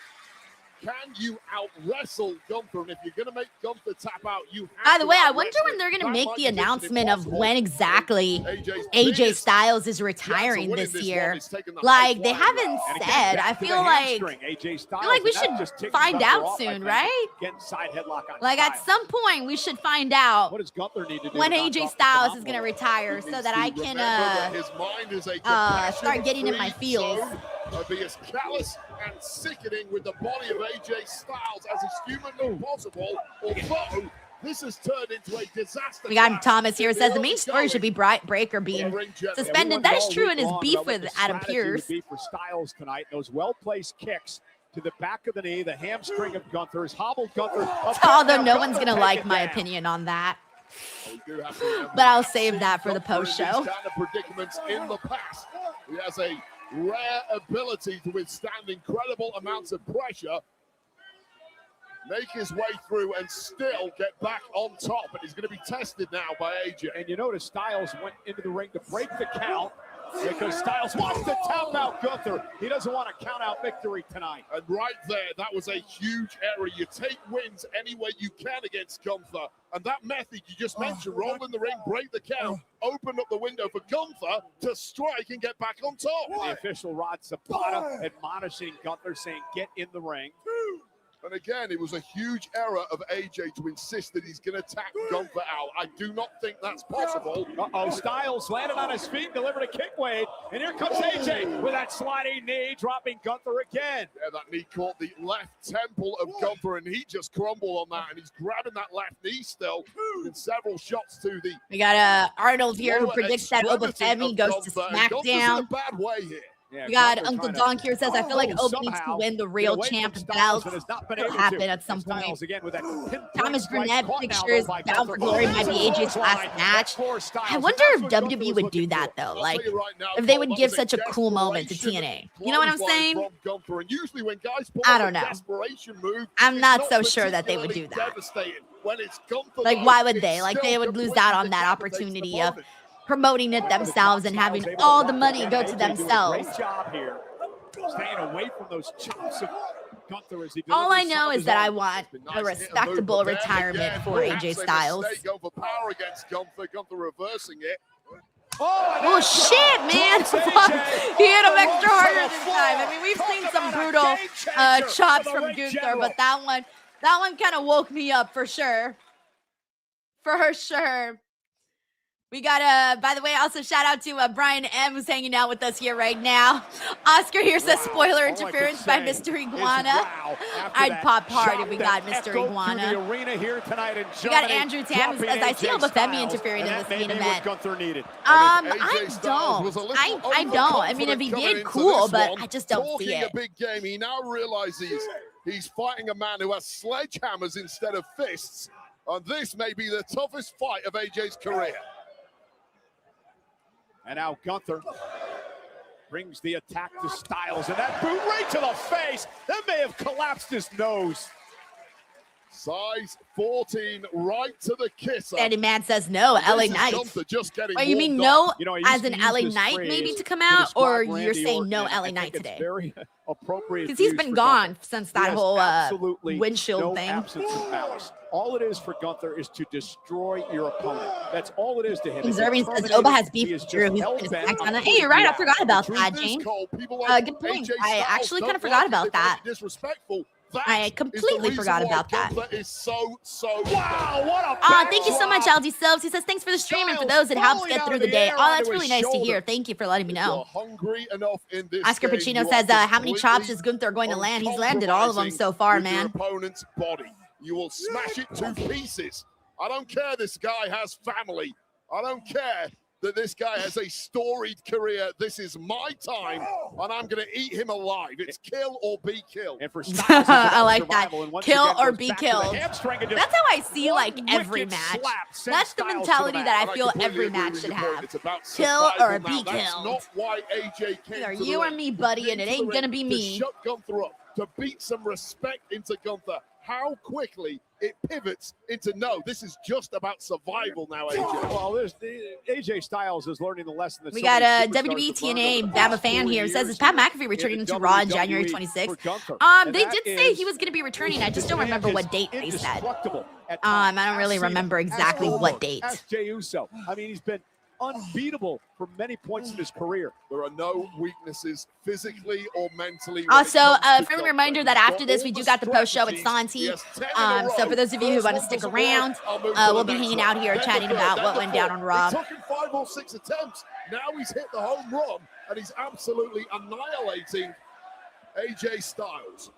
Can you out-wrestle Gunther? And if you're going to make Gunther tap out, you have By the to way, I out-wrestle wonder when him. they're going to That make might the be mission announcement of impossible. when exactly AJ's AJ biggest Styles is chance retiring of winning this this year. one is taking the Like, they high-flying haven't route. And again, said. back I to the feel like hamstring. AJ Styles, we and should that just ticks find Gunther out off, I soon, think. right? Again, side headlock on Like, at Styles. some point, we should find out What does Gunther need to do when to knock AJ off the Styles is phenomenal? going to retire so that I can Remember that his mind is a start getting in my compassion-free feels. zone. Be as callous and sickening with the body of AJ Styles as is humanly possible, although this has turned into a disaster. We got Thomas here. Says the main story should be Breaker being suspended. That is true in his beef with Adam Pearce. Would be for Styles tonight. Those well-placed kicks to the back of the knee, the hamstring of Gunther has hobbled Gunther. Although no one's going to like my opinion on that. But I'll save that for the post show. Kind of predicaments in the past. He has a rare ability to withstand incredible amounts of pressure, make his way through, and still get back on top. And he's going to be tested now by AJ. And you notice Styles went into the ring to break the count because Styles wants to tap out Gunther. He doesn't want to count out victory tonight. And right there, that was a huge error. You take wins any way you can against Gunther. And that method you just mentioned, roll in the ring, break the count, open up the window for Gunther to strike and get back on top. And the official Rod Zapata admonishing Gunther, saying, get in the ring. And again, it was a huge error of AJ to insist that he's going to tap Gunther out. I do not think that's possible. Uh-oh, Styles landed on his feet, delivered a kick, Wade. And here comes AJ with that sliding knee, dropping Gunther again. Yeah, that knee caught the left temple of Gunther, and he just crumbled on that. And he's grabbing that left knee still in several shots to the... We got Arnold here who predicts that Obafemi goes to Gunther's in SmackDown. a bad way here. Yeah, We got Gunther Uncle trying Donk here says, I feel like Oba needs to win the real champ belt. It'll happen at some point. Again with that Thomas Burnett pictures Bound for Glory might be AJ's last match. I wonder if WWE would do that, though. Like, if they would give such a cool moment to TNA. You know what I'm saying? I don't know. I'm not so sure that they would do that. Like, why would they? Like, they would lose out on that opportunity of promoting it themselves and having all the money go to themselves. Great job here, staying away from those chops of Gunther as he All I know is that I want a respectable retirement for AJ Styles. Go for power against Gunther. Gunther reversing it. Oh shit, man! He hit him extra harder this time. I mean, we've seen some brutal chops from Gunther, but that one kind of woke me up for sure. For sure. We got by the way, also shout out to Brian M, who's hanging out with us here right now. Oscar here says spoiler interference by Mr. Iguana. I'd pop hard if we got Mr. Iguana. We got Andrew Tam who says, I see Obafemi interfering in this main event. I don't. I mean, if he did, cool, but I just don't see it. A big game, he now realizes he's fighting a man who has sledgehammers instead of fists, and this may be the toughest fight of AJ's career. And now Gunther brings the attack to Styles, and that boot right to the face. That may have collapsed his nose. Size 14 right to the kisser. Eddie Man says no, LA Knight. Wait, you mean no as an LA Knight maybe to come out, or you're saying no LA Knight today? Very appropriate. Because he's been gone since that whole windshield thing. Absence of malice. All it is for Gunther is to destroy your opponent. That's all it is to him. Observing says Oba has beef with Drew. He's going to smack on that. Hey, you're right. I forgot about that, James. Good point. I actually kind of forgot about that. Disrespectful. I completely forgot about that. Wow, what a thank you so much, LD Silves. He says, thanks for the stream and for those it helps get through the day. Oh, that's really nice to hear. Thank you for letting me know. Oscar Pacino says, how many chops is Gunther going to land? He's landed all of them so far, man. Opponent's body. You will smash it to pieces. I don't care this guy has family. I don't care that this guy has a storied career. This is my time, and I'm going to eat him alive. It's kill or be killed. And for I like that. Kill or be killed. That's how I see like every match. That's the mentality that I feel every match should have. Kill or be killed. Not why AJ came Either you or me, buddy, and it ain't going to be me. Shut Gunther up, to beat some respect into Gunther. how quickly it pivots into no. This is just about survival now, AJ. Well, AJ Styles is learning the lesson that We got a WWE TNA Bama fan here. Says, is Pat McAfee returning to Raw on January 26th? They did say he was going to be returning. I just don't remember what date they said. I don't really remember exactly what date. Ask Jey Uso. I mean, he's been unbeatable for many points in his career. There are no weaknesses physically or mentally. Also, a friendly reminder that after this, we do got the post show with Santi. So for those of you who want to stick around, we'll be hanging out here chatting about what went down on Raw. It took him 5 or 6 attempts. Now he's hit the home run and he's absolutely annihilating AJ Styles.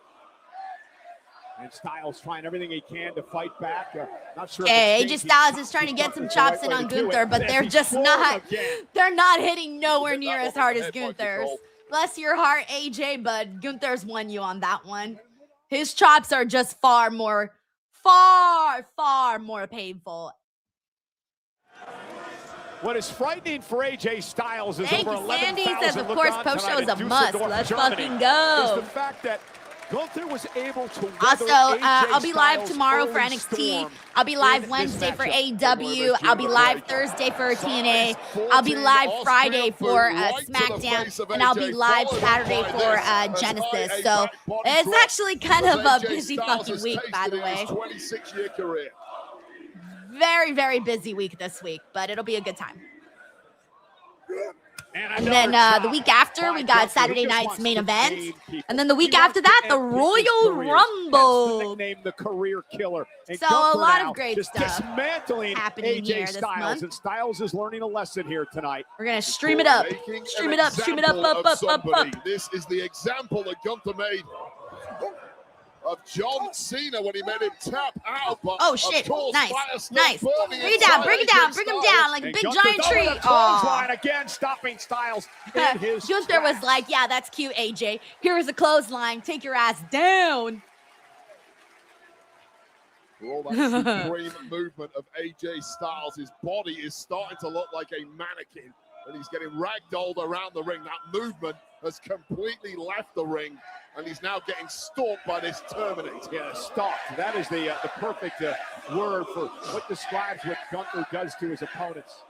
And Styles trying everything he can to fight back. Not sure. AJ Styles is trying to get some chops in on Gunther, but they're just not. They're not hitting nowhere near as hard as Gunther's. Bless your heart, AJ, but Gunther's won you on that one. His chops are just far more painful. What is frightening for AJ Styles is Thank over you, 11,000 Sandy says, of course, post show is a must. Let's fucking go. Is the fact that Gunther was able to also, I'll be live tomorrow for NXT. I'll be live Wednesday for AEW. I'll be live Thursday for TNA. I'll be live Friday for SmackDown. And I'll be live Saturday for Genesis. So it's actually kind of a busy fucking week, by the way. Very, very busy week this week, but it'll be a good time. And then the week after, we got Saturday night's main event. And then the week after that, the Royal Rumble. The career killer. So a lot of great stuff dismantling happening here AJ this Styles. month. And Styles is learning a lesson here tonight. We're going to stream it up. Stream it up, up. This is the example that Gunther made of John Cena when he made him tap out. But oh shit! Nice. Bring it down. Bring him down like a big giant tree. Oh, again, stopping Styles. Gunther was like, "Yeah, that's cute, AJ. Here's a clothesline. Take your ass down." For all that supreme movement of AJ Styles, his body is starting to look like a mannequin, and he's getting ragdolled around the ring. That movement has completely left the ring, and he's now getting stalked by this Terminator. Yeah, stalked. That is the perfect word for what describes what Gunther does to his opponents.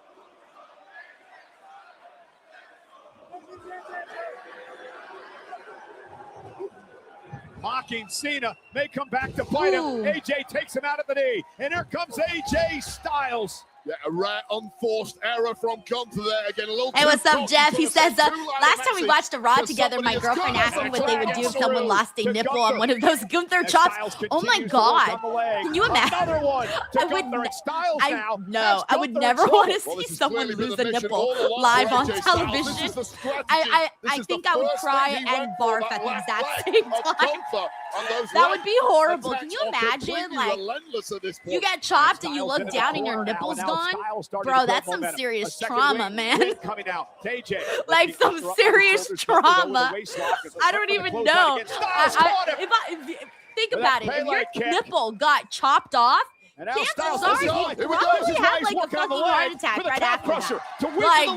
Mocking Cena, may come back to bite him. AJ takes him out at the knee, and here comes AJ Styles. Yeah, a rare unforced error from Gunther there again. Hey, what's up, Jeff? He says, last time we watched a Raw together, my girlfriend asked me what they would do if someone lost a nipple on one of those Gunther chops. Oh my God. Can you imagine? I would never want to see someone lose a nipple live on television. I think I would cry and barf at the exact same time. That would be horrible. Can you imagine? Like, you get chopped and you look down and your nipple's gone? Bro, that's some serious trauma, man. Like some serious trauma. I don't even know. Think about it. If your nipple got chopped off, chances are you probably had like a fucking heart attack right after that. Like,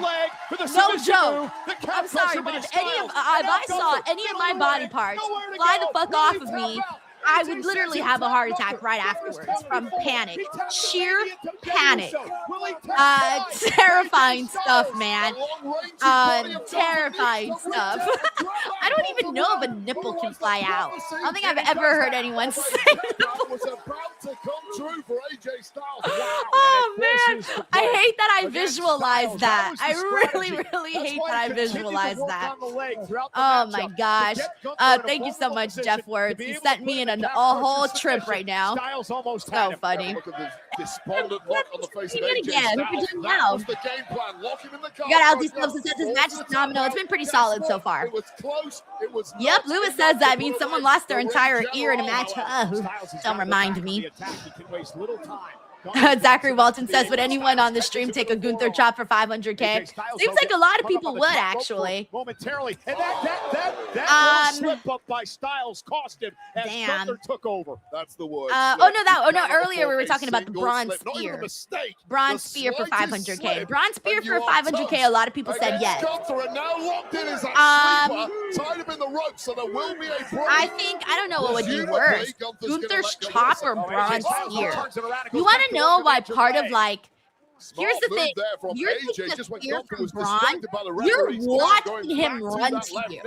no joke. I'm sorry, but if I saw any of my body parts fly the fuck off of me, I would literally have a heart attack right afterwards from panic. Sheer panic. Terrifying stuff, man. Terrifying stuff. I don't even know if a nipple can fly out. I don't think I've ever heard anyone say nipple. Oh, man. I hate that I visualized that. I really, really hate that I visualized that. Oh, my gosh. Thank you so much, Jeff Words. You sent me in a whole trip right now. So funny. Despondent look on the face of AJ Styles. You got LD Stubbs who says his match is phenomenal. It's been pretty solid so far. Yep, Lewis says that means someone lost their entire ear in a match. Don't remind me. Zachary Walton says, would anyone on the stream take a Gunther chop for 500K? Seems like a lot of people would, actually. Momentarily, and that slip up by Styles cost him as Gunther took over. That's the word. Earlier we were talking about the bronze spear. Bronze spear for 500K. Bronze spear for 500K. A lot of people said yes. Tied him in the rope, so there will be a break. I don't know what would be worse, Gunther's chop or bronze spear. You want to know why part of here's the thing. You're taking a spear from Braun. You're watching him run to you.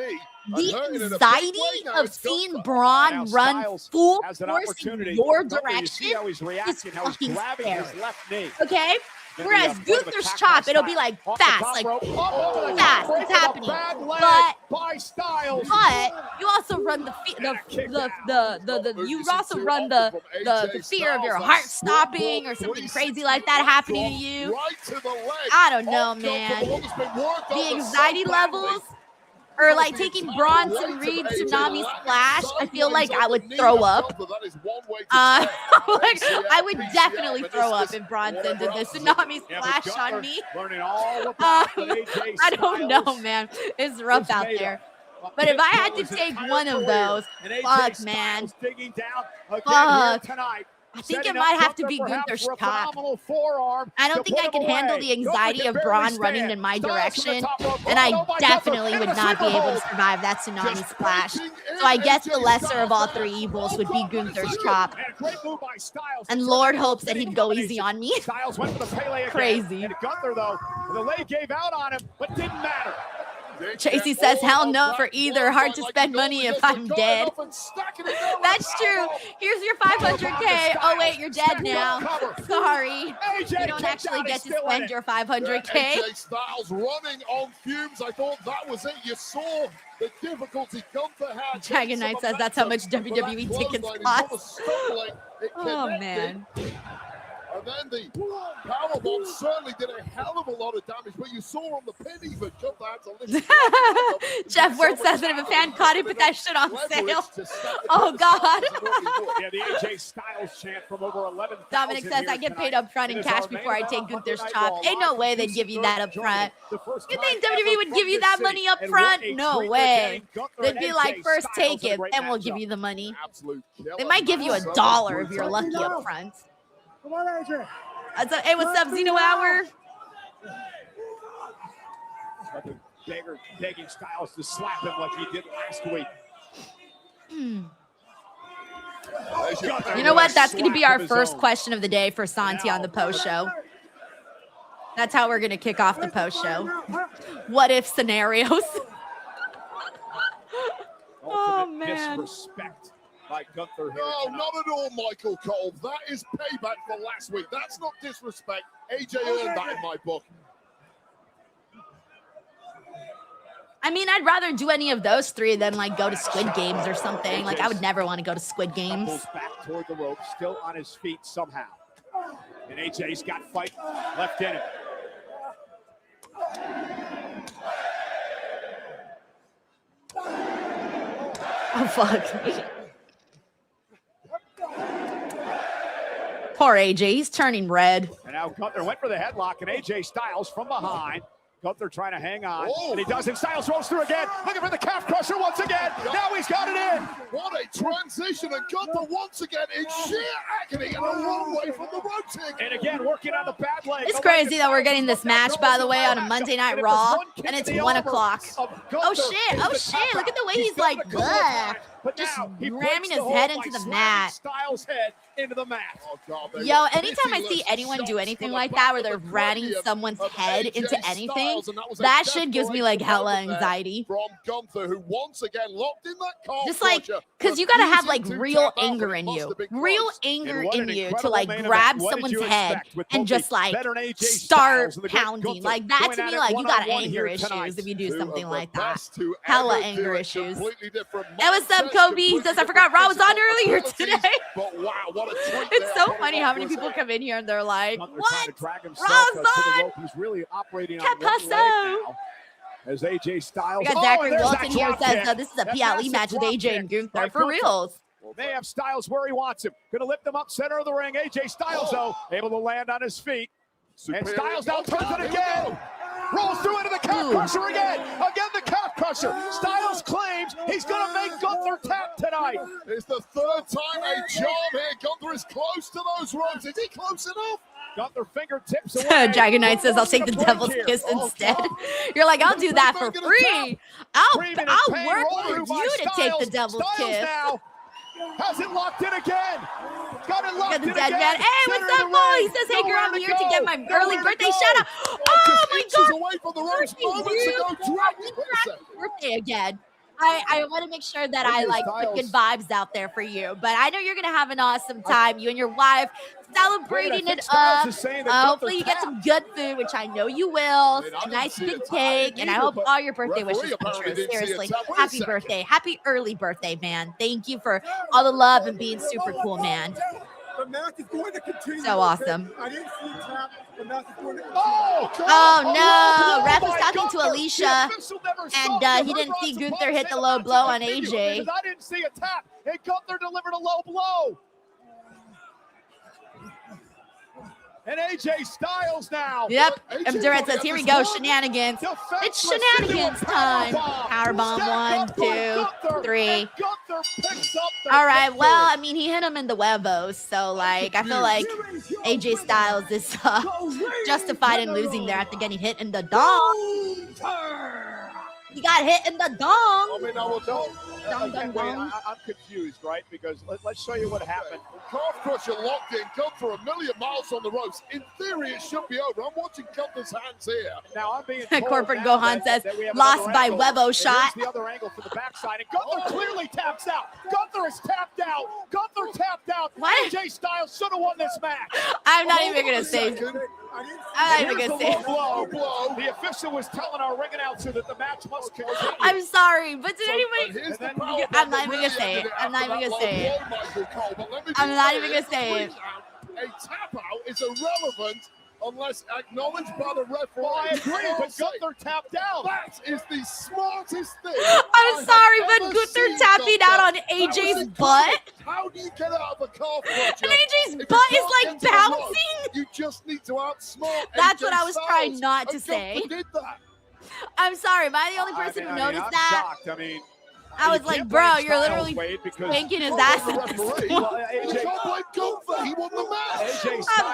The anxiety of seeing Braun run full force in your direction is fucking scary. Okay? Whereas Gunther's chop, it'll be like fast, fast. It's happening. But you also run the fear of your heart stopping or something crazy like that happening to you. I don't know, man. The anxiety levels. Or taking Bronson Reed Tsunami Splash, I feel like I would throw up. I would definitely throw up if Bronson did the Tsunami Splash on me. I don't know, man. It's rough out there. But if I had to take one of those, fuck, man. Fuck. I think it might have to be Gunther's chop. I don't think I can handle the anxiety of Braun running in my direction, and I definitely would not be able to survive that Tsunami Splash. So I guess the lesser of all three evils would be Gunther's chop. And Lord hopes that he'd go easy on me. Crazy. Gunther, though, the leg gave out on him, but didn't matter. Tracy says, hell no for either. Hard to spend money if I'm dead. That's true. Here's your 500K. Oh, wait, you're dead now. Sorry. You don't actually get to spend your 500K. AJ Styles running on fumes. I thought that was it. You saw the difficulty Gunther had. Dragon Knight says that's how much WWE tickets cost. Oh, man. And then the powerbomb certainly did a hell of a lot of damage, but you saw on the pin even Gunther had to lift. Jeff Word says that if a fan caught it, put that shit on sale. Oh, God. Yeah, the AJ Styles chant from over 11,000. Dominic says, I get paid up front in cash before I take Gunther's chop. Ain't no way they'd give you that up front. You think WWE would give you that money up front? No way. They'd be like, first take it, then we'll give you the money. They might give you $1 if you're lucky up front. Come on, AJ. Hey, what's up, Zeno Hour? Begging Styles to slap him like he did last week. You know what? That's going to be our first question of the day for Santi on the post show. That's how we're going to kick off the post show. What if scenarios? Oh, man. Disrespect. By Gunther here. No, not at all, Michael Cole. That is payback for last week. That's not disrespect. AJ earned that in my book. I mean, I'd rather do any of those three than go to Squid Games or something. I would never want to go to Squid Games. Back toward the rope, still on his feet somehow. And AJ's got fight left in him. Oh, fuck. Poor AJ, he's turning red. And now Gunther went for the headlock, and AJ Styles from behind. Gunther trying to hang on, and he does it. Styles rolls through again, looking for the calf crusher once again. Now he's got it in. What a transition, and Gunther once again in sheer agony and a long way from the rotating. And again, working on the bad leg. It's crazy that we're getting this match, by the way, on a Monday Night Raw, and it's 1 o'clock. Oh, shit. Oh, shit. Look at the way he's just ramming his head into the mat. Styles' head into the mat. Yo, anytime I see anyone do anything like that where they're ramming someone's head into anything, that shit gives me hella anxiety. From Gunther, who once again locked in that calf just because you gotta have real anger in you, to grab someone's head and just start pounding. That to me, you got anger issues if you do something like that. Hella anger issues. Hey, what's up, Kobe? He says, I forgot Raw was on earlier today. It's so funny how many people come in here and they're like, what? Raw's on! He's really operating on one leg now. As AJ Styles. We got Zachary Wilson here says, this is a PLE match with AJ and Gunther. For reals. They have Styles where he wants him. Going to lift him up center of the ring. AJ Styles, though, able to land on his feet. And Styles now turns it again. Rolls through into the calf crusher again. Again, the calf crusher. Styles claims he's going to make Gunther tap tonight. It's the third time a job here. Gunther is close to those ropes. Is he close enough? Gunther fingertips away. Dragon Knight says, I'll take the devil's kiss instead. You're like, I'll do that for free. I'll work for you to take the devil's kiss. Now has it locked in again. Got it locked in the dead again. man. Hey, what's up, Mo? He says, hey, girl, I'm here to get my early birthday shout out. Oh, my God. Away from the ropes moments ago. Happy birthday again. I want to make sure that I put good vibes out there for you. But I know you're going to have an awesome time. You and your wife celebrating it up. Hopefully you get some good food, which I know you will. A nice big cake. And I hope all your birthday wishes come true. Seriously. Happy birthday. Happy early birthday, man. Thank you for all the love and being super cool, man. The match is going to continue. So awesome. I didn't see tap. The match is going to continue. Oh, no. Ref was talking to Alicia, and he didn't see Gunther hit the low blow on AJ. I didn't see a tap, and Gunther delivered a low blow. And AJ Styles now. Yep. And Durant says, here we go, shenanigans. It's shenanigans time. Powerbomb 1, 2, 3. All right. Well, I mean, he hit him in the huevos. So, I feel like AJ Styles is justified in losing there after getting hit in the dong. He got hit in the dong. I mean, I'm confused, right? Because let's show you what happened. Calf crusher locked in. Gunther a million miles on the ropes. In theory, it should be over. I'm watching Gunther's hands here. Now I'm being told Corporate Gohan says, lost by Webo shot. Here's the other angle for the backside, and Gunther clearly taps out. Gunther is tapped out. Gunther tapped out. What? AJ Styles should have won this match. I'm not even going to say. I'm not even going to say. Blow. The official was telling our ring announcer that the match must continue. I'm sorry, but did anybody? I'm not even going to say it. I'm not even going to say it. I'm not even going to say it. A tap out is irrelevant unless acknowledged by the referee. Well, I agree, but Gunther tapped out. That is the smartest thing. I'm sorry, but Gunther tapping out on AJ's butt. How do you get out of a calf crusher? And AJ's butt is bouncing. You just need to outsmart. That's what I was trying not to say. Did that. I'm sorry, am I the only person who noticed I'm that? shocked. I mean, I was like, bro, you're literally spanking his ass at this point. He won the match.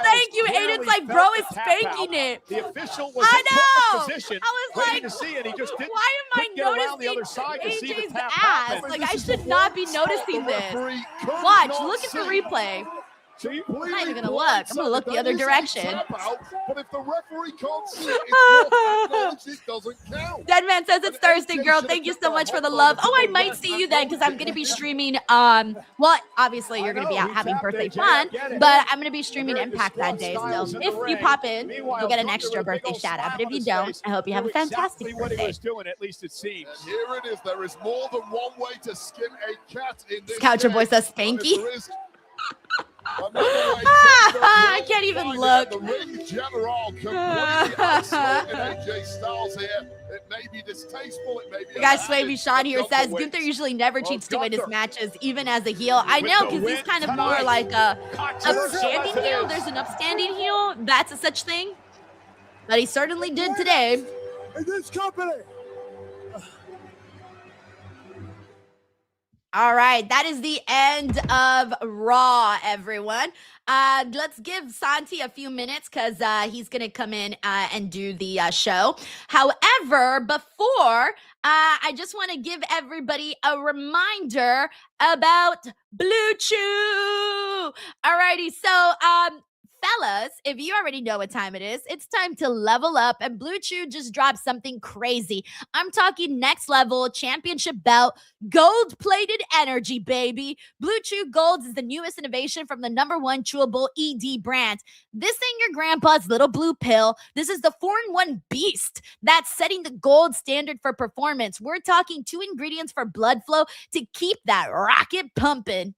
Thank you, Aiden's like, bro is spanking it. The official was I in know. perfect position, I was waiting like, to see it. He just didn't. why am I get around the other noticing side to see the AJ's tap ass? happen. Like, I should not be noticing this. Watch, look at the replay. I'm not even gonna look. I'm gonna look the other direction. But if the referee can't see it, it's not acknowledged, it doesn't count. Dead Man says it's Thursday, girl. Thank you so much for the love. Oh, I might see you then because I'm gonna be streaming. Well, obviously you're gonna be out having birthday fun, but I'm gonna be streaming Impact that day. So if you pop in, you'll get an extra birthday shout out. But if you don't, I hope you have a fantastic birthday. At least it seems. And here it is. There is more than one way to skin a cat in this. Coucher Boy says Spanky. I can't even look. The ring general completely isolated AJ Styles here. It may be distasteful. It may be. The guy Swavey Sean here says Gunther usually never cheats to win his matches, even as a heel. I know, because he's kind of more like a upstanding heel. There's an upstanding heel. That's a such thing. But he certainly did today. In this company. All right, that is the end of Raw, everyone. Let's give Santi a few minutes because he's going to come in and do the show. However, before, I just want to give everybody a reminder about Blue Chew. All righty, so fellas, if you already know what time it is, it's time to level up, and Blue Chew just dropped something crazy. I'm talking next level championship belt, gold-plated energy, baby. Blue Chew Golds is the newest innovation from the #1 chewable ED brand. This ain't your grandpa's little blue pill. This is the 4-in-1 beast that's setting the gold standard for performance. We're talking 2 ingredients for blood flow to keep that rocket pumping.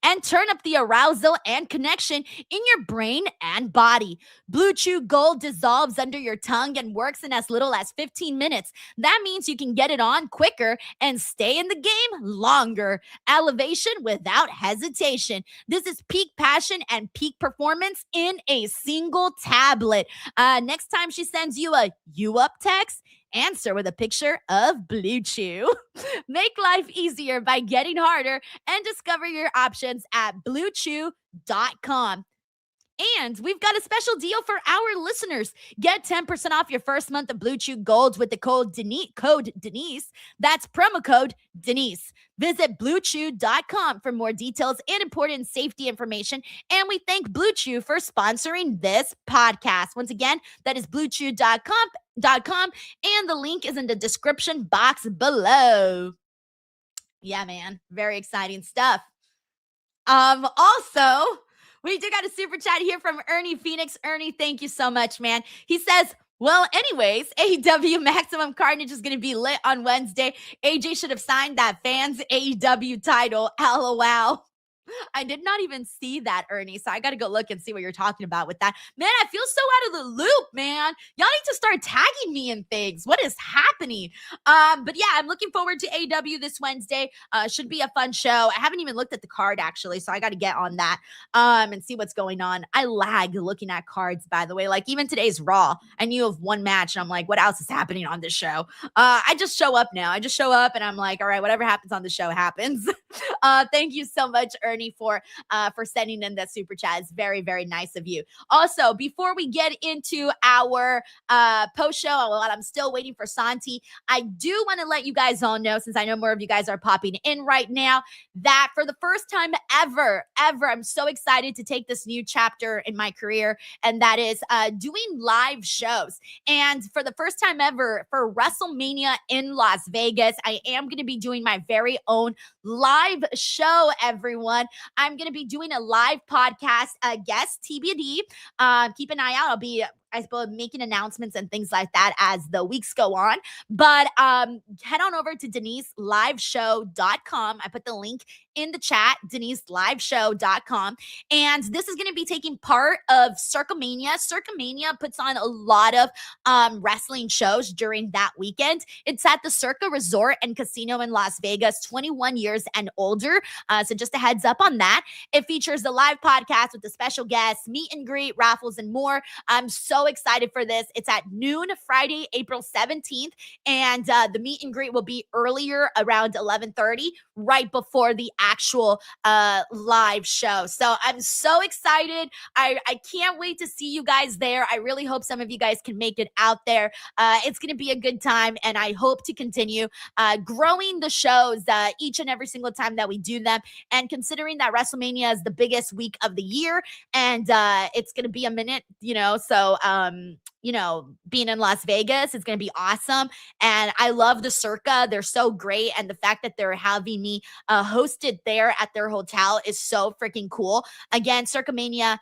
and turn up the arousal and connection in your brain and body. Blue Chew Gold dissolves under your tongue and works in as little as 15 minutes. That means you can get it on quicker and stay in the game longer. Elevation without hesitation. This is peak passion and peak performance in a single tablet. Next time she sends you a "you up" text, answer with a picture of Blue Chew. Make life easier by getting harder and discover your options at bluechew.com. And we've got a special deal for our listeners. Get 10% off your first month of Blue Chew Gold with the code Denise. That's promo code Denise. Visit bluechew.com for more details and important safety information. And we thank Blue Chew for sponsoring this podcast. Once again, that is bluechew.com, and the link is in the description box below. Yeah, man, very exciting stuff. Also, we do got a super chat here from Ernie Phoenix. Ernie, thank you so much, man. He says, well, anyways, AEW Maximum Carnage is going to be lit on Wednesday. AJ should have signed that fans AEW title. LOL. I did not even see that, Ernie, so I got to go look and see what you're talking about with that. Man, I feel so out of the loop, man. Y'all need to start tagging me in things. What is happening? But yeah, I'm looking forward to AEW this Wednesday. Should be a fun show. I haven't even looked at the card, actually, so I got to get on that and see what's going on. I lag looking at cards, by the way. Like, even today's Raw, I knew of one match, and I'm like, what else is happening on this show? I just show up now. I just show up, and I'm like, all right, whatever happens on the show happens. Thank you so much, Ernie, for sending in that super chat. It's very, very nice of you. Also, before we get into our post show, while I'm still waiting for Santi, I do want to let you guys all know, since I know more of you guys are popping in right now, that for the first time ever, I'm so excited to take this new chapter in my career, and that is doing live shows. And for the first time ever, for WrestleMania in Las Vegas, I am going to be doing my very own live show, everyone. I'm going to be doing a live podcast, guest TBD. Keep an eye out. I'll be, I suppose, making announcements and things like that as the weeks go on. But head on over to DeniseLiveshow.com. I put the link in the chat, DeniseLiveshow.com. And this is going to be taking part of Circlemania. Circlemania puts on a lot of wrestling shows during that weekend. It's at the Circa Resort and Casino in Las Vegas, 21 years and older. So just a heads up on that. It features the live podcast with the special guests, meet and greet, raffles, and more. I'm so excited for this. It's at noon Friday, April 17th. And the meet and greet will be earlier, around 11:30, right before the actual live show. So I'm so excited. I can't wait to see you guys there. I really hope some of you guys can make it out there. It's going to be a good time, and I hope to continue growing the shows each and every single time that we do them. And considering that WrestleMania is the biggest week of the year, and it's going to be a minute, so being in Las Vegas is going to be awesome. And I love the Circa. They're so great. And the fact that they're having me hosted there at their hotel is so freaking cool. Again, Circlemania,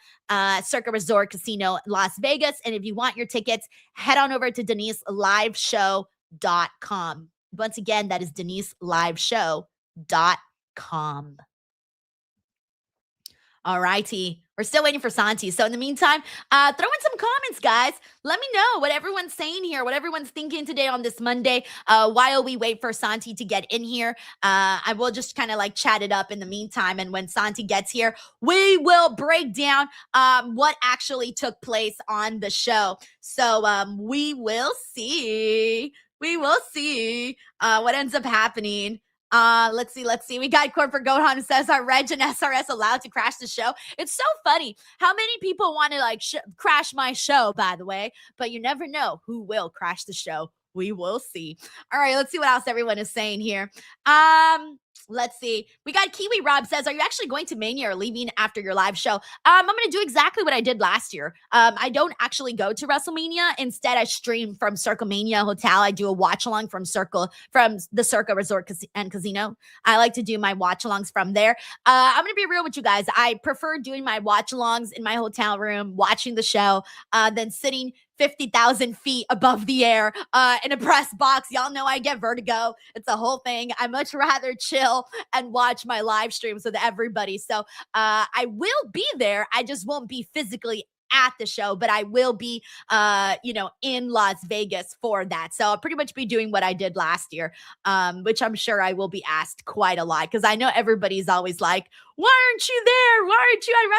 Circa Resort Casino, Las Vegas. And if you want your tickets, head on over to DeniseLiveshow.com. Once again, that is DeniseLiveshow.com. All righty. We're still waiting for Santi. So in the meantime, throw in some comments, guys. Let me know what everyone's saying here, what everyone's thinking today on this Monday while we wait for Santi to get in here. I will just kind of like chat it up in the meantime. And when Santi gets here, we will break down what actually took place on the show. So we will see. We will see what ends up happening. Let's see. We got Corporate Gohan who says, are Reg and SRS allowed to crash the show? It's so funny how many people want to crash my show, by the way, but you never know who will crash the show. We will see. All right, let's see what else everyone is saying here. Let's see. We got Kiwi Rob says, are you actually going to Mania or leaving after your live show? I'm going to do exactly what I did last year. I don't actually go to WrestleMania. Instead, I stream from Circlemania Hotel. I do a watch along from the Circa Resort and Casino. I like to do my watch alongs from there. I'm going to be real with you guys. I prefer doing my watch alongs in my hotel room, watching the show, than sitting 50,000 feet above the air in a press box. Y'all know I get vertigo. It's a whole thing. I much rather chill chill and watch my live streams with everybody. So I will be there. I just won't be physically at the show, but I will be, in Las Vegas for that. So I'll pretty much be doing what I did last year, which I'm sure I will be asked quite a lot because I know everybody's always like, why aren't you there? Why aren't you at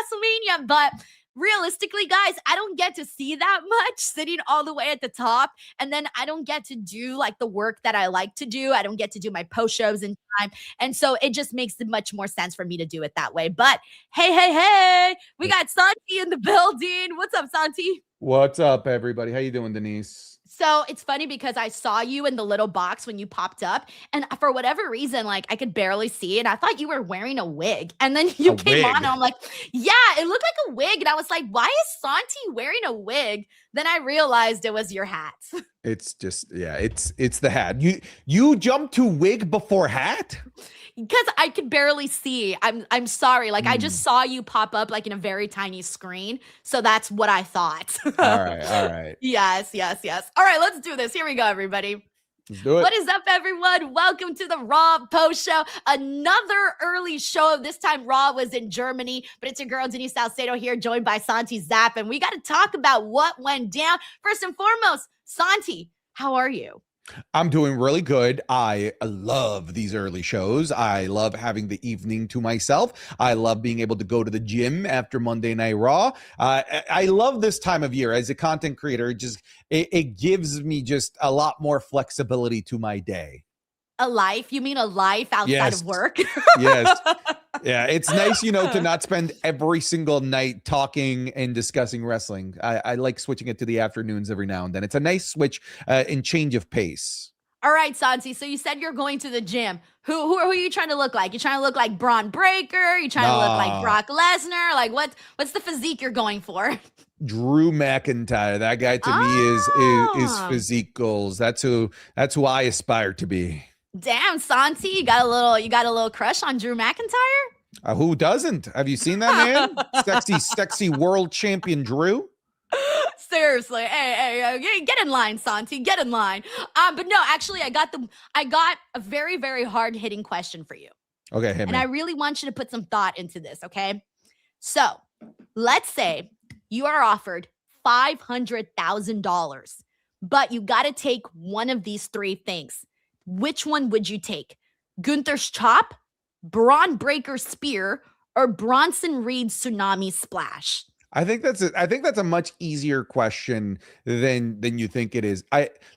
WrestleMania? But realistically, guys, I don't get to see that much sitting all the way at the top. And then I don't get to do like the work that I like to do. I don't get to do my post shows in time. And so it just makes much more sense for me to do it that way. But hey, we got Santi in the building. What's up, Santi? What's up, everybody? How you doing, Denise? So it's funny because I saw you in the little box when you popped up, and for whatever reason, like I could barely see it. I thought you were wearing a wig, and then you came on, and I'm like, yeah, it looked like a wig, and I was like, why is Santi wearing a wig? Then I realized it was your hat. It's just, yeah, it's the hat. You jumped to wig before hat? Because I could barely see. I'm sorry. Like I just saw you pop up like in a very tiny screen. So that's what I thought. All right. Yes. All right, let's do this. Here we go, everybody. Let's do it. What is up, everyone? Welcome to the Raw post show. Another early show. This time Raw was in Germany, but it's your girl Denise Salcedo here, joined by Santi Zap. And we got to talk about what went down. First and foremost, Santi, how are you? I'm doing really good. I love these early shows. I love having the evening to myself. I love being able to go to the gym after Monday Night Raw. I love this time of year as a content creator. It gives me just a lot more flexibility to my day. A life? You mean a life outside of work? Yes. Yeah, it's nice, to not spend every single night talking and discussing wrestling. I like switching it to the afternoons every now and then. It's a nice switch and change of pace. All right, Santi. So you said you're going to the gym. Who are you trying to look like? You trying to look like Braun Breaker? You trying to look like Brock Lesnar? Like what's the physique you're going for? Drew McIntyre. That guy to me is physique goals. That's who I aspire to be. Damn, Santi, you got a little crush on Drew McIntyre? Who doesn't? Have you seen that man? sexy world champion Drew. Seriously, hey, get in line, Santi, get in line. But no, actually, I got a very, very hard hitting question for you. Okay, hit me. And I really want you to put some thought into this. Okay, so let's say you are offered $500,000, but you got to take one of these three things. Which one would you take? Gunther's chop, Braun Breaker's spear, or Bronson Reed's tsunami splash? I think that's a much easier question than you think it is.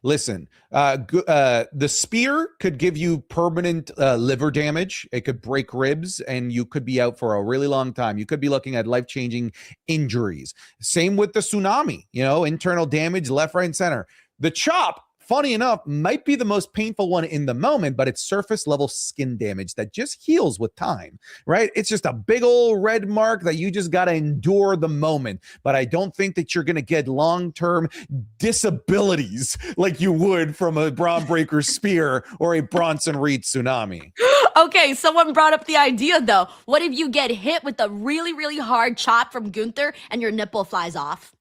Listen. The spear could give you permanent liver damage. It could break ribs, and you could be out for a really long time. You could be looking at life-changing injuries. Same with the tsunami. Internal damage, left, right, and center. The chop, funny enough, might be the most painful one in the moment, but it's surface level skin damage that just heals with time, right? It's just a big old red mark that you just got to endure the moment. But I don't think that you're going to get long-term disabilities like you would from a Braun Breaker spear or a Bronson Reed tsunami. Okay, someone brought up the idea though. What if you get hit with a really, really hard chop from Gunther and your nipple flies off?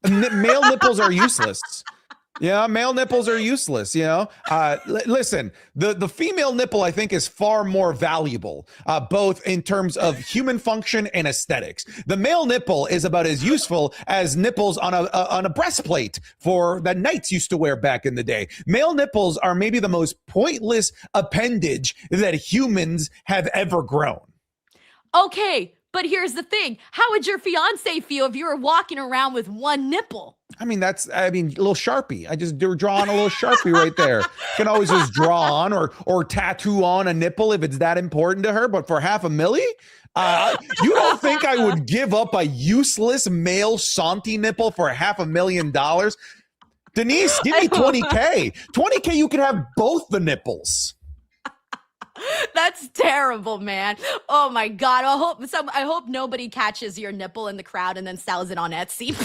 Male nipples are useless. Yeah, male nipples are useless, Listen, the female nipple, I think, is far more valuable, both in terms of human function and aesthetics. The male nipple is about as useful as nipples on a breastplate for that knights used to wear back in the day. Male nipples are maybe the most pointless appendage that humans have ever grown. Okay, but here's the thing. How would your fiance feel if you were walking around with one nipple? A little Sharpie. I just draw on a little Sharpie right there. Can always just draw on or tattoo on a nipple if it's that important to her. But for $500,000, you don't think I would give up a useless male Santi nipple for $500,000? Denise, give me $20K. $20K, you can have both the nipples. That's terrible, man. Oh my God. I hope nobody catches your nipple in the crowd and then sells it on Etsy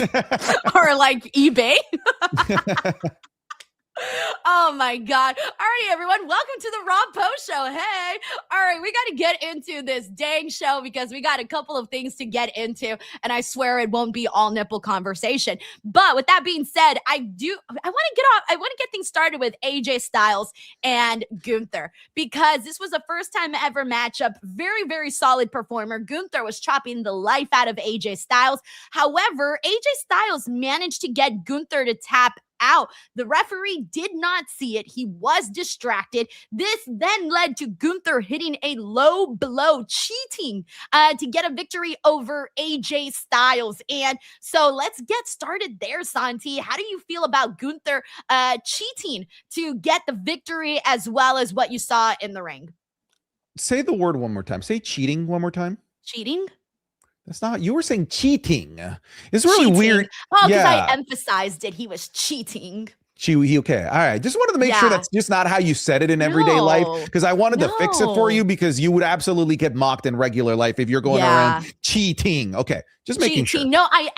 or like eBay. Oh my God. All right, everyone. Welcome to the Raw Post Show. Hey. All right, we got to get into this dang show because we got a couple of things to get into. And I swear it won't be all nipple conversation. But with that being said, I want to get things started with AJ Styles and Gunther because this was a first time ever matchup. Very, very solid performer. Gunther was chopping the life out of AJ Styles. However, AJ Styles managed to get Gunther to tap out. The referee did not see it. He was distracted. This then led to Gunther hitting a low blow, cheating to get a victory over AJ Styles. And so let's get started there, Santi. How do you feel about Gunther cheating to get the victory as well as what you saw in the ring? Say the word one more time. Say cheating one more time. Cheating? That's not, you were saying cheating. It's really Cheating. weird. Oh, because I emphasized it. He was cheating. Okay. All right. Just wanted to make sure that's just not how you said it in everyday life. Because I wanted to fix it for you because you would absolutely get mocked in regular life if you're going around cheating. Okay. Just making sure. No, I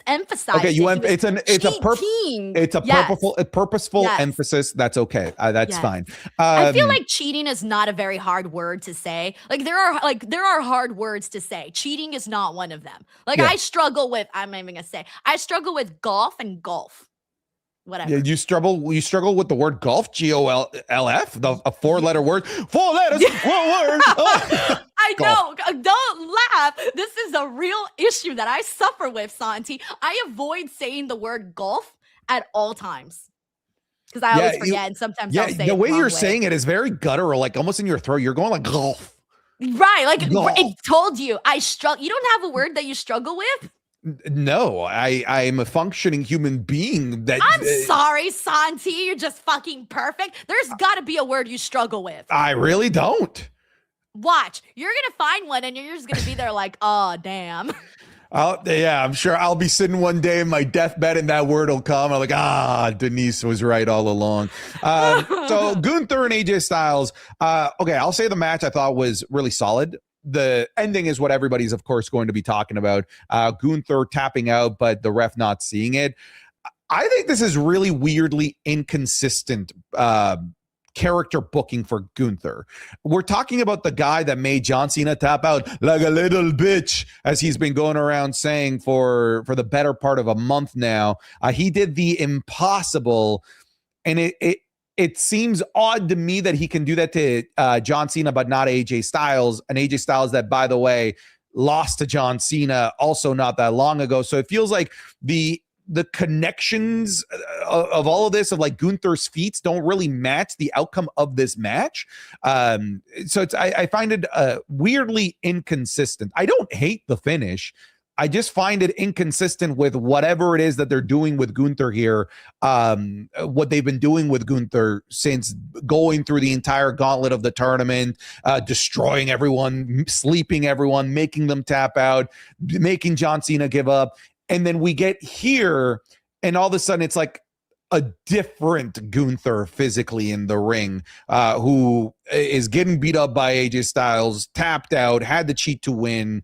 emphasized. Okay, it's a purposeful Yes. emphasis. That's okay. That's Yes. fine. I feel like cheating is not a very hard word to say. There are hard words to say. Cheating is not one of them. I struggle with. I'm not even gonna say. I struggle with golf and golf. Whatever. Yeah, you struggle with the word golf, GOLF, a 4-letter word. 4 letters, 4 words. Oh. I know. Don't laugh. This is a real issue that I suffer with, Santi. I avoid saying the word golf at all times. Because I always forget, and sometimes I'll say the it way the you're wrong saying it is very guttural, like almost in your throat. You're going like golf. Right. Golf. It told you. I struggle. You don't have a word that you struggle with? No, I'm a functioning human being. I'm sorry, Santi. You're just fucking perfect. There's got to be a word you struggle with. I really don't. Watch. You're going to find one and you're just going to be there like, oh, damn. I'm sure I'll be sitting one day in my deathbed and that word will come. I'm like, Denise was right all along. So Gunther and AJ Styles. Okay, I'll say the match I thought was really solid. The ending is what everybody's, of course, going to be talking about. Gunther tapping out, but the ref not seeing it. I think this is really weirdly inconsistent character booking for Gunther. We're talking about the guy that made John Cena tap out like a little bitch, as he's been going around saying for the better part of a month now. He did the impossible, and it seems odd to me that he can do that to John Cena, but not AJ Styles. And AJ Styles that, by the way, lost to John Cena also not that long ago. So it feels like the connections of all of this, of like Gunther's feats, don't really match the outcome of this match. So I find it weirdly inconsistent. I don't hate the finish. I just find it inconsistent with whatever it is that they're doing with Gunther here, what they've been doing with Gunther since going through the entire gauntlet of the tournament, destroying everyone, sleeping everyone, making them tap out, making John Cena give up. And then we get here, and all of a sudden it's like a different Gunther physically in the ring, who is getting beat up by AJ Styles, tapped out, had to cheat to win,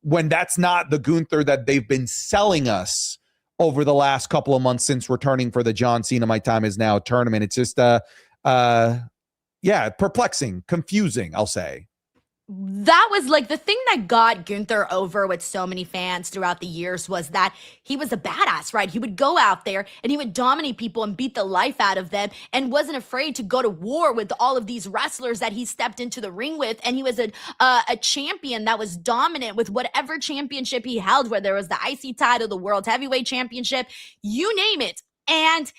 when that's not the Gunther that they've been selling us over the last couple of months since returning for the John Cena My Time Is Now tournament. It's just, perplexing, confusing, I'll say. That was like the thing that got Gunther over with so many fans throughout the years was that he was a badass, right? He would go out there and he would dominate people and beat the life out of them and wasn't afraid to go to war with all of these wrestlers that he stepped into the ring with. And he was a champion that was dominant with whatever championship he held, whether it was the IC title, the World Heavyweight Championship, you name it. And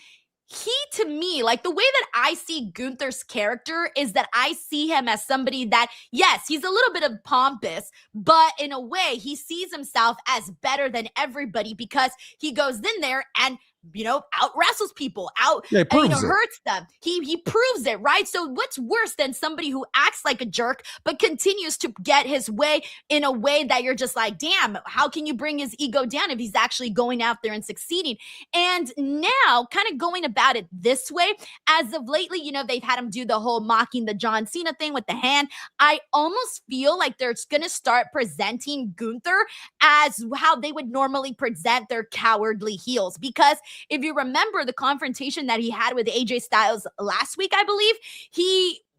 he, to me, like the way that I see Gunther's character is that I see him as somebody that, yes, he's a little bit of pompous, but in a way he sees himself as better than everybody because he goes in there and, out wrestles people, hurts them. He proves it, right? So what's worse than somebody who acts like a jerk, but continues to get his way in a way that you're just like, damn, how can you bring his ego down if he's actually going out there and succeeding? And now kind of going about it this way, as of lately, they've had him do the whole mocking the John Cena thing with the hand. I almost feel like they're going to start presenting Gunther as how they would normally present their cowardly heels, because if you remember the confrontation that he had with AJ Styles last week, I believe,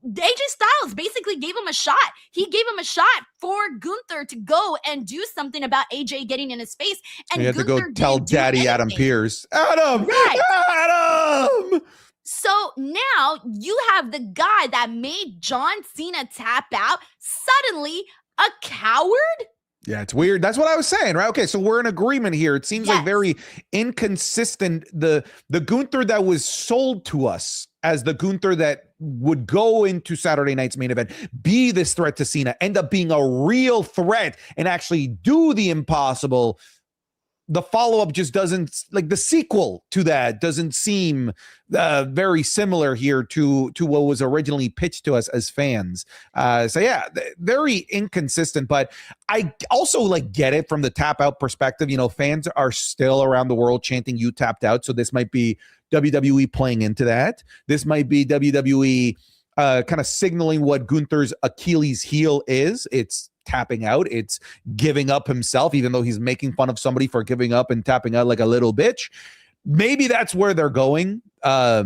AJ Styles basically gave him a shot. He gave him a shot for Gunther to go and do something about AJ getting in his face. And you have Gunther to go tell Daddy Adam Pearce. Adam! Right. Adam! So now you have the guy that made John Cena tap out suddenly a coward? Yeah, it's weird. That's what I was saying, right? Okay, so we're in agreement here. It seems like very inconsistent. The Gunther that was sold to us as the Gunther that would go into Saturday night's main event, be this threat to Cena, end up being a real threat and actually do the impossible. The follow-up just doesn't, like the sequel to that doesn't seem very similar here to what was originally pitched to us as fans. So yeah, very inconsistent, but I also like get it from the tap out perspective. You know, fans are still around the world chanting "you tapped out." So this might be WWE playing into that. This might be WWE kind of signaling what Gunther's Achilles heel is. It's tapping out. It's giving up himself, even though he's making fun of somebody for giving up and tapping out like a little bitch. Maybe that's where they're going. But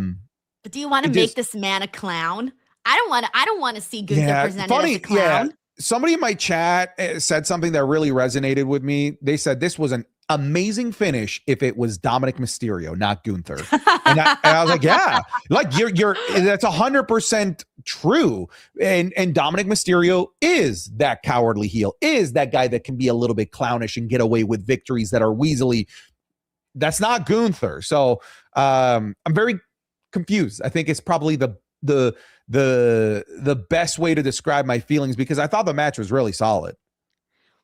do you want to make this man a clown? I don't want to see Gunther presented as a clown. Yeah. Somebody in my chat said something that really resonated with me. They said this was an amazing finish if it was Dominic Mysterio, not Gunther. And I was like, yeah, like you're that's 100% true. And Dominic Mysterio is that cowardly heel, is that guy that can be a little bit clownish and get away with victories that are weaselly. That's not Gunther. So I'm very confused. I think it's probably the best way to describe my feelings, because I thought the match was really solid.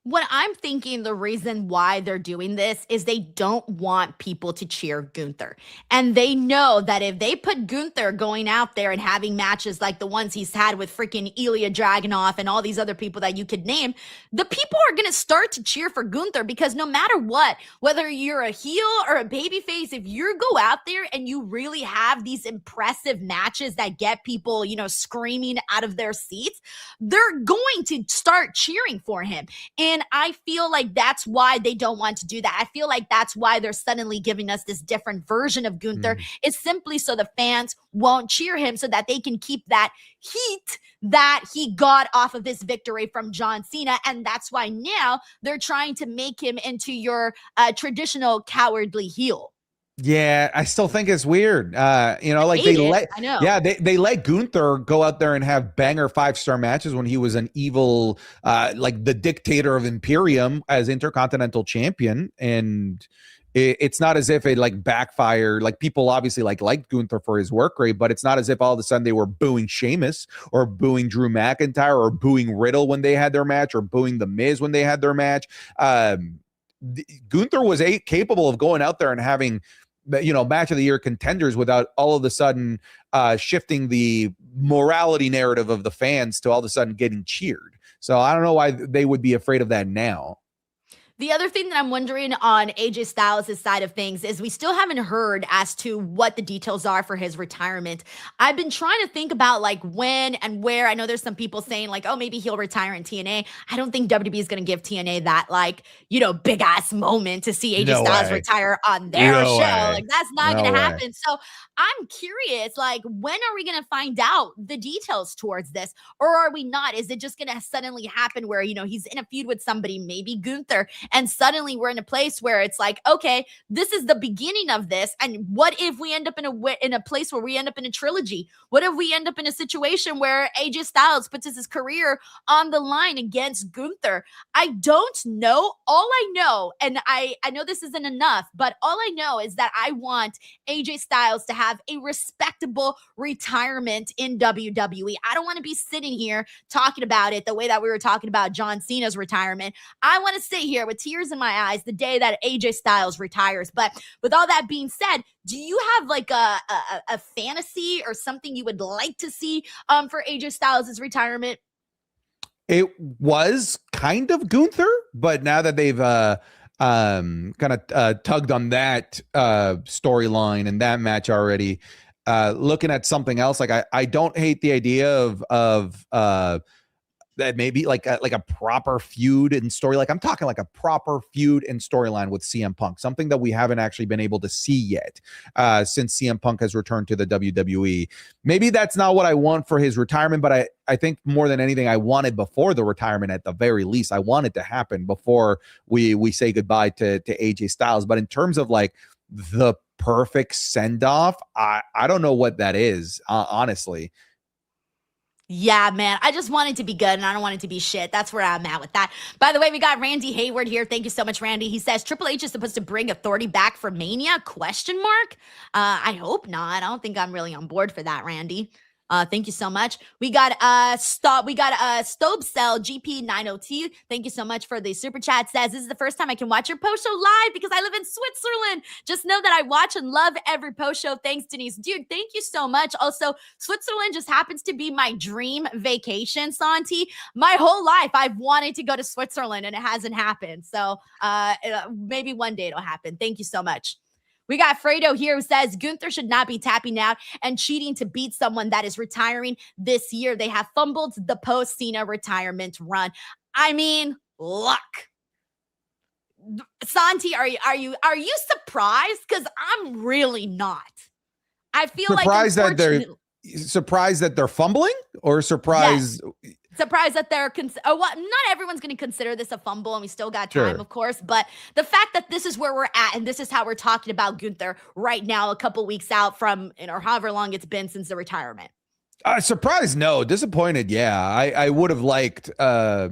What I'm thinking the reason why they're doing this is they don't want people to cheer Gunther. And they know that if they put Gunther going out there and having matches like the ones he's had with freaking Ilya Dragunov and all these other people that you could name, the people are going to start to cheer for Gunther, because no matter what, whether you're a heel or a babyface, if you go out there and you really have these impressive matches that get people, you know, screaming out of their seats, they're going to start cheering for him. And I feel like that's why they don't want to do that. I feel like that's why they're suddenly giving us this different version of Gunther. It's simply so the fans won't cheer him, so that they can keep that heat that he got off of this victory from John Cena. And that's why now they're trying to make him into your traditional cowardly heel. Yeah, I still think it's weird. You know, like they let Gunther go out there and have banger 5-star matches when he was an evil, like the dictator of Imperium as Intercontinental Champion. And it's not as if it like backfired. Like people obviously liked Gunther for his work rate, but it's not as if all of a sudden they were booing Sheamus or booing Drew McIntyre or booing Riddle when they had their match or booing The Miz when they had their match. Gunther was capable of going out there and having, you know, match of the year contenders without all of a sudden shifting the morality narrative of the fans to all of a sudden getting cheered. So I don't know why they would be afraid of that now. The other thing that I'm wondering on AJ Styles' side of things is we still haven't heard as to what the details are for his retirement. I've been trying to think about like when and where. I know there's some people saying like, oh, maybe he'll retire in TNA. I don't think WWE is going to give TNA that like, you know, big ass moment to see AJ Styles retire on their show. Like that's not going to happen. So I'm curious, like, when are we going to find out the details towards this? Or are we not? Is it just going to suddenly happen where, you know, he's in a feud with somebody, maybe Gunther, and suddenly we're in a place where it's like, okay, this is the beginning of this. And what if we end up in a place where we end up in a trilogy? What if we end up in a situation where AJ Styles puts his career on the line against Gunther? I don't know. All I know, and I know this isn't enough, but all I know is that I want AJ Styles to have a respectable retirement in WWE. I don't want to be sitting here talking about it the way that we were talking about John Cena's retirement. I want to sit here with tears in my eyes the day that AJ Styles retires. But with all that being said, do you have like a fantasy or something you would like to see for AJ Styles' retirement? It was kind of Gunther, but now that they've kind of tugged on that storyline and that match already, looking at something else, like I don't hate the idea of that maybe like a proper feud and story. Like I'm talking like a proper feud and storyline with CM Punk, something that we haven't actually been able to see yet since CM Punk has returned to the WWE. Maybe that's not what I want for his retirement, but I think more than anything, I wanted before the retirement at the very least. I want it to happen before we say goodbye to AJ Styles. But in terms of like the perfect send-off, I don't know what that is, honestly. Yeah, man. I just want it to be good and I don't want it to be shit. That's where I'm at with that. By the way, we got Randy Hayward here. Thank you so much, Randy. He says Triple H is supposed to bring Authority back for Mania? ? I hope not. I don't think I'm really on board for that, Randy. Thank you so much. We got Stobcell GP90T. Thank you so much for the super chat. Says this is the first time I can watch your post show live because I live in Switzerland. Just know that I watch and love every post show. Thanks, Denise. Dude, thank you so much. Also, Switzerland just happens to be my dream vacation, Santi. My whole life I've wanted to go to Switzerland and it hasn't happened. So maybe one day it'll happen. Thank you so much. We got Fredo here who says Gunther should not be tapping out and cheating to beat someone that is retiring this year. They have fumbled the post-Cena retirement run. I mean, luck. Santi, are you surprised? Because I'm really not. I feel surprised like surprised that they're fumbling, or surprised. Yes. Surprised that they're not everyone's going to consider this a fumble, and we still got time, of course. But the fact that this is where we're at, and this is how we're talking about Gunther right now, a couple weeks out from, however long it's been since the retirement. Surprised, no. Disappointed, yeah. I would have liked a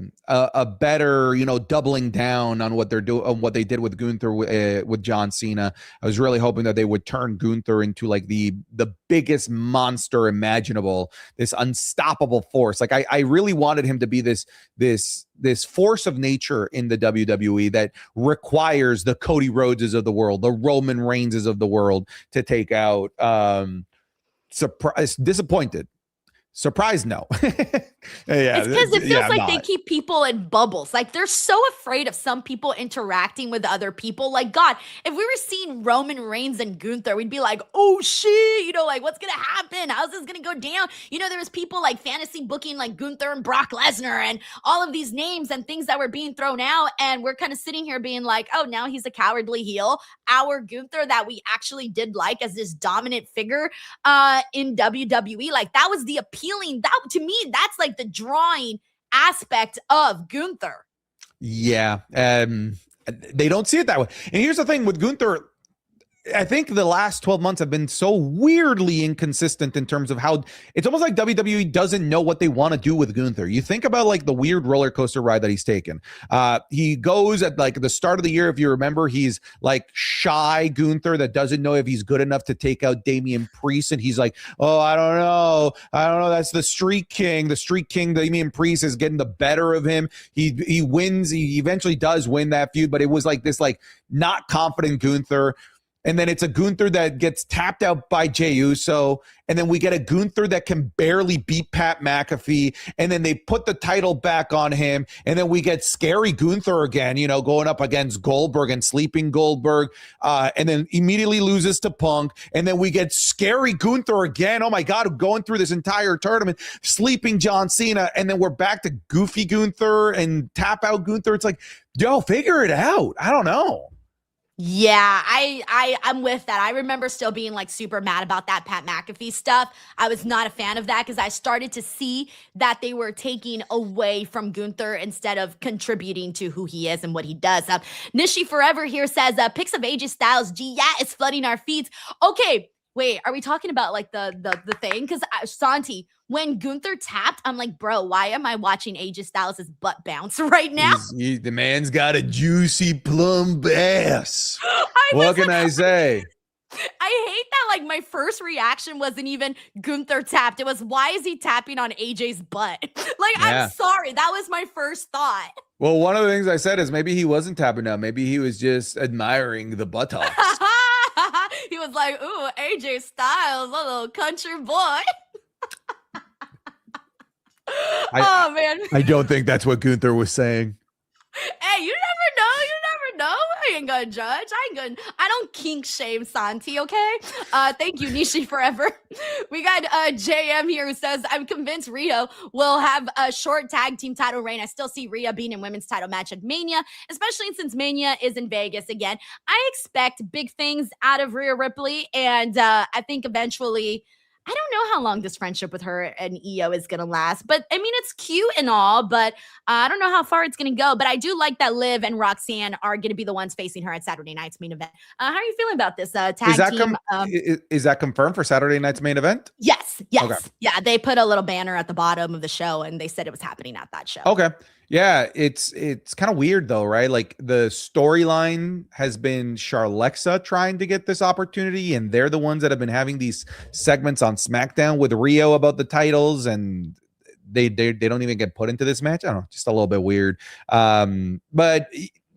better, doubling down on what they're doing, on what they did with Gunther with John Cena. I was really hoping that they would turn Gunther into like the biggest monster imaginable, this unstoppable force. Like I really wanted him to be this force of nature in the WWE that requires the Cody Rhodeses of the world, the Roman Reignses of the world to take out. Disappointed. Surprised, no. Yeah, it's because it feels like they keep people in bubbles. Like they're so afraid of some people interacting with other people. Like, God, if we were seeing Roman Reigns and Gunther, we'd be like, oh shit, like what's gonna happen? How's this gonna go down? There was people like fantasy booking like Gunther and Brock Lesnar and all of these names and things that were being thrown out, and we're kind of sitting here being like, oh, now he's a cowardly heel. Our Gunther that we actually did like as this dominant figure in WWE, like that was the appealing. That to me, that's like the drawing aspect of Gunther. Yeah, they don't see it that way. And here's the thing with Gunther. I think the last 12 months have been so weirdly inconsistent in terms of how it's almost like WWE doesn't know what they want to do with Gunther. You think about like the weird roller coaster ride that he's taken. He goes at like the start of the year, if you remember, he's like shy Gunther that doesn't know if he's good enough to take out Damian Priest. And he's like, oh, I don't know. That's the Street King. The Street King, Damian Priest, is getting the better of him. He wins. He eventually does win that feud, but it was like this, like not confident Gunther. And then it's a Gunther that gets tapped out by Jey Uso. And then we get a Gunther that can barely beat Pat McAfee. And then they put the title back on him. And then we get scary Gunther again, going up against Goldberg and sleeping Goldberg. And then immediately loses to Punk. And then we get scary Gunther again. Oh my God, going through this entire tournament, sleeping John Cena. And then we're back to goofy Gunther and tap out Gunther. It's like, yo, figure it out. I don't know. Yeah, I'm with that. I remember still being like super mad about that Pat McAfee stuff. I was not a fan of that because I started to see that they were taking away from Gunther instead of contributing to who he is and what he does. Nishi Forever here says, pics of AJ Styles, it's flooding our feeds. Okay, wait, are we talking about like the thing? Because Santi, when Gunther tapped, I'm like, bro, why am I watching AJ Styles' butt bounce right now? The man's got a juicy plump ass. What can I say? I hate that like my first reaction wasn't even Gunther tapped. It was, why is he tapping on AJ's butt? Like, yeah. I'm sorry. That was my first thought. Well, one of the things I said is maybe he wasn't tapping out. Maybe he was just admiring the buttocks. He was like, ooh, AJ Styles, a little country boy. Oh man, I don't think that's what Gunther was saying. Hey, you never know. I ain't gonna judge. I don't kink shame Santi, okay? Thank you, Nishi Forever. We got JM here who says, I'm convinced Rhea will have a short tag team title reign. I still see Rhea being in women's title match at Mania, especially since Mania is in Vegas again. I expect big things out of Rhea Ripley, and I think eventually, I don't know how long this friendship with her and Io is going to last, but I mean, it's cute and all, but I don't know how far it's going to go. But I do like that Liv and Roxanne are going to be the ones facing her at Saturday night's main event. How are you feeling about this tag team? Is that confirmed for Saturday night's main event? Yes. Okay. Yeah, they put a little banner at the bottom of the show, and they said it was happening at that show. Okay. Yeah, it's kind of weird though, right? Like the storyline has been Charlexa trying to get this opportunity, and they're the ones that have been having these segments on SmackDown with Rio about the titles, and they don't even get put into this match. I don't know, just a little bit weird. But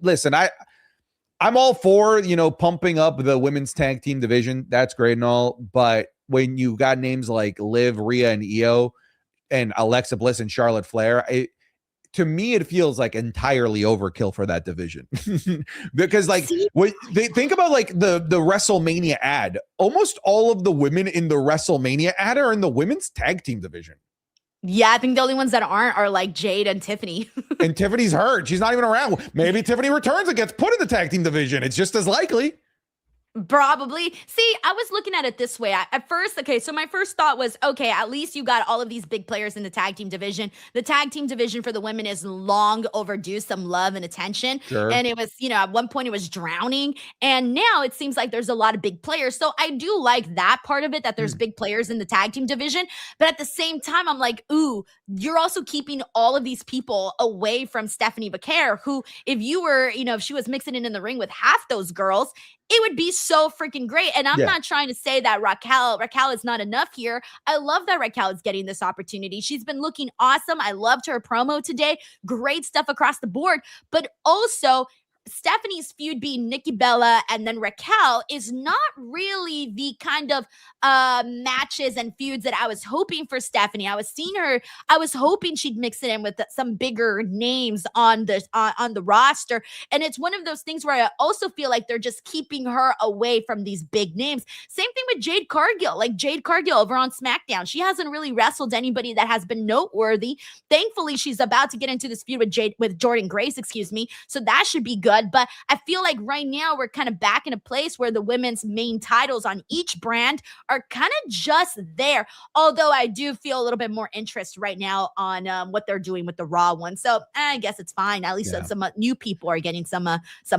listen, I'm all for, pumping up the women's tag team division. That's great and all, but when you got names like Liv, Rhea, and Io, and Alexa Bliss and Charlotte Flair, to me, it feels like entirely overkill for that division. Because what they think about, like the WrestleMania ad, almost all of the women in the WrestleMania ad are in the women's tag team division. Yeah, I think the only ones that aren't are like Jade and Tiffany. And Tiffany's hurt. She's not even around. Maybe Tiffany returns and gets put in the tag team division. It's just as likely. Probably. See, I was looking at it this way. At first, so my first thought was, okay, at least you got all of these big players in the tag team division. The tag team division for the women is long overdue some love and attention. Sure. And it was, at one point it was drowning. And now it seems like there's a lot of big players. So I do like that part of it, that there's big players in the tag team division. But at the same time, I'm like, ooh, you're also keeping all of these people away from Stephanie Becker, who, if you were, if she was mixing it in the ring with half those girls, it would be so freaking great. And I'm not trying to say that Raquel is not enough here. I love that Raquel is getting this opportunity. She's been looking awesome. I loved her promo today. Great stuff across the board. But also, Stephanie's feud being Nikki Bella and then Raquel is not really the kind of matches and feuds that I was hoping for Stephanie. I was hoping she'd mix it in with some bigger names on the roster. And it's one of those things where I also feel like they're just keeping her away from these big names. Same thing with Jade Cargill. Like Jade Cargill over on SmackDown. She hasn't really wrestled anybody that has been noteworthy. Thankfully, she's about to get into this feud with Jordan Grace, so that should be good. But I feel like right now we're kind of back in a place where the women's main titles on each brand are kind of just there. Although I do feel a little bit more interest right now on what they're doing with the Raw one. So I guess it's fine. At least some new people are getting some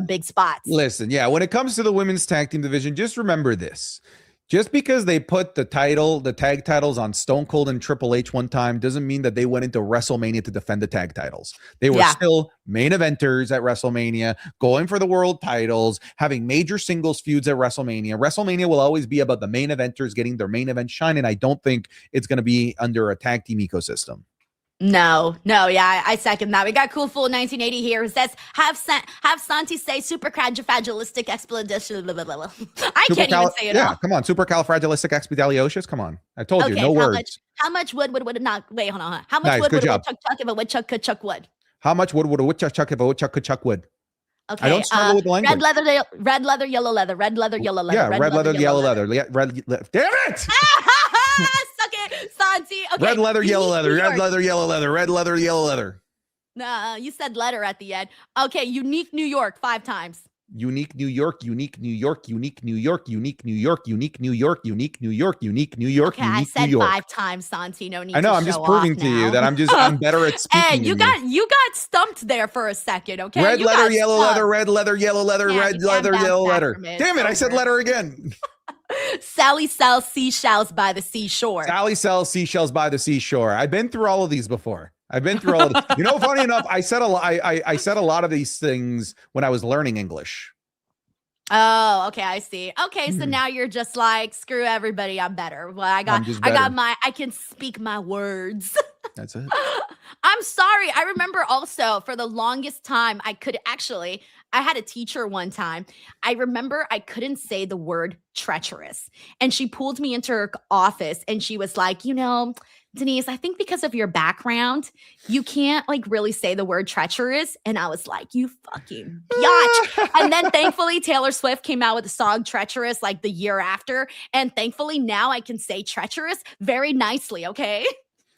big spots. Listen, when it comes to the women's tag team division, just remember this. Just because they put the tag titles on Stone Cold and Triple H one time doesn't mean that they went into WrestleMania to defend the tag titles. They were still main eventers at WrestleMania, going for the world titles, having major singles feuds at WrestleMania. WrestleMania will always be about the main eventers getting their main event shine, and I don't think it's going to be under a tag team ecosystem. No, I second that. We got Cool Fool 1980 here who says, have Santi say supercalifragilistic expedition. I can't even say it all. Come on, supercalifragilisticexpialidocious. Come on, I told you, no words. How much wood would not? Wait, hold on. How much wood would a woodchuck chuck if a woodchuck could chuck wood? How much wood would a woodchuck chuck if a woodchuck could chuck wood? Okay, I don't struggle with the language. Red leather, yellow leather, red leather, yellow leather. Yeah, red leather, yellow leather. Damn it! Suck it, Santi. Okay. Red leather, yellow leather, red leather, yellow leather, red leather, yellow leather. Nah, you said letter at the end. Okay, unique New York 5 times. Unique New York, unique New York, unique New York, unique New York, unique New York, unique New York, unique New York, okay, unique I said New York. 5 times, Santi. No need. I know. I'm just proving to you that I'm better at speaking. Hey, you got stumped there for a second. Okay. Red leather, yellow leather, red leather, yellow leather, red leather, yellow leather. Damn it! I said letter again. Sally sells seashells by the seashore. Sally sells seashells by the seashore. I've been through all of these before. Funny enough, I said a lot of these things when I was learning English. Oh, okay, I see. Okay, so now you're just like, screw everybody, I'm better. Well, I can speak my words. That's it. I'm sorry. I remember also for the longest time I had a teacher one time. I remember I couldn't say the word treacherous. And she pulled me into her office and she was like, Denise, I think because of your background, you can't like really say the word treacherous. And I was like, you fucking biatch. And then thankfully, Taylor Swift came out with the song Treacherous like the year after. And thankfully, now I can say treacherous very nicely. Okay.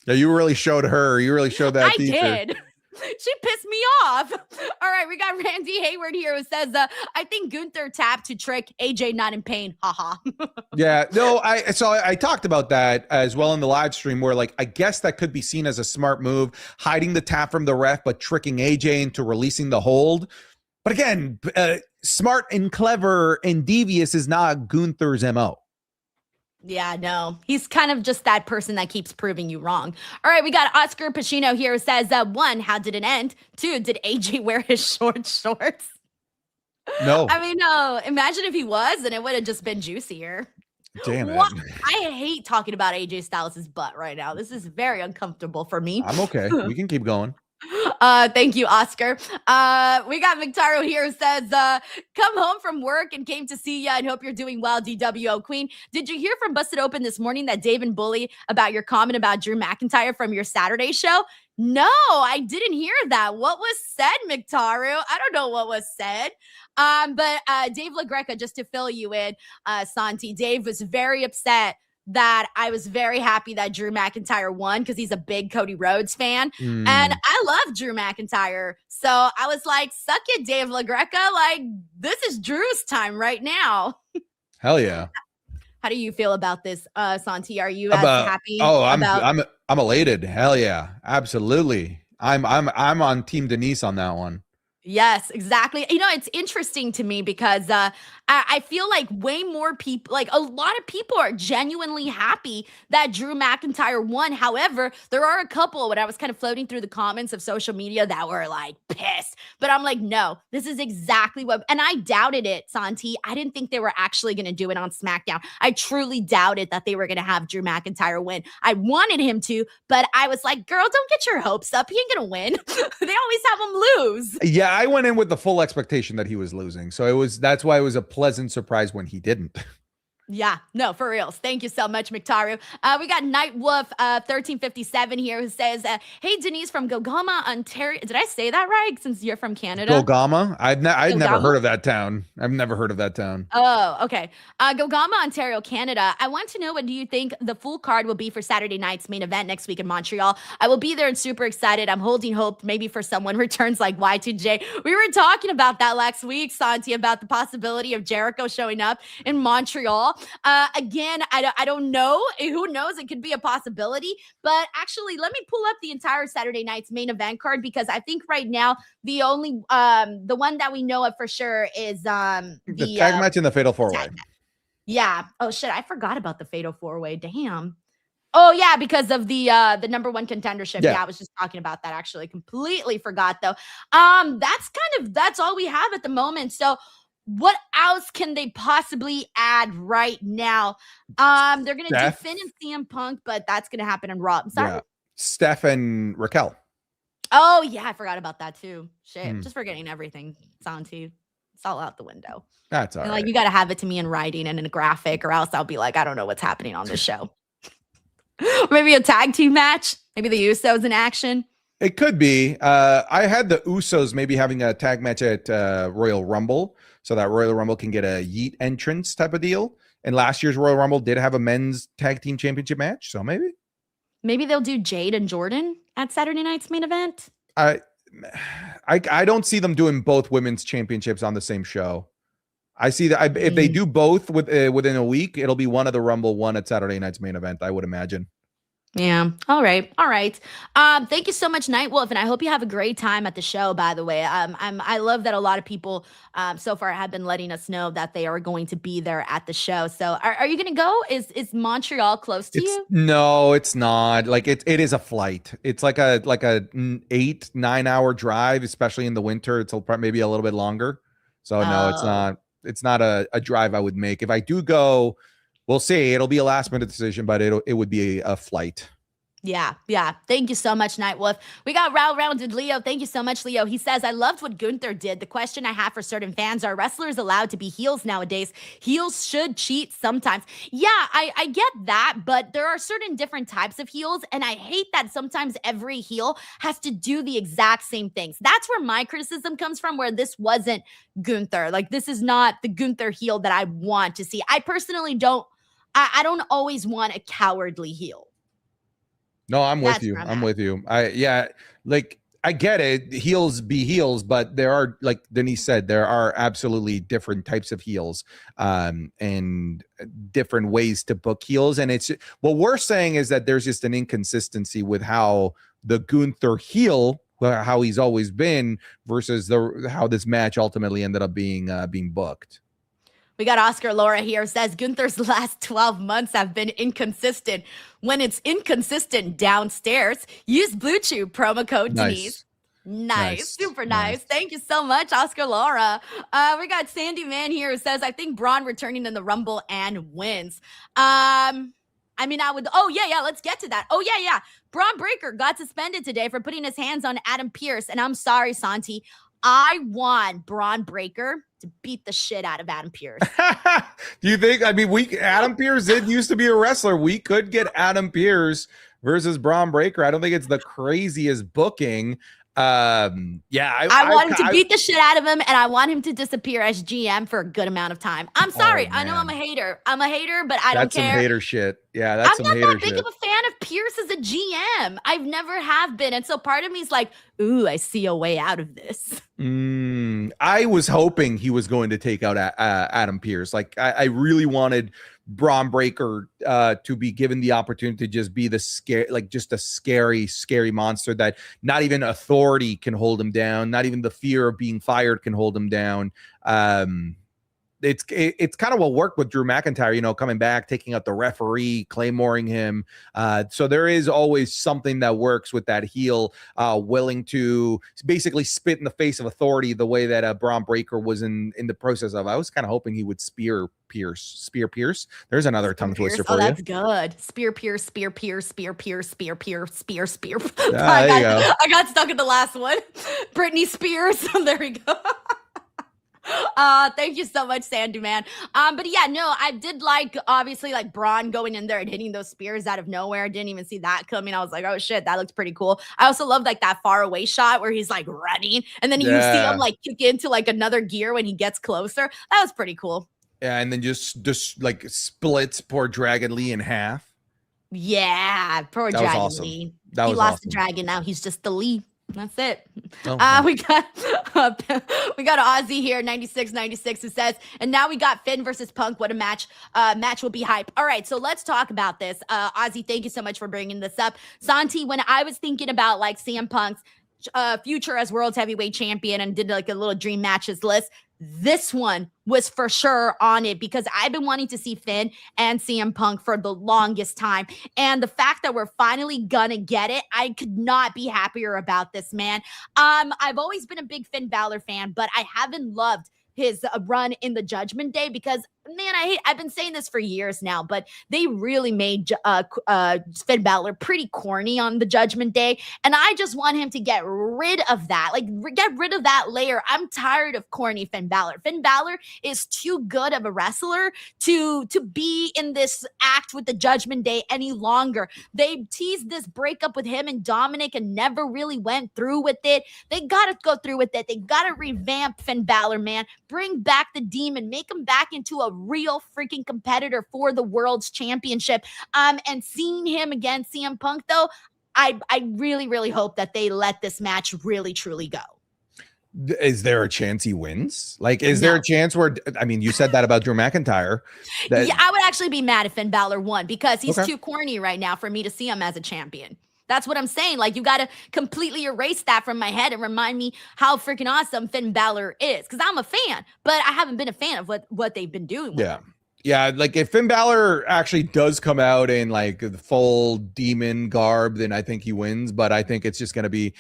Yeah, you really showed her. You really showed that I teacher. did. She pissed me off. All right, we got Randy Hayward here who says, I think Gunther tapped to trick AJ not in pain. Haha. Yeah, no, I talked about that as well in the live stream where like I guess that could be seen as a smart move, hiding the tap from the ref, but tricking AJ into releasing the hold. But again, smart and clever and devious is not Gunther's MO. Yeah, no, he's kind of just that person that keeps proving you wrong. All right, we got Oscar Pacino here who says, 1, how did it end? 2, did AJ wear his short shorts? No. I mean, no, imagine if he was, and it would have just been juicier. Damn it. What? I hate talking about AJ Styles' butt right now. This is very uncomfortable for me. I'm okay. We can keep going. Thank you, Oscar. We got Victario here who says, come home from work and came to see ya and hope you're doing well, DWO Queen. Did you hear from Busted Open this morning that Dave and Bully about your comment about Drew McIntyre from your Saturday show? No, I didn't hear that. What was said, Victario? I don't know what was said. But Dave LaGreca, just to fill you in, Santi, Dave was very upset that I was very happy that Drew McIntyre won because he's a big Cody Rhodes fan. And I love Drew McIntyre. So I was like, suck it, Dave LaGreca. Like, this is Drew's time right now. Hell yeah. How do you feel about this, Santi? Are you as happy? Oh, I'm elated. Hell yeah. Absolutely. I'm on Team Denise on that one. Yes, exactly. You know, it's interesting to me because I feel like way more people, like a lot of people are genuinely happy that Drew McIntyre won. However, there are a couple when I was kind of floating through the comments of social media that were like pissed. But I'm like, no, this is exactly what, and I doubted it, Santi. I didn't think they were actually going to do it on SmackDown. I truly doubted that they were going to have Drew McIntyre win. I wanted him to, but I was like, girl, don't get your hopes up. He ain't going to win. They always have him lose. Yeah, I went in with the full expectation that he was losing. So that's why it was a pleasant surprise when he didn't. Yeah, no, for reals. Thank you so much, McTaru. We got Nightwolf 1357 here who says, hey, Denise from Gogama, Ontario. Did I say that right? Since you're from Canada. Gogama? I'd never heard of that town. I've never heard of that town. Oh, okay. Gogama, Ontario, Canada. I want to know, what do you think the full card will be for Saturday night's main event next week in Montreal? I will be there and super excited. I'm holding hope maybe for someone returns like Y2J. We were talking about that last week, Santi, about the possibility of Jericho showing up in Montreal. Again, I don't know. Who knows? It could be a possibility. But actually, let me pull up the entire Saturday night's main event card because I think right now the only the one that we know of for sure is the tag match in the Fatal 4-Way. Yeah. Oh shit, I forgot about the Fatal 4-Way. Damn. Oh yeah, because of the number one contendership. Yeah, I was just talking about that. Actually, completely forgot though. That's all we have at the moment. So what else can they possibly add right now? They're gonna do Finn and CM Punk, but that's gonna happen in Raw. I'm sorry. Yeah. Steph and Raquel. Oh yeah, I forgot about that too. Shit, just forgetting everything. Santi, it's all out the window. That's all right. Like you got to have it to me in writing and in a graphic, or else I'll be like, I don't know what's happening on this show. Maybe a tag team match. Maybe the Usos in action. It could be. I had the Usos maybe having a tag match at Royal Rumble, so that Royal Rumble can get a Yeet entrance type of deal. And last year's Royal Rumble did have a men's tag team championship match, so maybe they'll do Jade and Jordan at Saturday night's main event. I don't see them doing both women's championships on the same show. I see that if they do both within a week, it'll be one at the Rumble, one at Saturday night's main event, I would imagine. Yeah. All right. Thank you so much, Nightwolf, and I hope you have a great time at the show. By the way, I love that a lot of people so far have been letting us know that they are going to be there at the show. So, are you going to go? Is Montreal close to you? No, it's not. Like it is a flight. It's like a 8-9 hour drive, especially in the winter. It's maybe a little bit longer. So no, it's not. It's not a drive I would make. If I do go, we'll see. It'll be a last minute decision, but it would be a flight. Yeah. Thank you so much, Nightwolf. We got Rounded Leo. Thank you so much, Leo. He says, I loved what Gunther did. The question I have for certain fans, are wrestlers allowed to be heels nowadays? Heels should cheat sometimes. Yeah, I get that, but there are certain different types of heels, and I hate that sometimes every heel has to do the exact same things. That's where my criticism comes from, where this wasn't Gunther. Like, this is not the Gunther heel that I want to see. I personally don't always want a cowardly heel. No, I'm with you. I'm with you. I get it. Heels be heels, but there are, like Denise said, there are absolutely different types of heels, and different ways to book heels. And it's what we're saying is that there's just an inconsistency with how the Gunther heel, how he's always been, versus how this match ultimately ended up being booked. We got Oscar Laura here, says Gunther's last 12 months have been inconsistent. When it's inconsistent downstairs, use Blue Chew promo code Denise. Nice. Super nice. Thank you so much, Oscar Laura. We got Sandy Man here who says, I think Braun returning in the Rumble and wins. Let's get to that. Braun Breaker got suspended today for putting his hands on Adam Pearce. And I'm sorry, Santi. I want Braun Breaker to beat the shit out of Adam Pearce. Do you think, Adam Pearce used to be a wrestler. We could get Adam Pearce versus Braun Breaker. I don't think it's the craziest booking. I want him to beat the shit out of him, and I want him to disappear as GM for a good amount of time. I'm sorry. I know I'm a hater. I'm a hater, but I don't care. That's some hater shit. Yeah, that's some hater shit. I'm not that big of a fan of Pierce as a GM. I've never have been. And so part of me is like, ooh, I see a way out of this. I was hoping he was going to take out Adam Pearce. Like, I really wanted Braun Breaker to be given the opportunity to just be just a scary monster that not even authority can hold him down. Not even the fear of being fired can hold him down. It's kind of what worked with Drew McIntyre, coming back, taking out the referee, claymoring him. So there is always something that works with that heel, willing to basically spit in the face of authority the way that Braun Breaker was in the process of. I was kind of hoping he would spear Pierce. There's another tongue twister for you. That's good. Spear Pierce. I got stuck in the last one. Britney Spears. There we go. Thank you so much, Sandy Man. I did obviously Braun going in there and hitting those spears out of nowhere. I didn't even see that coming. I was like, oh shit, that looks pretty cool. I also love that far away shot where he's running and then you see him kick into another gear when he gets closer. That was pretty cool. Yeah, and then just splits poor Dragon Lee in half. Yeah, poor Dragon awesome. Lee. He lost the dragon. Now he's just the Lee. That's it. Oh, we got Ozzy here, 9696, who says, and now we got Finn versus Punk. What a match. Match will be hype. All right, so let's talk about this. Ozzy, thank you so much for bringing this up. Santi, when I was thinking about CM Punk's future as World Heavyweight Champion and did a little dream matches list, this one was for sure on it because I've been wanting to see Finn and CM Punk for the longest time. And the fact that we're finally gonna get it, I could not be happier about this, man. I've always been a big Finn Balor fan, but I haven't loved his run in the Judgment Day because, man, I've been saying this for years now, but they really made Finn Balor pretty corny on the Judgment Day, and I just want him to get rid of that, get rid of that layer. I'm tired of corny Finn Balor. Finn Balor is too good of a wrestler to be in this act with the Judgment Day any longer. They teased this breakup with him and Dominic and never really went through with it. They gotta go through with it. They gotta revamp Finn Balor, man. Bring back the Demon, make him back into a real freaking competitor for the World's Championship. And seeing him against CM Punk, though, I really, really hope that they let this match really, truly go. Is there a chance he wins? Is there a chance where, you said that about Drew McIntyre. Yeah, I would actually be mad if Finn Balor won because he's too corny right now for me to see him as a champion. That's what I'm saying. You got to completely erase that from my head and remind me how freaking awesome Finn Balor is. Because I'm a fan, but I haven't been a fan of what they've been doing with him. Yeah, like if Finn Balor actually does come out in like the full demon garb, then I think he wins. But I think it's just going to be,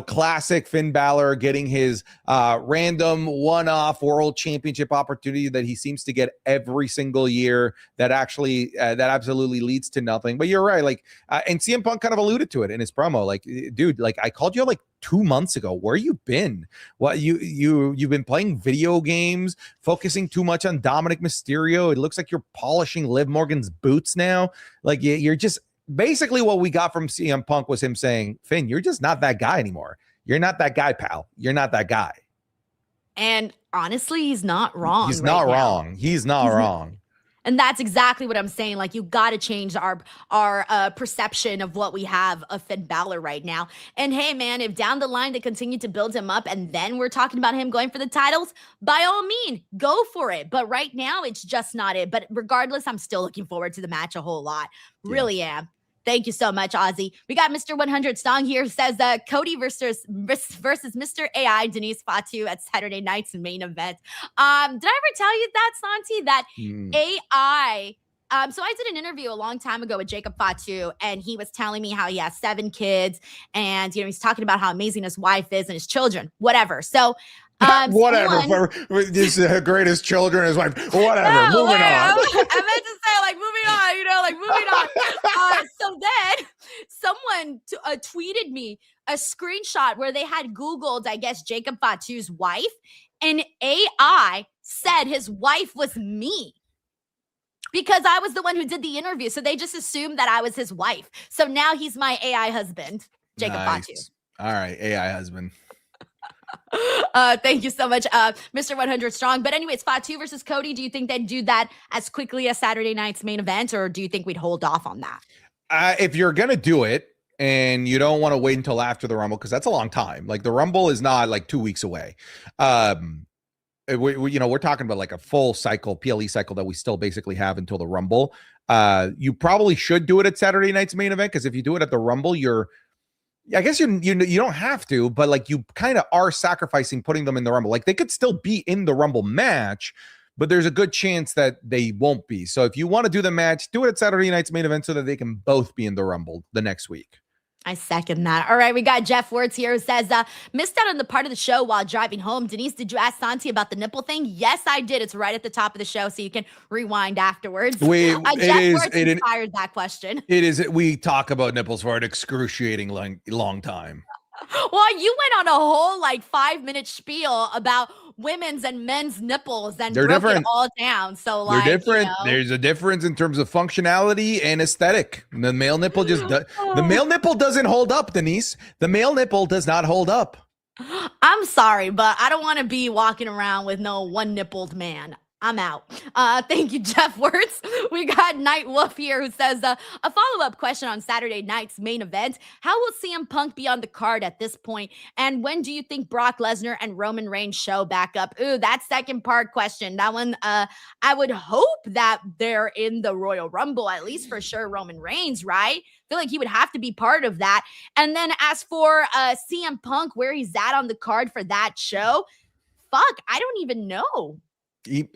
classic Finn Balor getting his random one-off world championship opportunity that he seems to get every single year. That actually, that absolutely leads to nothing. But you're right, like, and CM Punk kind of alluded to it in his promo. Like, dude, like I called you like 2 months ago. Where you been? What you've been playing video games, focusing too much on Dominic Mysterio. It looks like you're polishing Liv Morgan's boots now. Like you're just basically what we got from CM Punk was him saying, Finn, you're just not that guy anymore. You're not that guy, pal. You're not that guy. And honestly, he's not wrong. He's not wrong. He's not wrong. And that's exactly what I'm saying. Like, you got to change our perception of what we have of Finn Balor right now. And hey, man, if down the line they continue to build him up and then we're talking about him going for the titles, by all means, go for it. But right now, it's just not it. But regardless, I'm still looking forward to the match a whole lot. Really am. Thank you so much, Ozzy. We got Mr. 100 Strong here, says Cody versus Mr. AI, Denise Fatu at Saturday night's main event. Did I ever tell you that, Santi, that AI... so I did an interview a long time ago with Jacob Fatu, and he was telling me how he has 7 kids, and he's talking about how amazing his wife is and his children, whatever. So whatever. His greatest children, his wife. Whatever. Moving on. I meant to say, like, moving on. Like, moving on. So then someone tweeted me a screenshot where they had Googled, I guess, Jacob Fatu's wife, and AI said his wife was me. Because I was the one who did the interview. So they just assumed that I was his wife. So now he's my AI husband, Jacob Fatu. All right, AI husband. Thank you so much, Mr. 100 Strong. But anyways, Fatu versus Cody, do you think they'd do that as quickly as Saturday night's main event, or do you think we'd hold off on that? If you're going to do it and you don't want to wait until after the Rumble, because that's a long time. Like the Rumble is not like 2 weeks away. We're talking about like a full cycle, PLE cycle that we still basically have until the Rumble. You probably should do it at Saturday night's main event, because if you do it at the Rumble, I guess you don't have to, but like you kind of are sacrificing putting them in the Rumble. Like they could still be in the Rumble match, but there's a good chance that they won't be. So if you want to do the match, do it at Saturday night's main event so that they can both be in the Rumble the next week. I second that. All right, we got Jeff Words here who says, missed out on the part of the show while driving home. Denise, did you ask Santi about the nipple thing? Yes, I did. It's right at the top of the show, so you can rewind afterwards. Jeff Words inspired that question. It is. We talk about nipples for an excruciating long time. Well, you went on a whole 5-minute spiel about women's and men's nipples and they're broke different. It all down. So they're different. There's a difference in terms of functionality and aesthetic. The male nipple the male nipple doesn't hold up, Denise. The male nipple does not hold up. I'm sorry, but I don't want to be walking around with no one-nippled man. I'm out. Thank you, Jeff Words. We got Night Wolf here who says, a follow-up question on Saturday night's main event. How will CM Punk be on the card at this point? And when do you think Brock Lesnar and Roman Reigns show back up? Ooh, that second part question. That one, I would hope that they're in the Royal Rumble, at least for sure Roman Reigns, right? I feel like he would have to be part of that. And then as for CM Punk, where he's at on the card for that show, fuck, I don't even know.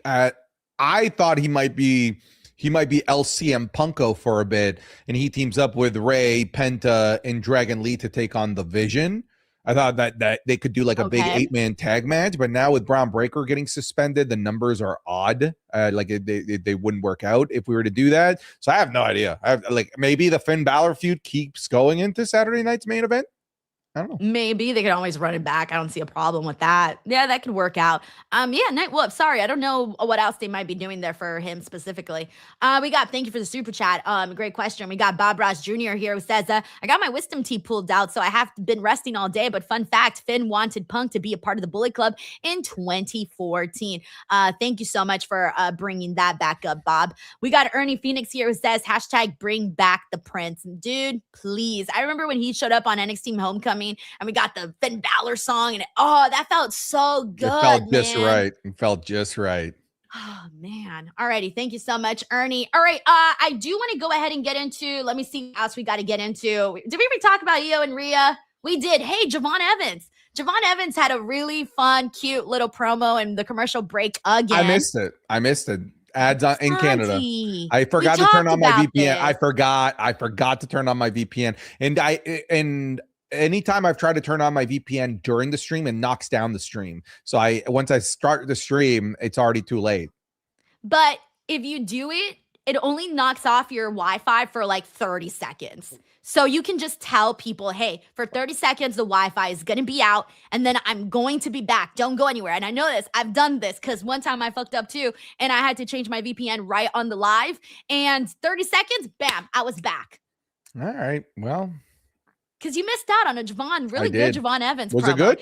I thought he might be LCM Punko for a bit, and he teams up with Ray, Penta, and Dragon Lee to take on the Vision. I thought that they could do like a big 8-man tag match, but now with Braun Breaker getting suspended, the numbers are odd. They wouldn't work out if we were to do that. So I have no idea. Maybe the Finn Balor feud keeps going into Saturday night's main event. I don't know. Maybe they can always run it back. I don't see a problem with that. Yeah, that could work out. Night Wolf. Sorry, I don't know what else they might be doing there for him specifically. Thank you for the super chat. Great question. We got Bob Ross Jr. here who says, I got my wisdom teeth pulled out, so I have been resting all day. But fun fact, Finn wanted Punk to be a part of the Bullet Club in 2014. Thank you so much for bringing that back up, Bob. We got Ernie Phoenix here who says, #bring back the Prince. Dude, please. I remember when he showed up on NXT Homecoming and we got the Finn Balor song and that felt so good. It felt just right. It felt just right. Oh man. Alrighty. Thank you so much, Ernie. All right. I do want to go ahead and get into, let me see what else we got to get into. Did we ever talk about Io and Rhea? We did. Hey, Javon Evans. Javon Evans had a really fun, cute little promo in the commercial break again. I missed it. Ads on in Canada. Santi, I forgot to turn talked on my about VPN. this. I forgot to turn on my VPN. And anytime I've tried to turn on my VPN during the stream, it knocks down the stream. So once I start the stream, it's already too late. But if you do it, it only knocks off your Wi-Fi for like 30 seconds. So you can just tell people, hey, for 30 seconds, the Wi-Fi is going to be out and then I'm going to be back. Don't go anywhere. And I know this. I've done this because one time I fucked up too and I had to change my VPN right on the live. And 30 seconds, bam, I was back. All right. Well. Because you missed out on a really good Javon Evans Was promo. it good?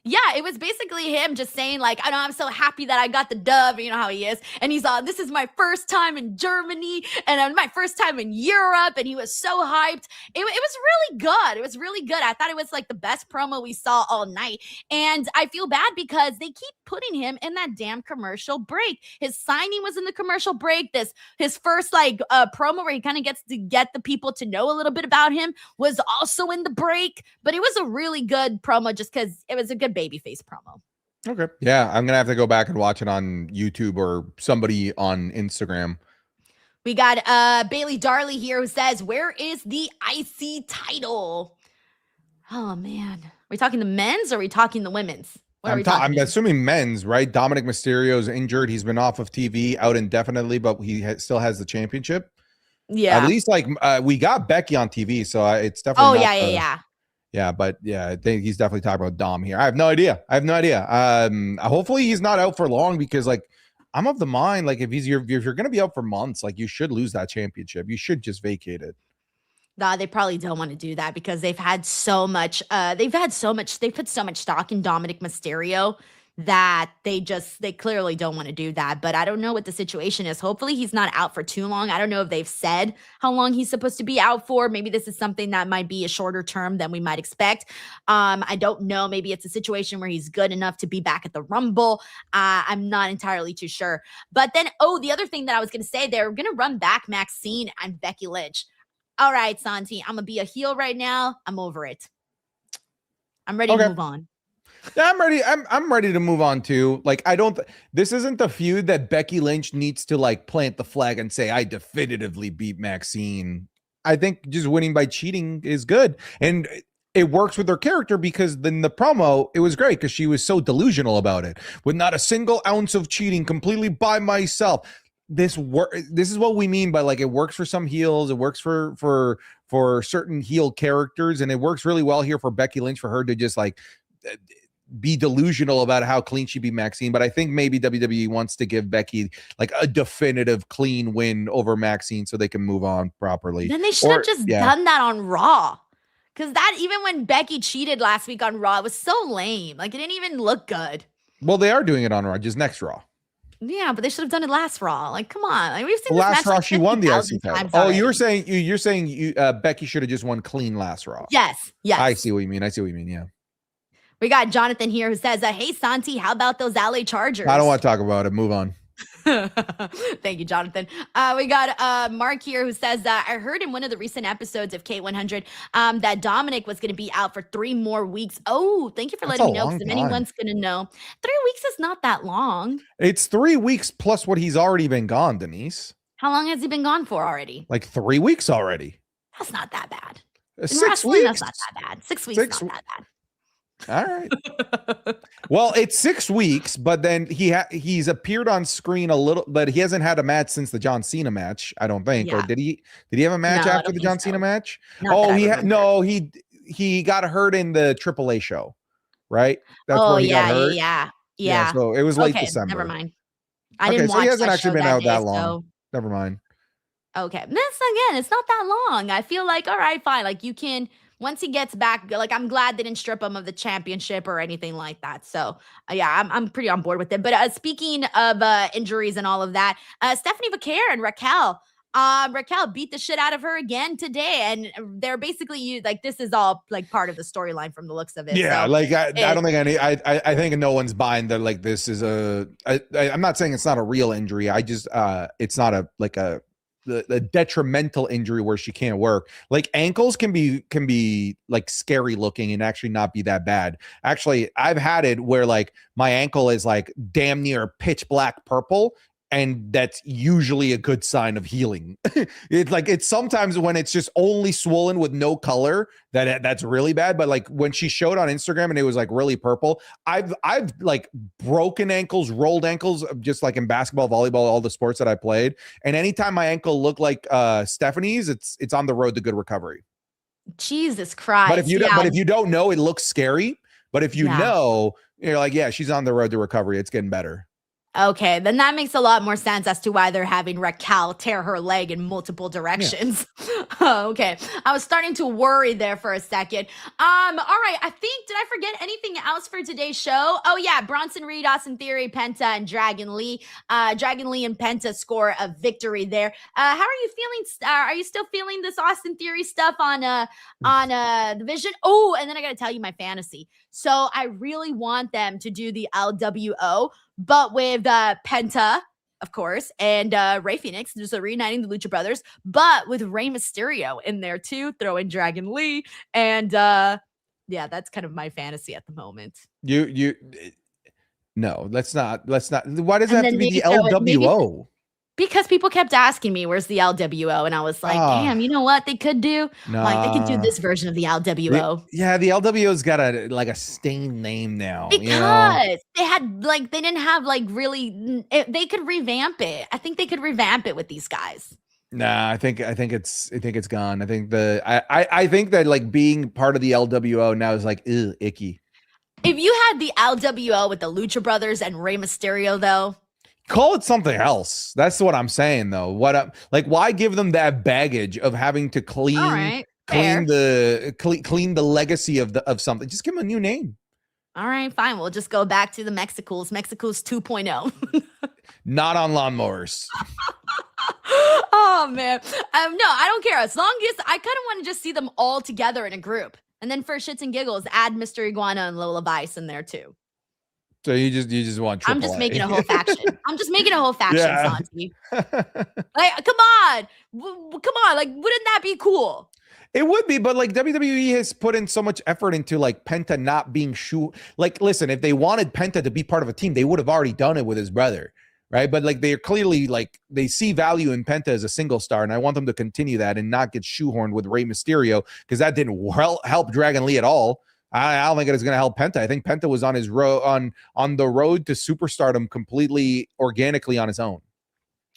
Yeah, it was basically him just saying like, I know I'm so happy that I got the dub, you know how he is. And he's this is my first time in Germany and my first time in Europe. And he was so hyped. It was really good. It was really good. I thought it was like the best promo we saw all night. And I feel bad because they keep putting him in that damn commercial break. His signing was in the commercial break. His first promo where he kind of gets to get the people to know a little bit about him was also in the break. But it was a really good promo just because it was a good babyface promo. Okay. Yeah, I'm gonna have to go back and watch it on YouTube or somebody on Instagram. We got Bailey Darley here who says, where is the IC title? Oh man. Are we talking the men's or are we talking the women's? I'm assuming men's, right? Dominic Mysterio's injured. He's been off of TV out indefinitely, but he still has the championship. Yeah. At least we got Becky on TV, so it's definitely. Oh yeah. Yeah, but yeah, I think he's definitely talking about Dom here. I have no idea. Hopefully he's not out for long because I'm of the mind if you're going to be out for months, you should lose that championship. You should just vacate it. Nah, they probably don't want to do that because they've put so much stock in Dominic Mysterio that they clearly don't want to do that. But I don't know what the situation is. Hopefully he's not out for too long. I don't know if they've said how long he's supposed to be out for. Maybe this is something that might be a shorter term than we might expect. I don't know. Maybe it's a situation where he's good enough to be back at the Rumble. I'm not entirely too sure. But then, the other thing that I was going to say, they're going to run back Maxine and Becky Lynch. All right, Santi, I'm going to be a heel right now. I'm over it. I'm ready to move on. Yeah, I'm ready. I'm ready to move on too. This isn't the feud that Becky Lynch needs to plant the flag and say, I definitively beat Maxine. I think just winning by cheating is good. And it works with her character because then the promo, it was great because she was so delusional about it. With not a single ounce of cheating, completely by myself. This is what we mean by it works for some heels. It works for certain heel characters. And it works really well here for Becky Lynch, for her to just be delusional about how clean she beat Maxine. But I think maybe WWE wants to give Becky a definitive clean win over Maxine so they can move on properly. Then they should have just done that on Raw. Because even when Becky cheated last week on Raw, it was so lame. It didn't even look good. Well, they are doing it on Raw, just next Raw. Yeah, but they should have done it last Raw. Come on. We've seen last this match Raw, she won the IC title. Oh, already. you're saying Becky should have just won clean last Raw. Yes. I see what you mean. Yeah. We got Jonathan here who says, hey, Santi, how about those LA Chargers? I don't want to talk about it. Move on. Thank you, Jonathan. We got Mark here who says, I heard in one of the recent episodes of K100 that Dominic was going to be out for 3 more weeks. Oh, thank you for letting me know because if anyone's going to know, 3 weeks is not that long. It's 3 weeks plus what he's already been gone, Denise. How long has he been gone for already? 3 weeks already. That's not that bad. 6 weeks? That's not that bad. 6 weeks not that bad. All right. Well, it's 6 weeks, but then he's appeared on screen a little, but he hasn't had a match since the John Cena match, I don't think. Yeah. Or did he have a match after the John Cena match? He got hurt in the AAA show, right? That's where he got hurt. Yeah. So it was late December. Never mind. I didn't watch. So he hasn't that actually show been that out day, that long. so. Never mind. Okay. It's not that long. I feel all right, fine. You can, once he gets back, I'm glad they didn't strip him of the championship or anything like that. So yeah, I'm pretty on board with it. But speaking of injuries and all of that, Stephanie Vaquer and Raquel beat the shit out of her again today. And they're basically this is all part of the storyline from the looks of it. Yeah. So I don't think I think no one's buying that. This is I'm not saying it's not a real injury. I just, it's not a detrimental injury where she can't work. Ankles can be scary looking and actually not be that bad. Actually, I've had it where my ankle is damn near pitch black purple And that's usually a good sign of healing. It's sometimes when it's just only swollen with no color that's really bad. But like when she showed on Instagram and it was like really purple, I've like broken ankles, rolled ankles, just like in basketball, volleyball, all the sports that I played. And anytime my ankle looked like Stephanie's, it's on the road to good recovery. Jesus Christ. But if you don't know, it looks scary. But if you know, you're like, yeah, she's on the road to recovery. It's getting better. Okay, then that makes a lot more sense as to why they're having Raquel tear her leg in multiple directions. Yeah. Okay, I was starting to worry there for a second. All right, I think, did I forget anything else for today's show? Oh yeah, Bronson Reed, Austin Theory, Penta, and Dragon Lee. Dragon Lee and Penta score a victory there. How are you feeling? Are you still feeling this Austin Theory stuff on the Vision? Oh, and then I got to tell you my fantasy. So I really want them to do the LWO, but with Penta, of course, and Rey Fenix, just reuniting the Lucha Brothers, but with Rey Mysterio in there too, throw in Dragon Lee, and yeah, that's kind of my fantasy at the moment. No, let's not. Why does it have to be the LWO? Because people kept asking me, where's the LWO? And I was like, damn, you know what they could do? Like, they could do this version of the LWO. The LWO's got a stained name now. Because they didn't have really, they could revamp it. I think they could revamp it with these guys. Nah, I think it's gone. I think I think that like being part of the LWO now is like, ew, icky. If you had the LWO with the Lucha Brothers and Rey Mysterio, though, call it something else. That's what I'm saying, though. Why give them that baggage of having to clean the legacy of something? Just give them a new name. All right, fine. We'll just go back to the Mexicals 2.0. Not on lawnmowers. Oh man, no, I don't care. As long as I kind of want to just see them all together in a group, and then for shits and giggles, add Mr. Iguana and Lola Vice in there too. So you just want AAA. I'm just making a whole faction. Yeah. Santi. Like, come on. Like, wouldn't that be cool? It would be, but like WWE has put in so much effort into like Penta not being like, listen, if they wanted Penta to be part of a team, they would have already done it with his brother, right? But like they're clearly like they see value in Penta as a single star, and I want them to continue that and not get shoehorned with Rey Mysterio because that didn't help Dragon Lee at all. I don't think it was going to help Penta. I think Penta was on his on the road to superstardom completely organically on his own.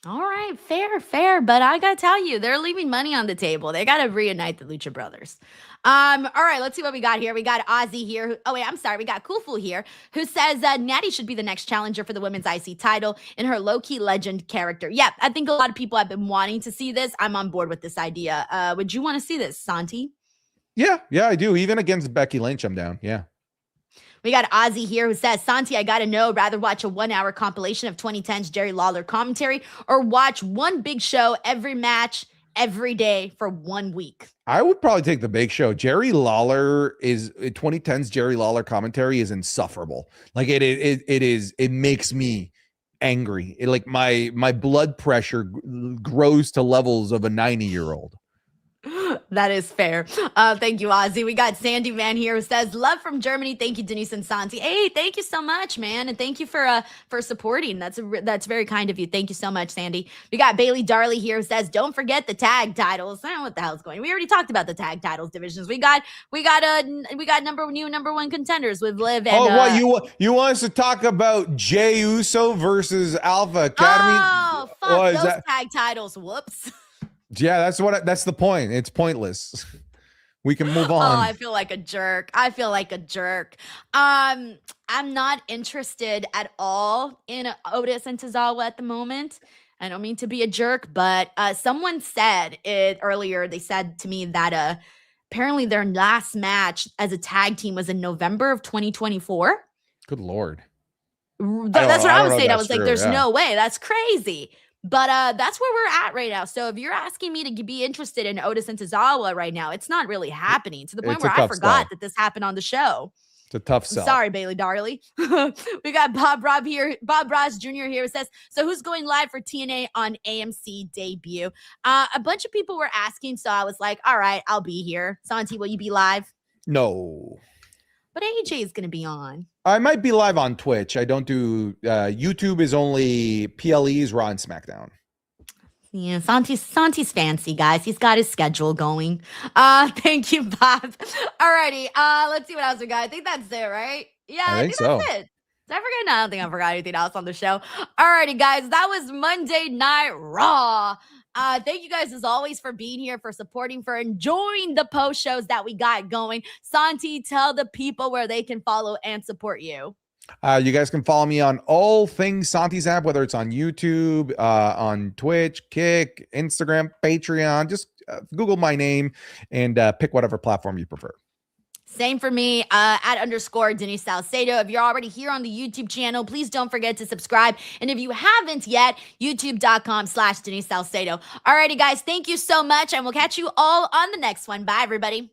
All right, fair. But I got to tell you, they're leaving money on the table. They got to reunite the Lucha Brothers. All right, let's see what we got here. We got Ozzy here. We got Kufu here, who says Natty should be the next challenger for the women's IC title in her low-key legend character. Yeah, I think a lot of people have been wanting to see this. I'm on board with this idea. Would you want to see this, Santi? Yeah, I do. Even against Becky Lynch, I'm down. Yeah. We got Ozzy here who says, Santi, I got to know, rather watch a 1-hour compilation of 2010's Jerry Lawler commentary or watch one big show every match every day for 1 week? I would probably take the big show. Jerry Lawler is 2010's Jerry Lawler commentary is insufferable. Like it makes me angry. Like my blood pressure grows to levels of a 90-year-old. That is fair. Thank you, Ozzy. We got Sandy Man here who says, love from Germany. Thank you, Denise and Santi. Hey, thank you so much, man. And thank you for supporting. That's very kind of you. Thank you so much, Sandy. We got Bailey Darley here who says, don't forget the tag titles. I don't know what the hell's going on. We already talked about the tag titles divisions. We got number one contenders with Liv and you want us to talk about Jey Uso versus Alpha Academy? Oh, fuck those tag titles. Whoops. Yeah, that's the point. It's pointless. We can move on. Oh, I feel like a jerk. I'm not interested at all in Otis and Tozawa at the moment. I don't mean to be a jerk, but someone said it earlier. They said to me that apparently their last match as a tag team was in November of 2024. Good Lord. That's what I was saying. I was like, there's no way. That's crazy. But that's where we're at right now. So if you're asking me to be interested in Otis and Tozawa right now, it's not really happening to the point where I forgot that this happened on the show. It's a tough sell. Sorry, Bailey Darley. We got Bob Ross Jr. here says, so who's going live for TNA on AMC debut? A bunch of people were asking, so I was like, all right, I'll be here. Santi, will you be live? No. but AJ is going to be on. I might be live on Twitch. I don't do YouTube. Is only PLEs, Raw and SmackDown. Yeah, Santi's fancy, guys. He's got his schedule going. Thank you, Bob. Alrighty, let's see what else we got. I think that's it, right? Yeah, I think so. that's it. Did I forget? No, I don't think I forgot anything else on the show. Alrighty, guys, that was Monday Night Raw. Thank you guys as always for being here, for supporting, for enjoying the post shows that we got going. Santi, tell the people where they can follow and support you. You guys can follow me on all things Santi's app, whether it's on YouTube, on Twitch, Kick, Instagram, Patreon. Just Google my name and pick whatever platform you prefer. Same for me, @ Denise Salcedo. If you're already here on the YouTube channel, please don't forget to subscribe. And if you haven't yet, youtube.com/Denise Salcedo. Alrighty, guys, thank you so much, and we'll catch you all on the next one. Bye, everybody.